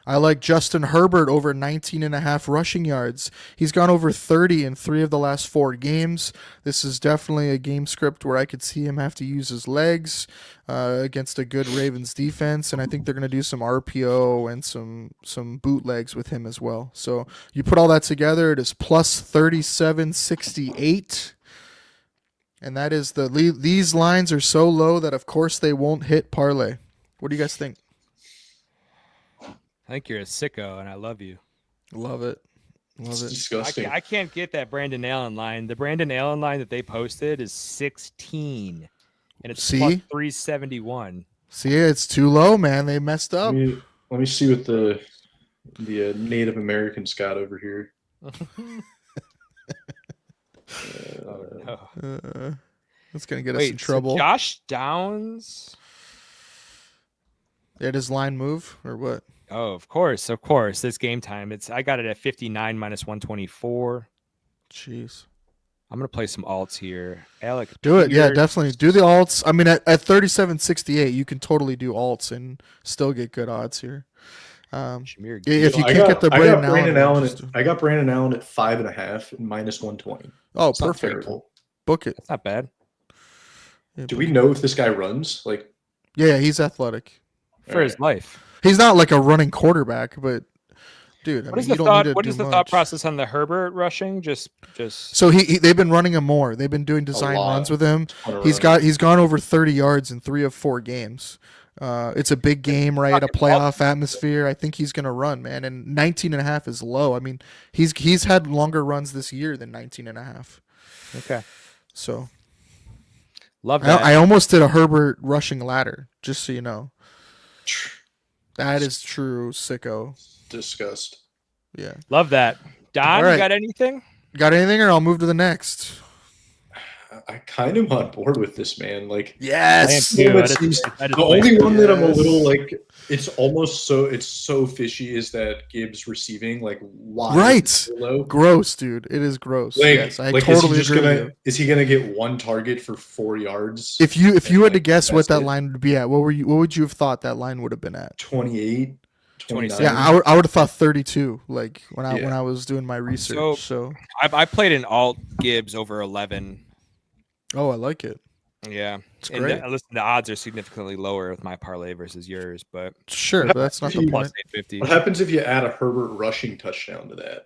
I like Justin Herbert over 19.5 rushing yards. He's gone over 30 in 3 of the last 4 games. This is definitely a game script where I could see him have to use his legs against a good Ravens defense, and I think they're going to do some RPO and some bootlegs with him as well. So you put all that together, it is plus 37.68. And that is these lines are so low that of course they won't hit parlay. What do you guys think? I think you're a sicko, and I love you. Love it. It's Love it. disgusting. I can't get that Brandon Allen line. The Brandon Allen line that they posted is 16, and it's See? plus 371. See, it's too low, man. They messed up. Let me see what the Native Americans got over here. That's going to get us in trouble. So Josh Downs? Did his line move or what? Oh, of course. This game time. I got it at 59 minus 124. Jeez. I'm gonna play some alts here. Alec, Do it. Yeah, definitely. Do the alts. I mean, at 37.68, you can totally do alts and still get good odds here. If you can't get the Brandon Allen, I got Brandon Allen at 5.5 and minus 120. Oh, It's not perfect. terrible. Book it. That's not bad. Yeah, Do we know if this guy runs? Like, Yeah, he's athletic. For his life. He's not like a running quarterback, but dude, What is the thought process on the Herbert rushing? Just So they've been running him more. They've been doing design lot. runs with him. On a He's gone over 30 yards in 3 of 4 games. It's a big game, right? A playoff atmosphere. I think he's gonna run, man. And 19.5 is low. I mean, he's had longer runs this year than 19.5. okay. So Love that. I almost did a Herbert rushing ladder, just so you know. That is true, sicko. disgust. Yeah. Love that. Don, All right. you got anything? Got anything, or I'll move to the next? I kind of on board with this, man. Like, Yes. I am too. That seems- the only one that I'm a little like, it's so fishy is that Gibbs receiving. Like, why? Right. is it so low? Gross, dude. It is gross. Like, Yes, I like, totally is he agree with you. is he gonna get 1 target for 4 yards? If you had to like, guess what that's that it? line would be at, what would you have thought that line would have been at? 28, 29. Yeah, I would have thought 32. Like when Yeah. I was doing my research. So I played an alt Gibbs over 11. oh, I like it. Yeah. It's And great. listen, the odds are significantly lower with my parlay versus yours, but Sure, but that's not the plus point. 850. What happens if you add a Herbert rushing touchdown to that?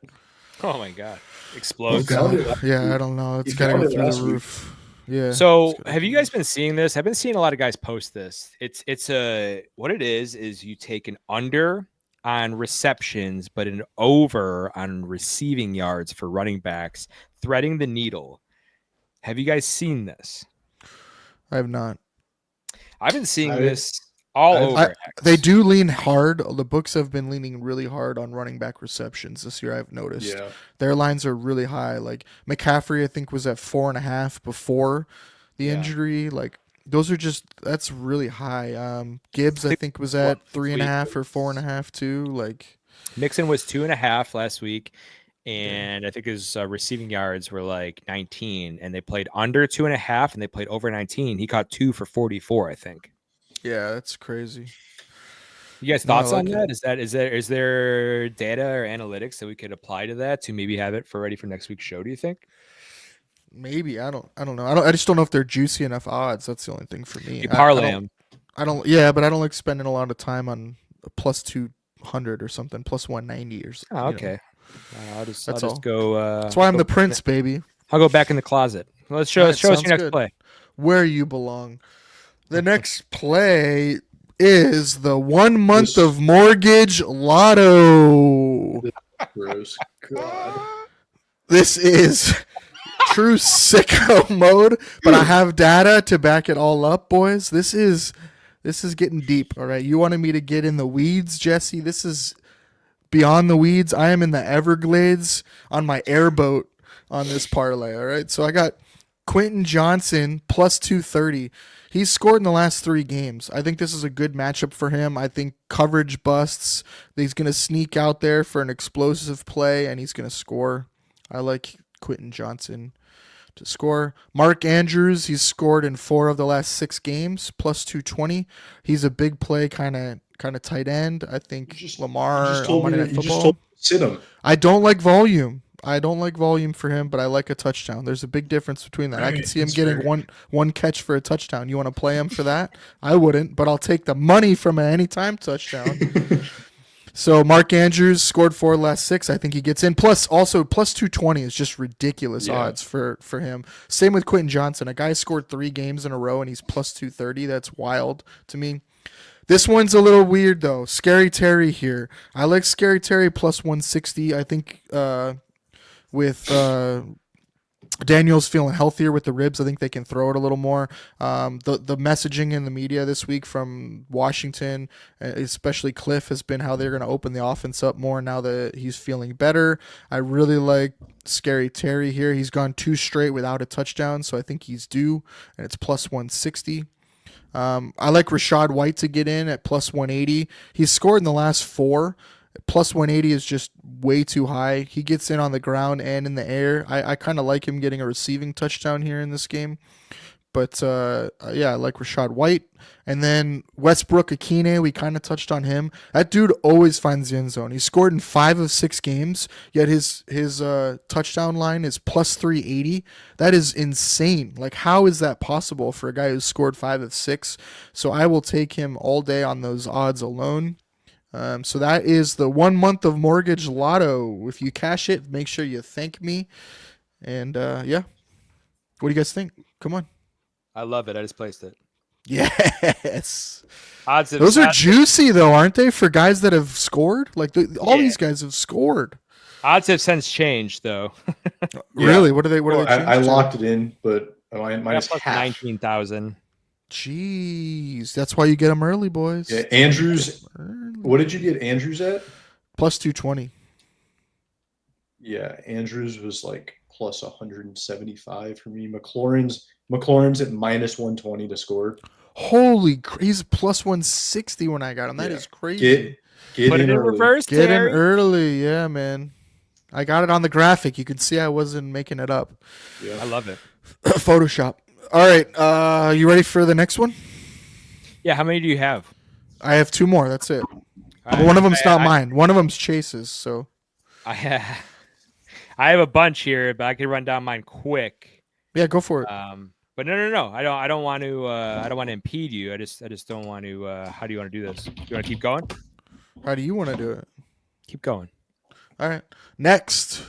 Oh my god. Oh, Explodes. God. found it God. last Yeah, week. I don't know. It's He got to found go it through last the week. roof. Yeah. So it's gotta have go you through guys been seeing this? I've been seeing a lot of guys post this. It's a what it is you take an under on receptions, but an over on receiving yards for running backs, threading the needle. Have you guys seen this? I have not. I've been seeing I- this all over. X. They do lean hard. The books have been leaning really hard on running back receptions this year. I've noticed. Yeah. Their lines are really high. Like McCaffrey, I think, was at 4.5 before the Yeah. injury. Like those are that's really high. Gibbs, I think, was at 3.5 or 4.5 too. Like Mixon was 2.5 last week, and I think his receiving yards were like 19, and they played under 2.5, and they played over 19. He caught 2 for 44, I think. yeah, that's crazy. You guys No, I thoughts on like that? Is there data or analytics that we could apply to that to maybe have it ready for next week's show? Do you think? Maybe I don't know. I just don't know if they're juicy enough odds. That's the only thing for me. You parlay them. I don't. Yeah, but I don't like spending a lot of time on a +2 100 or something, plus 190 or something. Oh, okay. I'll just all. go. That's why I'm the prince, baby. I'll go back in the closet. Let's show us your next play. Where you belong. The next play is the 1 month of mortgage lotto. Gross. God. This is true sicko mode, but I have data to back it all up, boys. This is getting deep. All right, you wanted me to get in the weeds, Jesse. This is beyond the weeds. I am in the Everglades on my airboat on this parlay. All right, so I got Quentin Johnson plus 230. He's scored in the last 3 games. I think this is a good matchup for him. I think coverage busts. He's going to sneak out there for an explosive play, and he's going to score. I like Quentin Johnson to score. Mark Andrews, he's scored in 4 of the last 6 games, plus 220. He's a big play, kind of tight end. I think Lamar on Monday Night Football. You just told me to sit him. I don't like volume. For him, but I like a touchdown. There's a big difference between that. I can see him getting one catch for a touchdown. You want to play him for that? I wouldn't, but I'll take the money from an anytime touchdown. So Mark Andrews scored 4 of the last 6. I think he gets in. Plus 220 is just ridiculous odds for him. Same with Quentin Johnson. A guy scored 3 games in a row and he's plus 230. That's wild to me. This one's a little weird though. Scary Terry here. I like Scary Terry plus 160. I think with Daniels feeling healthier with the ribs, I think they can throw it a little more. The messaging in the media this week from Washington, especially Cliff, has been how they're going to open the offense up more now that he's feeling better. I really like Scary Terry here. He's gone 2 straight without a touchdown, so I think he's due, and it's plus 160. I like Rashad White to get in at plus 180. He's scored in the last 4. Plus 180 is just way too high. He gets in on the ground and in the air. I kind of like him getting a receiving touchdown here in this game. But, I like Rashad White. And then Westbrook Akine, we kind of touched on him. That dude always finds the end zone. He scored in 5 of 6 games, yet his touchdown line is plus 380. That is insane. Like, how is that possible for a guy who's scored 5 of 6? So I will take him all day on those odds alone. So that is the 1 month of mortgage lotto. If you cash it, make sure you thank me. And what do you guys think? Come on. I love it. I just placed it. Yes. Those are juicy though, aren't they? For guys that have scored, like all these guys have scored. Odds have since changed though. Really? What are they? I locked it in, but minus half. 19,000. Jeez, that's why you get them early, boys. Yeah, Andrews. What did you get Andrews at? Plus 220. Yeah, Andrews was like plus 175 for me. McLaurin's at minus 120 to score. Holy, he's plus 160 when I got him. That is crazy. Get Put it in reverse. Get Terry. in early, yeah, man. I got it on the graphic. You can see I wasn't making it up. Yeah, I love it. Photoshop. All right, you ready for the next one? Yeah, how many do you have? I have 2 more. That's it. One of them's not mine. One of them's Chase's. So I have a bunch here, but I can run down mine quick. Yeah, go for it. But no. I don't want to impede you. I just don't want to. How do you want to do this? You want to keep going? How do you want to do it? Keep going. All right. Next.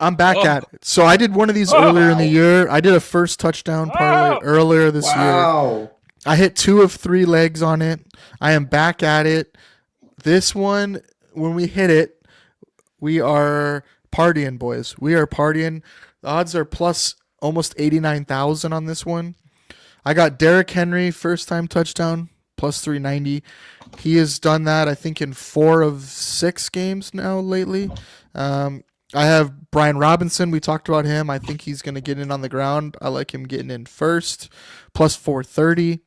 I'm back at it. So I did one of these earlier in the year. I did a first touchdown parlay earlier this year. I hit 2 of 3 legs on it. I am back at it. This one, when we hit it, we are partying, boys. We are partying. The odds are plus almost 89,000 on this one. I got Derrick Henry, first time touchdown, plus 390. He has done that, I think, in 4 of 6 games now lately. I have Brian Robinson. We talked about him. I think he's going to get in on the ground. I like him getting in first, plus 430.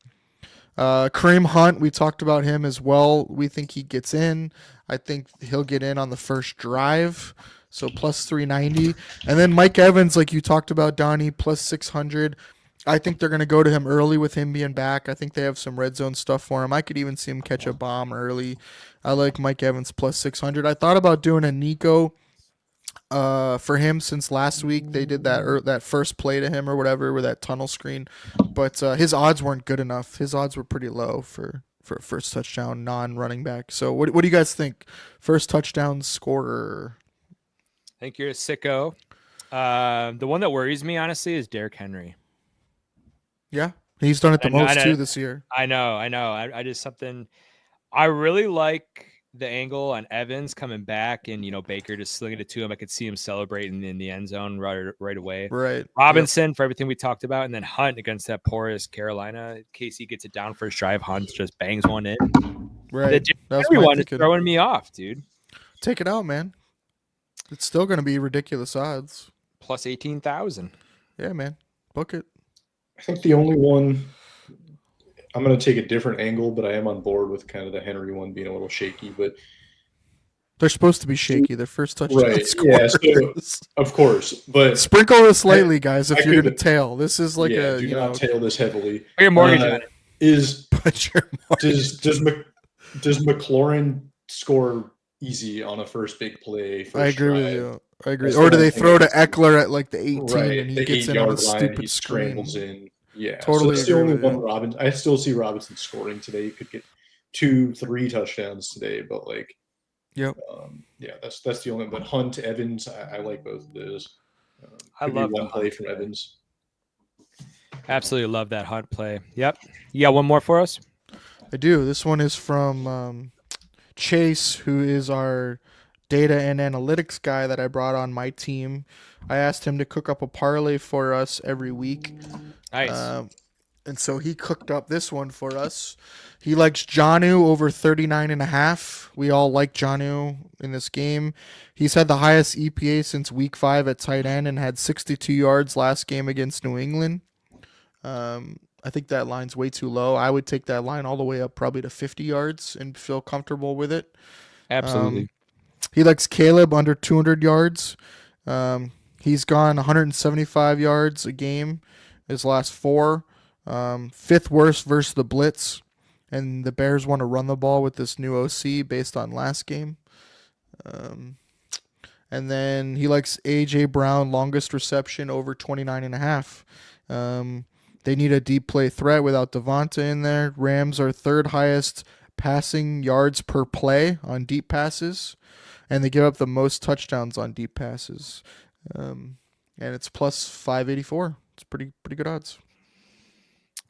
Kareem Hunt, we talked about him as well. We think he gets in. I think he'll get in on the first drive, so plus 390. And then Mike Evans, like you talked about, Donnie, plus 600. I think they're going to go to him early with him being back. I think they have some red zone stuff for him. I could even see him catch a bomb early. I like Mike Evans plus 600. I thought about doing a Nico for him since last week. They did that first play to him or whatever with that tunnel screen, but his odds weren't good enough. His odds were pretty low for for a first touchdown, non-running back. So what do you guys think? First touchdown scorer. I think you're a sicko. The one that worries me, honestly, is Derrick Henry. Yeah, he's done it the most know, too this year. I know. I just something. I really like the angle on Evans coming back, and Baker just slinging it to him. I could see him celebrating in the end zone right away. Right. Robinson for everything we talked about, and then Hunt against that porous Carolina. Casey gets it down first drive. Hunt just bangs one in. Right. Everyone is throwing me off, dude. Take it out, man. It's still going to be ridiculous odds. Plus 18,000. Yeah, man. Book it. I think the only one, I'm going to take a different angle, but I am on board with kind of the Henry one being a little shaky. But they're supposed to be shaky. Their first touchdown. Right. Yeah. So, of course, but sprinkle this lightly, guys. If you're going to tail, this is like do not tail this heavily. Put your mortgage on it. Does McLaurin score easy on a first big play? I agree with you. I agree. Or do they throw to Eckler at like the 18 and he gets in on a stupid screen? In. Yeah, totally. So that's the only one. Robinson. I still see Robinson scoring today. He could get 2-3 touchdowns today, but like, yep. That's the only. But Hunt, Evans, I like both of those. I love one play from Evans. Absolutely love that Hunt play. Yep. You got one more for us? I do. This one is from Chase, who is our data and analytics guy that I brought on my team. I asked him to cook up a parlay for us every week. Nice. And so he cooked up this one for us. He likes Jonnu over 39.5. We all like Jonnu in this game. He's had the highest EPA since week 5 at tight end and had 62 yards last game against New England. I think that line's way too low. I would take that line all the way up probably to 50 yards and feel comfortable with it. Absolutely. He likes Caleb under 200 yards. He's gone 175 yards a game his last 4. 5th worst versus the blitz. And the Bears want to run the ball with this new OC based on last game. And then he likes A.J. Brown, longest reception over 29.5. They need a deep play threat without Devonta in there. Rams are 3rd highest passing yards per play on deep passes. And they give up the most touchdowns on deep passes. And it's plus 584. It's pretty good odds.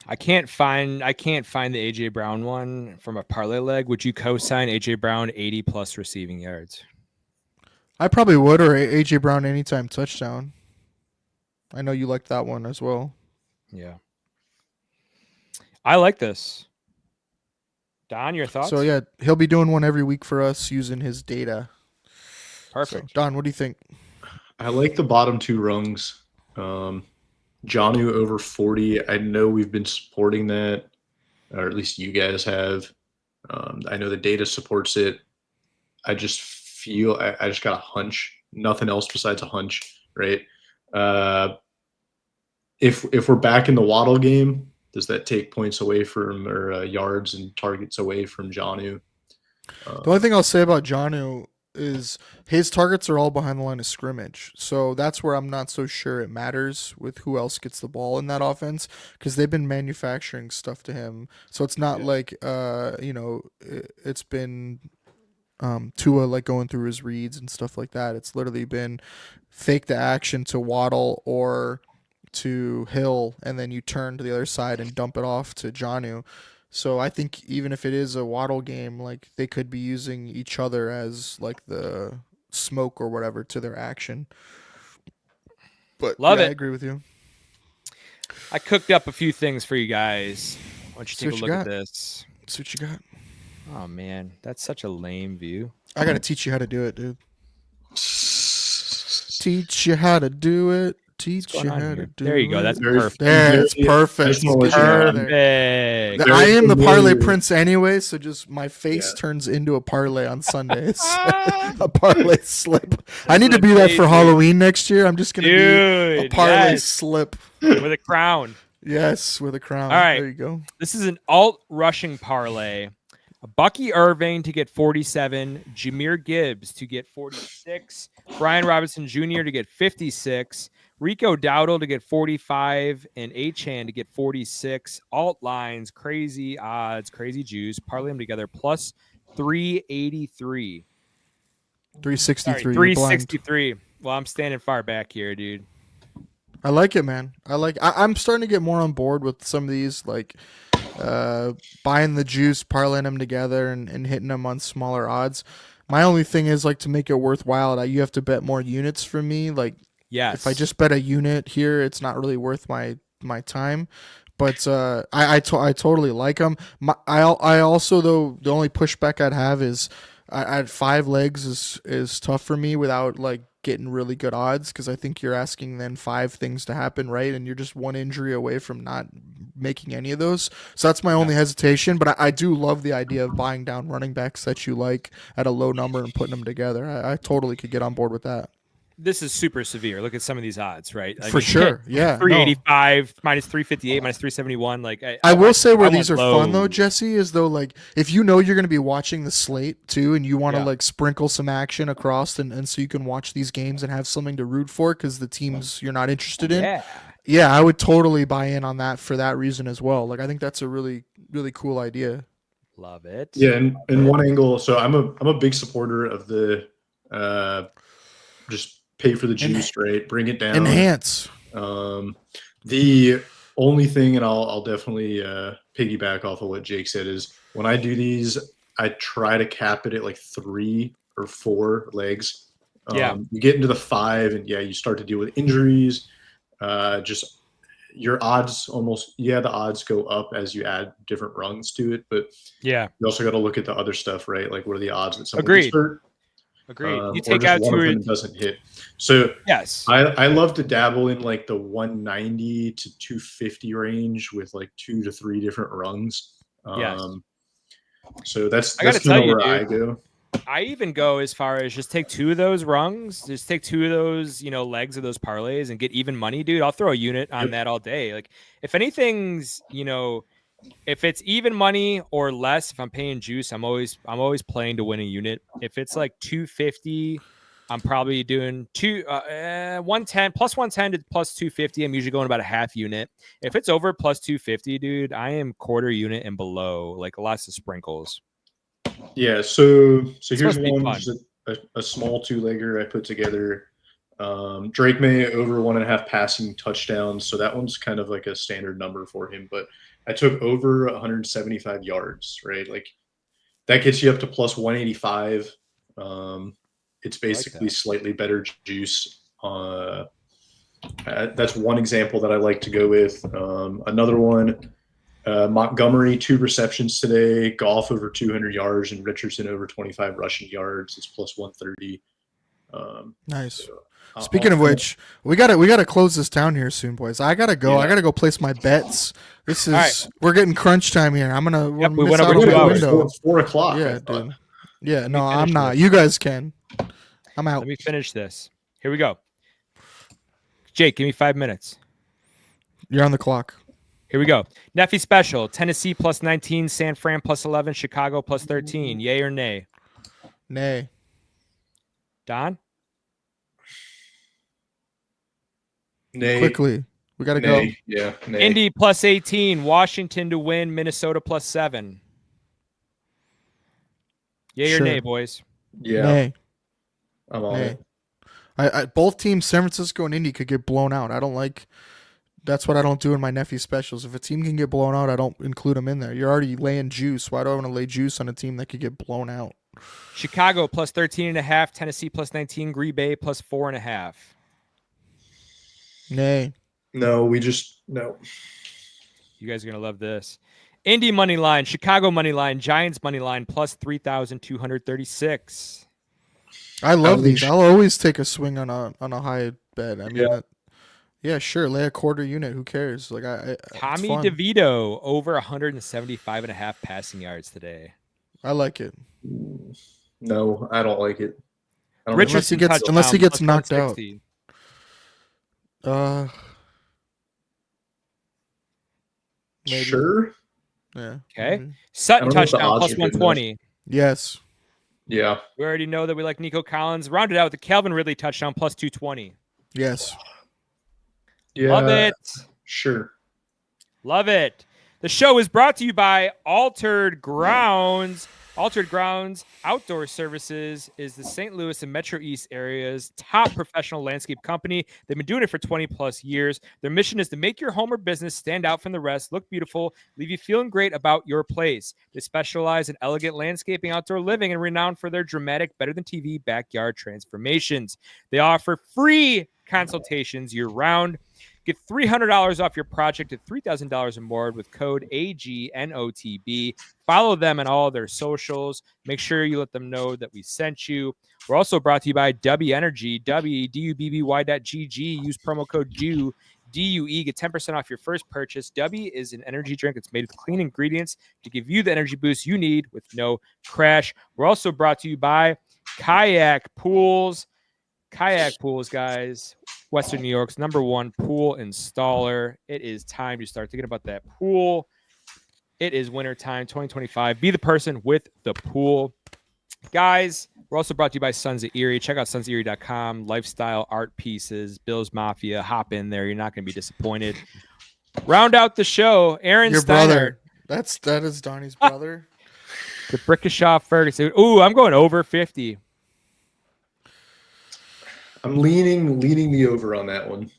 I can't find the AJ Brown one from a parlay leg. Would you co-sign AJ Brown 80 plus receiving yards? I probably would, or AJ Brown anytime touchdown. I know you like that one as well. Yeah. I like this. Don, your thoughts? So yeah, he'll be doing one every week for us using his data. Perfect. So, Don, what do you think? I like the bottom 2 rungs. Jonnu over 40. I know we've been supporting that, or at least you guys have. I know the data supports it. I just feel I just got a hunch. Nothing else besides a hunch, right? If we're back in the Waddle game, does that take points away from or yards and targets away from Jonnu? The only thing I'll say about Jonnu is his targets are all behind the line of scrimmage. So that's where I'm not so sure it matters with who else gets the ball in that offense, because they've been manufacturing stuff to him. So it's not like it's been Tua like going through his reads and stuff like that. It's literally been fake the action to Waddle or to Hill, and then you turn to the other side and dump it off to Jonnu. So I think even if it is a Waddle game, like they could be using each other as like the smoke or whatever to their action. But Love it. I agree with you. I cooked up a few things for you guys. Why don't you take a look at this? See what you got. Oh man, that's such a lame view. I gotta teach you how to do it, dude. Teach you how to do it. Teach you how to do it. There you go. That's perfect. There, it's perfect. Perfect. I am the parlay prince anyway, so just my face turns into a parlay on Sundays. A parlay slip. I need to be that for Halloween next year. I'm just gonna be a parlay slip with a crown. Yes, with a crown. All right, there you go. This is an alt rushing parlay. Bucky Irving to get 47, Jahmyr Gibbs to get 46, Brian Robinson Jr. to get 56, Rico Dowdle to get 45, and Achan to get 46. Alt lines, crazy odds, crazy juice. Parlay them together, plus 383. 363. Sorry, 363. Well, I'm standing far back here, dude. I like it, man. I'm starting to get more on board with some of these, like buying the juice, parlaying them together, and hitting them on smaller odds. My only thing is, like, to make it worthwhile, you have to bet more units for me. Like, yes, if I just bet a unit here, it's not really worth my time. But I totally like them. I also, though, the only pushback I'd have is I had 5 legs is tough for me without, like, getting really good odds, because I think you're asking then 5 things to happen, right? And you're just one injury away from not making any of those. So that's my only hesitation. But I do love the idea of buying down running backs that you like at a low number and putting them together. I totally could get on board with that. This is super severe. Look at some of these odds, right? For sure, yeah. 385, minus 358, minus 371. Like I will say where these are fun though, Jesse, is though, like, if you know you're going to be watching the slate too, and you want to like sprinkle some action across, and so you can watch these games and have something to root for because the teams you're not interested in. Yeah, I would totally buy in on that for that reason as well. Like, I think that's a really, really cool idea. Love it. Yeah, in one angle, so I'm a big supporter of the just pay for the juice, right? Bring it down. Enhance. The only thing, and I'll definitely piggyback off of what Jake said, is when I do these, I try to cap it at like 3 or 4 legs. You get into the 5, and you start to deal with injuries. Just your odds the odds go up as you add different rungs to it, but you also got to look at the other stuff, right? Like, what are the odds that someone gets hurt? Agreed. You take out one of them doesn't hit. So yes, I love to dabble in like the 190 to 250 range with like 2 to 3 different rungs. So that's kind of where I go. I even go as far as just take 2 of those rungs, just take 2 of those, legs of those parlays and get even money, dude. I'll throw a unit on that all day. Like, if anything's, if it's even money or less, if I'm paying juice, I'm always playing to win a unit. If it's like 250, I'm probably doing 110 plus 110 to plus 250. I'm usually going about a half unit. If it's over plus 250, dude, I am quarter unit and below, like lots of sprinkles. Yeah. So here's one, just a small 2-legger I put together. Drake May over 1.5 passing touchdowns. So that one's kind of like a standard number for him, but I took over 175 yards, right? Like, that gets you up to plus 185. It's basically slightly better juice. That's one example that I like to go with. Another one, Montgomery, 2 receptions today, Goff over 200 yards, and Richardson over 25 rushing yards. It's plus 130. Nice. So, speaking of which, we gotta close this down here soon, boys. I gotta go. I gotta go place my bets. This is we're getting crunch time here. I'm gonna we went over 2 hours. 4 o'clock. Yeah, dude. Yeah, no, I'm not. You guys can. I'm out. Let me finish this. Here we go. Jake, give me 5 minutes. You're on the clock. Here we go. Neffy special. Tennessee plus 19, San Fran plus 11, Chicago plus 13. Yay or nay? Nay. Don? Nay. Quickly. We got to go. Yeah. Nay. Indy plus 18, Washington to win, Minnesota plus 7. Yay or nay, boys? Yeah. Nay. I'm on it. I both teams, San Francisco and Indy, could get blown out. That's what I don't do in my nephew specials. If a team can get blown out, I don't include them in there. You're already laying juice. Why do I want to lay juice on a team that could get blown out? Chicago plus 13.5, Tennessee plus 19, Green Bay plus 4.5. Nay. No, no. You guys are going to love this. Indy money line, Chicago money line, Giants money line plus 3,236. I love these. I'll always take a swing on a high bet. I mean, yeah, sure. Lay a quarter unit. Who cares? Like Tommy DeVito over 175.5 passing yards today. I like it. No, I don't like it. Unless he gets knocked out. Maybe. Sure. Yeah. Okay. Mhm. Sutton don't know if the touchdown odds plus are good enough. 120. Yes. Yeah. We already know that we like Nico Collins. Rounded out with the Calvin Ridley touchdown plus 220. Yes. Yeah. Love it. Sure. Love it. The show is brought to you by Altered Grounds. Altered Grounds Outdoor Services is the St. Louis and Metro East area's top professional landscape company. They've been doing it for 20 plus years. Their mission is to make your home or business stand out from the rest, look beautiful, leave you feeling great about your place. They specialize in elegant landscaping, outdoor living, and renowned for their dramatic, better than TV backyard transformations. They offer free consultations year round. Get $300 off your project at $3,000 or more with code AGNOTB. Follow them on all their socials. Make sure you let them know that we sent you. We're also brought to you by W Energy, WDUBBY.GG. Use promo code DUE. Get 10% off your first purchase. W is an energy drink that's made with clean ingredients to give you the energy boost you need with no crash. We're also brought to you by Kayak Pools. Kayak Pools, guys. Western New York's #1 pool installer. It is time to start thinking about that pool. It is wintertime 2025. Be the person with the pool. Guys, we're also brought to you by Sons of Erie. Check out sonsoferie.com. Lifestyle art pieces, Bills Mafia. Hop in there. You're not going to be disappointed. Round out the show. Aaron Your Steiner. brother. That is Donnie's brother. The Brickishaw Ferguson. Ooh, I'm going over 50. I'm leaning the over on that one.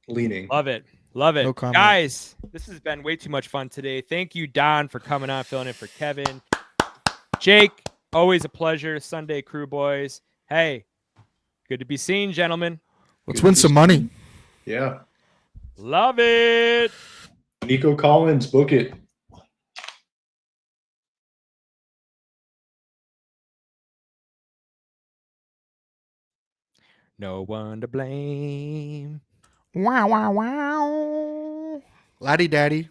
Leaning. Love it. Love it. No comment. Guys, this has been way too much fun today. Thank you, Don, for coming on, filling in for Kevin. Jake, always a pleasure. Sunday Crew Boys. Hey, good to be seen, gentlemen. Let's win some money. Yeah. Love it. Nico Collins, book it. No one to blame. Wow, wow, wow. Laddie daddy.